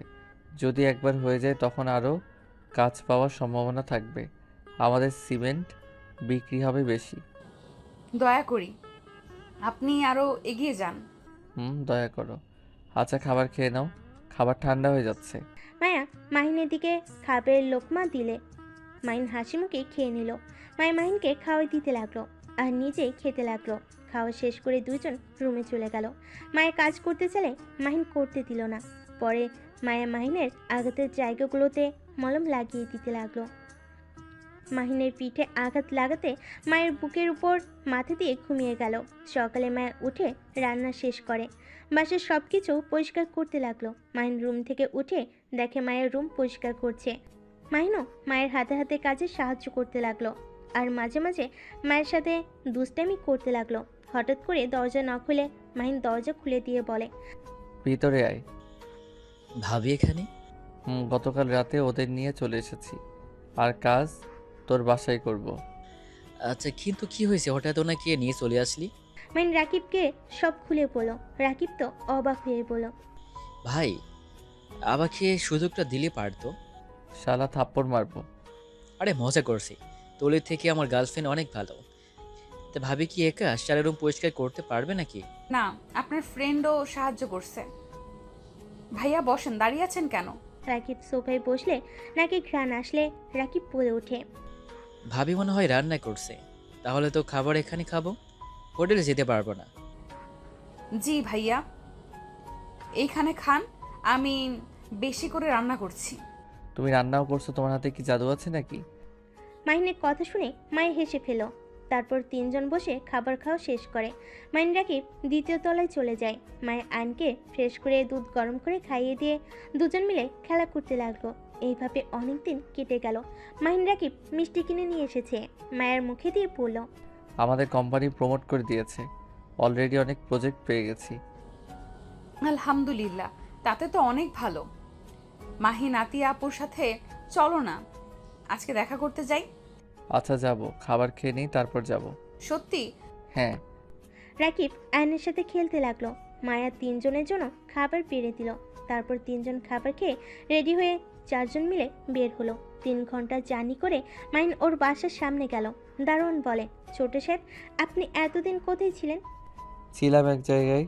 S2: যদি একবার হয়ে যায় তখন আরও কাজ পাওয়ার সম্ভাবনা থাকবে। আমাদের সিমেন্ট বিক্রি হবে বেশি।
S1: দয়া করি আপনি আরও এগিয়ে যান।
S2: দয়া করো। আচ্ছা খাবার খেয়ে নাও, খাবার ঠান্ডা হয়ে যাচ্ছে।
S3: মায়া মাহিনের দিকে খাবারের লোকমা দিলে। মাহিন হাসি মুখে খেয়ে নিল। মায়া মাহিনকে খাওয়াই দিতে লাগলো আর নিজেই খেতে লাগলো। খাওয়া শেষ করে 2জন রুমে চলে গেল। মায়া কাজ করতে চাইলে মাহিন করতে দিল না। পরে মায়া মাহিনের আঘাতের জায়গাগুলোতে মলম লাগিয়ে দিতে লাগলো। মাহিনের পিঠে আঘাত লাগাতে মায়ের বুকের উপর মাথা দিয়ে ঘুমিয়ে গেল। সকালে মায়া উঠে রান্না শেষ করে। বাসার সব কিছু পরিষ্কার করতে লাগলো। মাহিন রুম থেকে উঠে দেখে মায়ের রুম পরিষ্কার করছে। মাহিনও মায়ের হাতে হাতে কাজে সাহায্য করতে লাগলো আর মাঝে মাঝে মায়ের সাথে দুষ্টামি করতে লাগলো। হঠাৎ করে দরজা না খুলে মাহিন দরজা খুলে দিয়ে বলে,
S2: ভিতরে আয়।
S6: ভাবি এখানে?
S2: গতকাল রাতে ওদের নিয়ে চলে এসেছি, আর কাজ তোর বাসায় করব।
S6: আচ্ছা, কিন্তু কি হয়েছে হঠাৎ ওনাকে নিয়ে চলে আসলি?
S3: মাহিন রাকিবকে সব খুলে বলল। রাকিব তো অবাক হয়ে বলল,
S6: ভাই, আমাকে সুযোগটা দিলে পারতো।
S2: শালা থাপ্পড় মারবো।
S6: আরে মজা করছি, তোলের থেকে আমার গার্লফ্রেন্ড অনেক ভালো। তা ভাবি কি একা সারা রুম পরিষ্কার করতে পারবে নাকি?
S1: না, আপনার ফ্রেন্ডও সাহায্য করছে। ভাইয়া বসেন, দাঁড়িয়ে আছেন কেন?
S3: রাকিব সোফায় বসলে নাকি ঘ্রাণ আসলে রাকিব বলে ওঠে,
S6: ভাবি মনে হয় রান্না করছে, তাহলে তো খাবার এখানে খাবো, হোটেলে যেতে পারবো না।
S1: জি ভাইয়া, এইখানে খান, আমি বেশি করে রান্না করছি।
S2: তুমি রান্নাও করছো, তোমার হাতে কি জাদু আছে নাকি?
S3: মাহিনের কথা শুনে মায়ে হেসে ফেল। তারপর তিনজন বসে খাবার খাওয়া শেষ করে। মাইন রাকিব দ্বিতীয় তলায় চলে যায়। মায়ের আয়নকে ফ্রেশ করে দুধ গরম করে খাইয়ে দিয়ে দুজন মিলে খেলা করতে লাগলো। এইভাবে অনেক দিন কেটে গেল। মাহিন রাকিব মিষ্টি কিনে নিয়ে এসেছে। মায়ের মুখে দিয়ে বলল,
S2: আমাদের কোম্পানি প্রমোট করে দিয়েছে, অলরেডি অনেক প্রজেক্ট পেয়ে গেছি।
S1: আলহামদুলিল্লাহ, তাতে তো অনেক ভালো। মাহি নাতিয়া আপুর সাথে চলো না, আজকে দেখা করতে যাই।
S2: আচ্ছা যাব, খাবার খেয়ে নিই তারপর যাব।
S1: সত্যি?
S2: হ্যাঁ।
S3: রাকিব আয়নের সাথে খেলতে লাগলো। মায়া তিনজনের জন্য খাবার বেড়ে দিল। তারপর তিনজন খাবার খেয়ে রেডি হয়ে চারজন মিলে বের হলো। 3 ঘন্টা জার্নি করে মাইন ওর বাসার সামনে গেল। দারোয়ান বলে, ছোট সাহেব, আপনি এতদিন কোথায় ছিলেন?
S2: ছিলাম এক জায়গায়।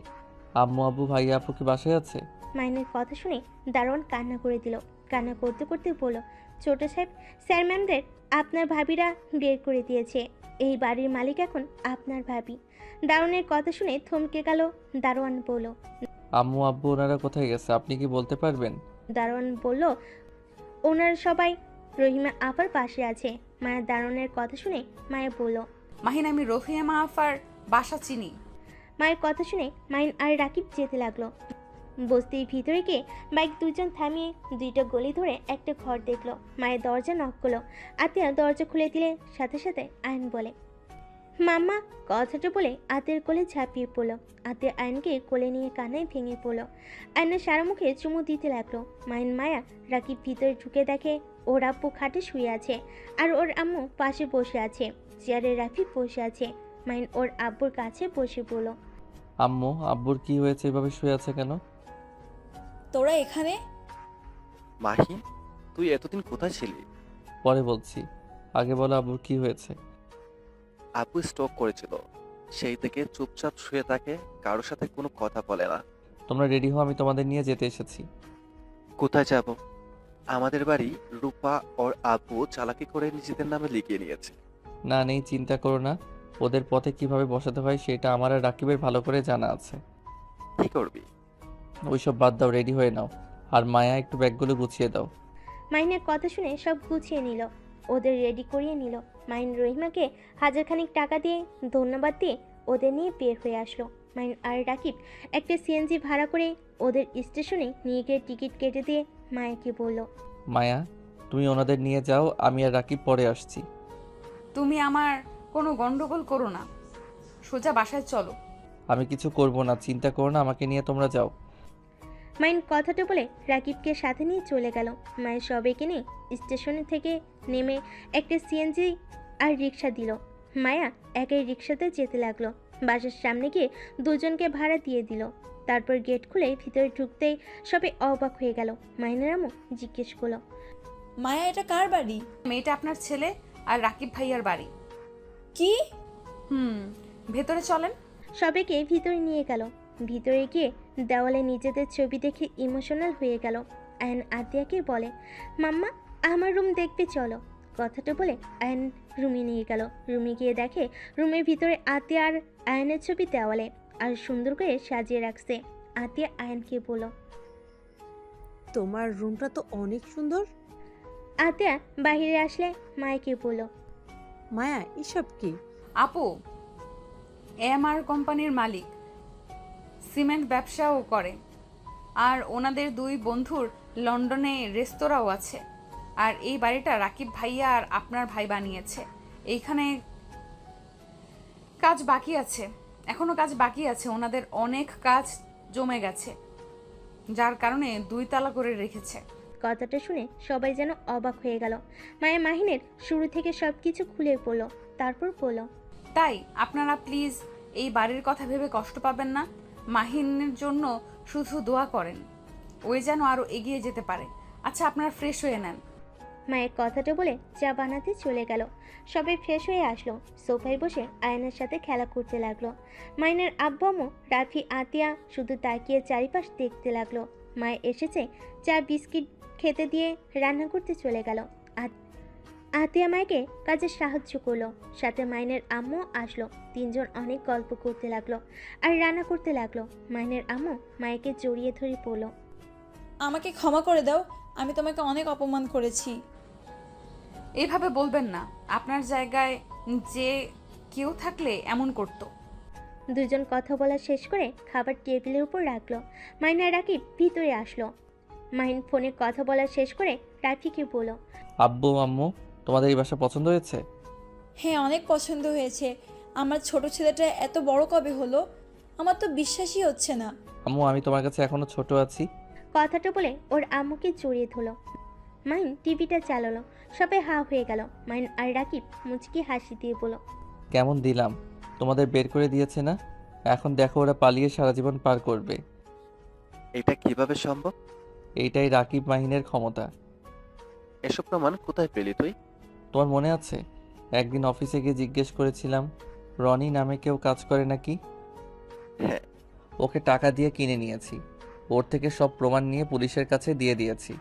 S2: আম্মু আব্বু ভাইয়া আপু কি বাসায় আছে?
S3: মাইনের কথা শুনে দারোয়ান কান্না করে দিল। কান্না করতে করতে বলল, ছোট সাহেব, স্যার ম্যামদের আপনার ভাবিরা বের করে দিয়েছে। এই বাড়ির মালিক এখন আপনার ভাবি। দারোয়ানের কথা শুনে থমকে গেল। দারোয়ান বলল,
S2: আম্মু আব্বু ওনারা কোথায় গেছে আপনি কি বলতে পারবেন?
S3: দারোয়ান বলল, ওনার সবাই রহিমা আপার পাশে আছে। মায়ের দারোয়ানের কথা শুনে মায়ের বলল,
S1: মাহিন, আমি রফিয়া আফার বাসা চিনি।
S3: মায়ের কথা শুনে মাইন আর রাকিব যেতে লাগলো। বস্তির ভিতরে গিয়ে বাইক দুজন থামিয়ে 2টা গলি ধরে একটা ঘর দেখলো। মায়ের দরজা নক করলো। আতিয়া দরজা খুলে দিলে সাথে সাথে আয়ন বলে, মাম্মা। কথাটা বলে আতের কোলে ঝাঁপিয়ে পড়লো। আতিয়া আয়নকে কোলে নিয়ে কান্নায় ভেঙে পড়লো। আয়নের সারা মুখে চুমু দিতে লাগলো। মায়ের মায়া রাকিব ভিতরে ঢুকে দেখে ওর আব্বু খাটে শুয়ে আছে আর ওর আম্মু পাশে বসে আছে। চেয়ারে রাফিক বসে আছে। মাইন ওর আব্বুর কাছে বসে পড়লো।
S2: আম্মু আব্বুর কি হয়েছে, এভাবে শুয়ে আছে কেন?
S4: তোরা এখানে?
S5: মাহিন, তুই এতদিন কোথায় ছিলি?
S2: পরে বলছি, আগে বলো আব্বুর কি হয়েছে।
S5: আপু স্ট্রোক করেছিল, সেই থেকে চুপচাপ শুয়ে থাকে, কারোর সাথে কোনো কথা বলে না।
S2: তোমরা রেডি হও, আমি তোমাদের নিয়ে যেতে এসেছি।
S5: কোথায় যাব? আমাদের বাড়ি রূপা ওর আব্বু চালাকি করে নিজেদের নামে লিখিয়ে নিয়েছে।
S2: না নেই, চিন্তা করো না, ওদের পথে কিভাবে বসাতে হয় সেটা আমার আর রাকিবের ভালো করে জানা আছে।
S5: কি করবি?
S2: ওইসব বাদ দাও, রেডি হয়ে নাও। আর মায়া একটু ব্যাগগুলো গুছিয়ে দাও।
S3: মাইনের কথা শুনে সব গুছিয়ে নিল। ওদের রেডি করিয়ে নিল। মাইন রহিমাকে 1000 খানিক টাকা দিয়ে ধন্যবাদ দিয়ে ওদের নিয়ে বের হয়ে আসলো। মাইন আর রাকিব একটা সিএনজি ভাড়া করে ওদের স্টেশনে নিয়ে গিয়ে টিকিট কেটে দিয়ে মায়াকে বলল,
S2: মায়া, তুমি ওনাদের নিয়ে যাও, আমি আর রাকিব পরে আসছি।
S1: তুমি আমার কোনো গন্ডগোল করো না, সোজা বাসায় চলো।
S2: আমি কিছু করব না, চিন্তা করো না, আমাকে নিয়ে তোমরা যাও।
S3: মাইন কথাটা বলে রাকিবকে সাথে নিয়ে চলে গেল। মায়ের সবাইকে নিয়ে স্টেশনে থেকে নেমে একটা সিএনজি আর রিক্সা দিল। মায়া একাই রিক্সাতে যেতে লাগলো। বাসার সামনে গিয়ে দুজনকে ভাড়া দিয়ে দিল। তারপর গেট খুলে ভিতরে ঢুকতেই সবাই অবাক হয়ে গেল। মাইনের আম্মু জিজ্ঞেস করলো,
S4: মায়া, এটা কার বাড়ি?
S1: মেয়েটা আপনার ছেলে আর রাকিব ভাইয়ার বাড়ি।
S4: কি?
S1: ভেতরে চলেন।
S3: সবাইকে ভিতরে নিয়ে গেল। ভিতরে গিয়ে দেওয়ালে নিজেদের ছবি দেখে ইমোশনাল হয়ে গেল। আয়ন আতিয়াকে বলে, মাম্মা, আমার রুম দেখবে চলো। কথাটা বলে আয়ন রুমে নিয়ে গেল। রুমে গিয়ে দেখে রুমের ভিতরে আতিয়া আর আয়নের ছবি দেওয়ালে আর সুন্দর করে সাজিয়ে রাখছে। আতিয়া আয়নকে বলল,
S7: তোমার রুমটা তো অনেক সুন্দর।
S3: আতিয়া বাইরে আসলে মায়াকে বলল,
S7: মায়া, এসব কি?
S1: আপু, এমআর কোম্পানির মালিক সিমেন্ট ব্যবসাও করে। আর ওনাদের দুই বন্ধুর লন্ডনে রেস্তোরাঁও আছে। আর এই বাড়িটা রাকিব ভাইয়া আর আপনার ভাই বানিয়েছে। এইখানে কাজ বাকি আছে, এখনো কাজ বাকি আছে। ওনাদের অনেক কাজ জমে গেছে, যার কারণে 2 তালা করে রেখেছে।
S3: কথাটা শুনে সবাই যেন অবাক হয়ে গেল। মায়া মাহিনের শুরু থেকে সব কিছু খুলে বলল, তারপর বলল,
S1: তাই আপনারা প্লিজ এই বাড়ির কথা ভেবে কষ্ট পাবেন না। মাহিনের জন্য শুধু দোয়া করেন, ওই যেন আরো এগিয়ে যেতে পারে। আচ্ছা, আপনারা ফ্রেশ হয়ে নেন।
S3: মায়ের কথাটা বলে চা বানাতে চলে গেল। সবাই ফ্রেশ হয়ে আসলো, সোফায় বসে আয়নার সাথে খেলা করতে লাগলো। মাইনের আব্বু আম্মু, রাফি, আতিয়া শুধু তাকিয়ে চারিপাশ দেখতে লাগলো। মায়ে এসেছে, চা বিস্কিট খেতে দিয়ে রান্না করতে চলে গেল। আতিয়া মায়েকে কাজে সাহায্য করলো, সাথে মাইনের আম্মু আসলো। তিনজন অনেক গল্প করতে লাগলো আর রান্না করতে লাগলো। মাইনের আম্মু মায়েকে জড়িয়ে ধরে পড়ল,
S4: আমাকে ক্ষমা করে দাও, আমি তোমাকে অনেক অপমান করেছি।
S1: এইভাবে বলবেন না, আপনার জায়গায় যে কেউ থাকলে এমন করতো।
S3: দুজন কথা বলা শেষ করে খাবার টেবিলের উপর রাখলো। মাইন আর রাকিব ভিতরে আসলো। মাইন ফোনে কথা বলা শেষ করে রাফিকে বলল,
S2: আব্বু আম্মু, তোমাদের এই বাসা পছন্দ হয়েছে?
S4: হ্যাঁ, অনেক পছন্দ হয়েছে। আমার ছোট ছেলেটা এত বড় কবে হলো? আমার তো বিশ্বাসই হচ্ছে না।
S2: আম্মু, আমি তোমার কাছে এখনো ছোট আছি।
S3: কথাটা বলে ওর আম্মুকে জড়িয়ে ধরলো। মাইন টিভিটা চালালো, সবাই হা হয়ে গেল। মাইন আর রাকিব মুচকি হাসি দিয়ে বলল,
S2: কেমন দিলাম? তোমাদের বের করে দিয়েছে না? এখন দেখো ওরা পালিয়ে সারা জীবন পার করবে।
S5: এটা কিভাবে সম্ভব?
S2: এইটাই রাকিব মাহিনের ক্ষমতা।
S5: এসব প্রমাণ কোথায় পেলি তুই?
S2: তোমার মনে আছে একদিন অফিসে গিয়ে জিজ্ঞেস করেছিলাম রনি নামে কেউ কাজ করে নাকি?
S5: হ্যাঁ।
S2: ওকে টাকা দিয়ে কিনে নিয়েছি, ওর থেকে সব প্রমাণ নিয়ে পুলিশের কাছে দিয়ে দিয়েছি।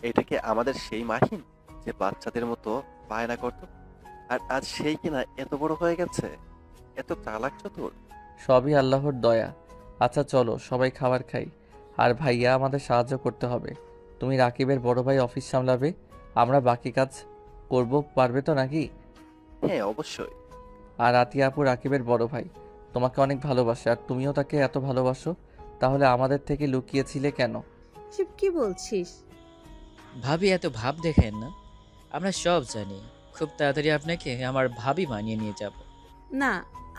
S5: এটা কি আমাদের সেই মাহিন যে বাচ্চাদের মতো বায়না করত? আর আজ সেই কিনা এত বড় হয়ে গেছে, এত চালাক চতুর।
S2: সবই আল্লাহর দয়া। আচ্ছা চলো সবাই খাবার খাই। আর ভাইয়া, আমাদের সাহায্য করতে হবে। তুমি রাকিবের বড় ভাই, অফিস সামলাবে, আমরা বাকি কাজ করব, পারবে তো নাকি?
S5: হ্যাঁ, অবশ্যই।
S2: আর আতিয়া আপু রাকিবের বড় ভাই, তোমাকে অনেক ভালোবাসে, আর তুমিও তাকে এত ভালোবাসো, তাহলে আমাদের থেকে লুকিয়েছিলে কেন?
S7: শিব, কি বলছিস?
S6: ভাবি, এত ভাব দেখেন না, আমরা সব জানি। খুব তাড়াতাড়ি আপনাকে আমার ভাবি মানিয়ে নিয়ে যাব।
S7: না,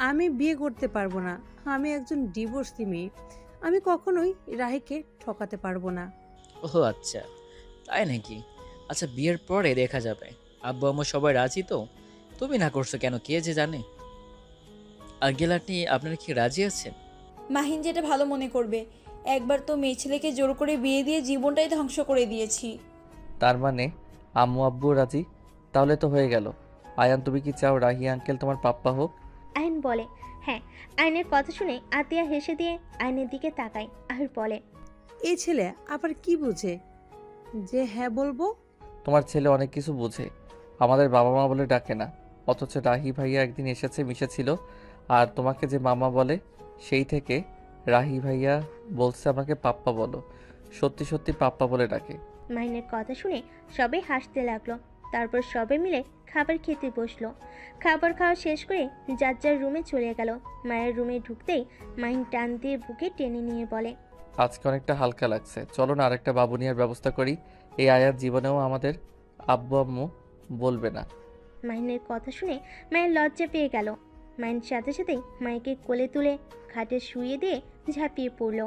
S7: আমি বিয়ে করতে পারবো না। আমি একজন ডিভোর্সি মেয়ে। আমি কখনোই রাহিকে ঠকাতে পারবো না।
S6: ওহো আচ্ছা, তাই নাকি? আচ্ছা, বিয়ের পরে দেখা যাবে। আব্বু আম্মু সবাই রাজি তো? তুমি না করছো কেন কে যে জানে। আঙ্কেল আন্টি, আপনারা কি রাজি আছেন?
S4: মাহিন যেটা ভালো মনে করবে। একবার তো মেয়ে ছেলেকে জোর করে বিয়ে দিয়ে জীবনটাই ধ্বংস করে দিয়েছি।
S2: তার মানে আম্মু আব্বু রাজি? তাহলে তো হয়ে গেল। আয়ান, তুমি কি চাও রাহি আঙ্কেল তোমার পাপ্পা হোক?
S3: আইন বলে, হ্যাঁ। আইনের কথা শুনে আতিয়া হেসে দিয়ে আইনের দিকে তাকায় আর বলে,
S7: এই ছেলে আবার কি বুঝে যে হ্যাঁ বলবো?
S2: তোমার ছেলে অনেক কিছু বোঝে, আমাদের বাবা মা বলে ডাকে না। অথচ রাহি ভাইয়া একদিন এসেছে, মিশেছিল, আর তোমাকে যে মামা বলে, সেই থেকে রাহি ভাইয়া বলছে আমাকে পাপ্পা বলো। সত্যি সত্যি পাপ্পা বলে ডাকে।
S3: মাইনের কথা শুনে সবাই হাসতে লাগলো। তারপর সবাই মিলে খাবার খেতে বসলো। খাবার খাওয়া শেষ করে যার যার রুমে চলে গেল। মায়ের রুমে ঢুকতেই মাইন টান দিয়ে বুকে টেনে নিয়ে বলে,
S2: আজকে অনেকটা হালকা লাগছে, চলো না আরেকটা বাবুনিয়ার ব্যবস্থা করি। এই আয়ার জীবনেও আমাদের আব্বু আম্মু বলবে না।
S3: মাইনের কথা শুনে মায়ের লজ্জা পেয়ে গেল। মাইন সাথে সাথে মাইকে কোলে তুলে খাটে শুয়ে দিয়ে ঝাঁপিয়ে পড়ল।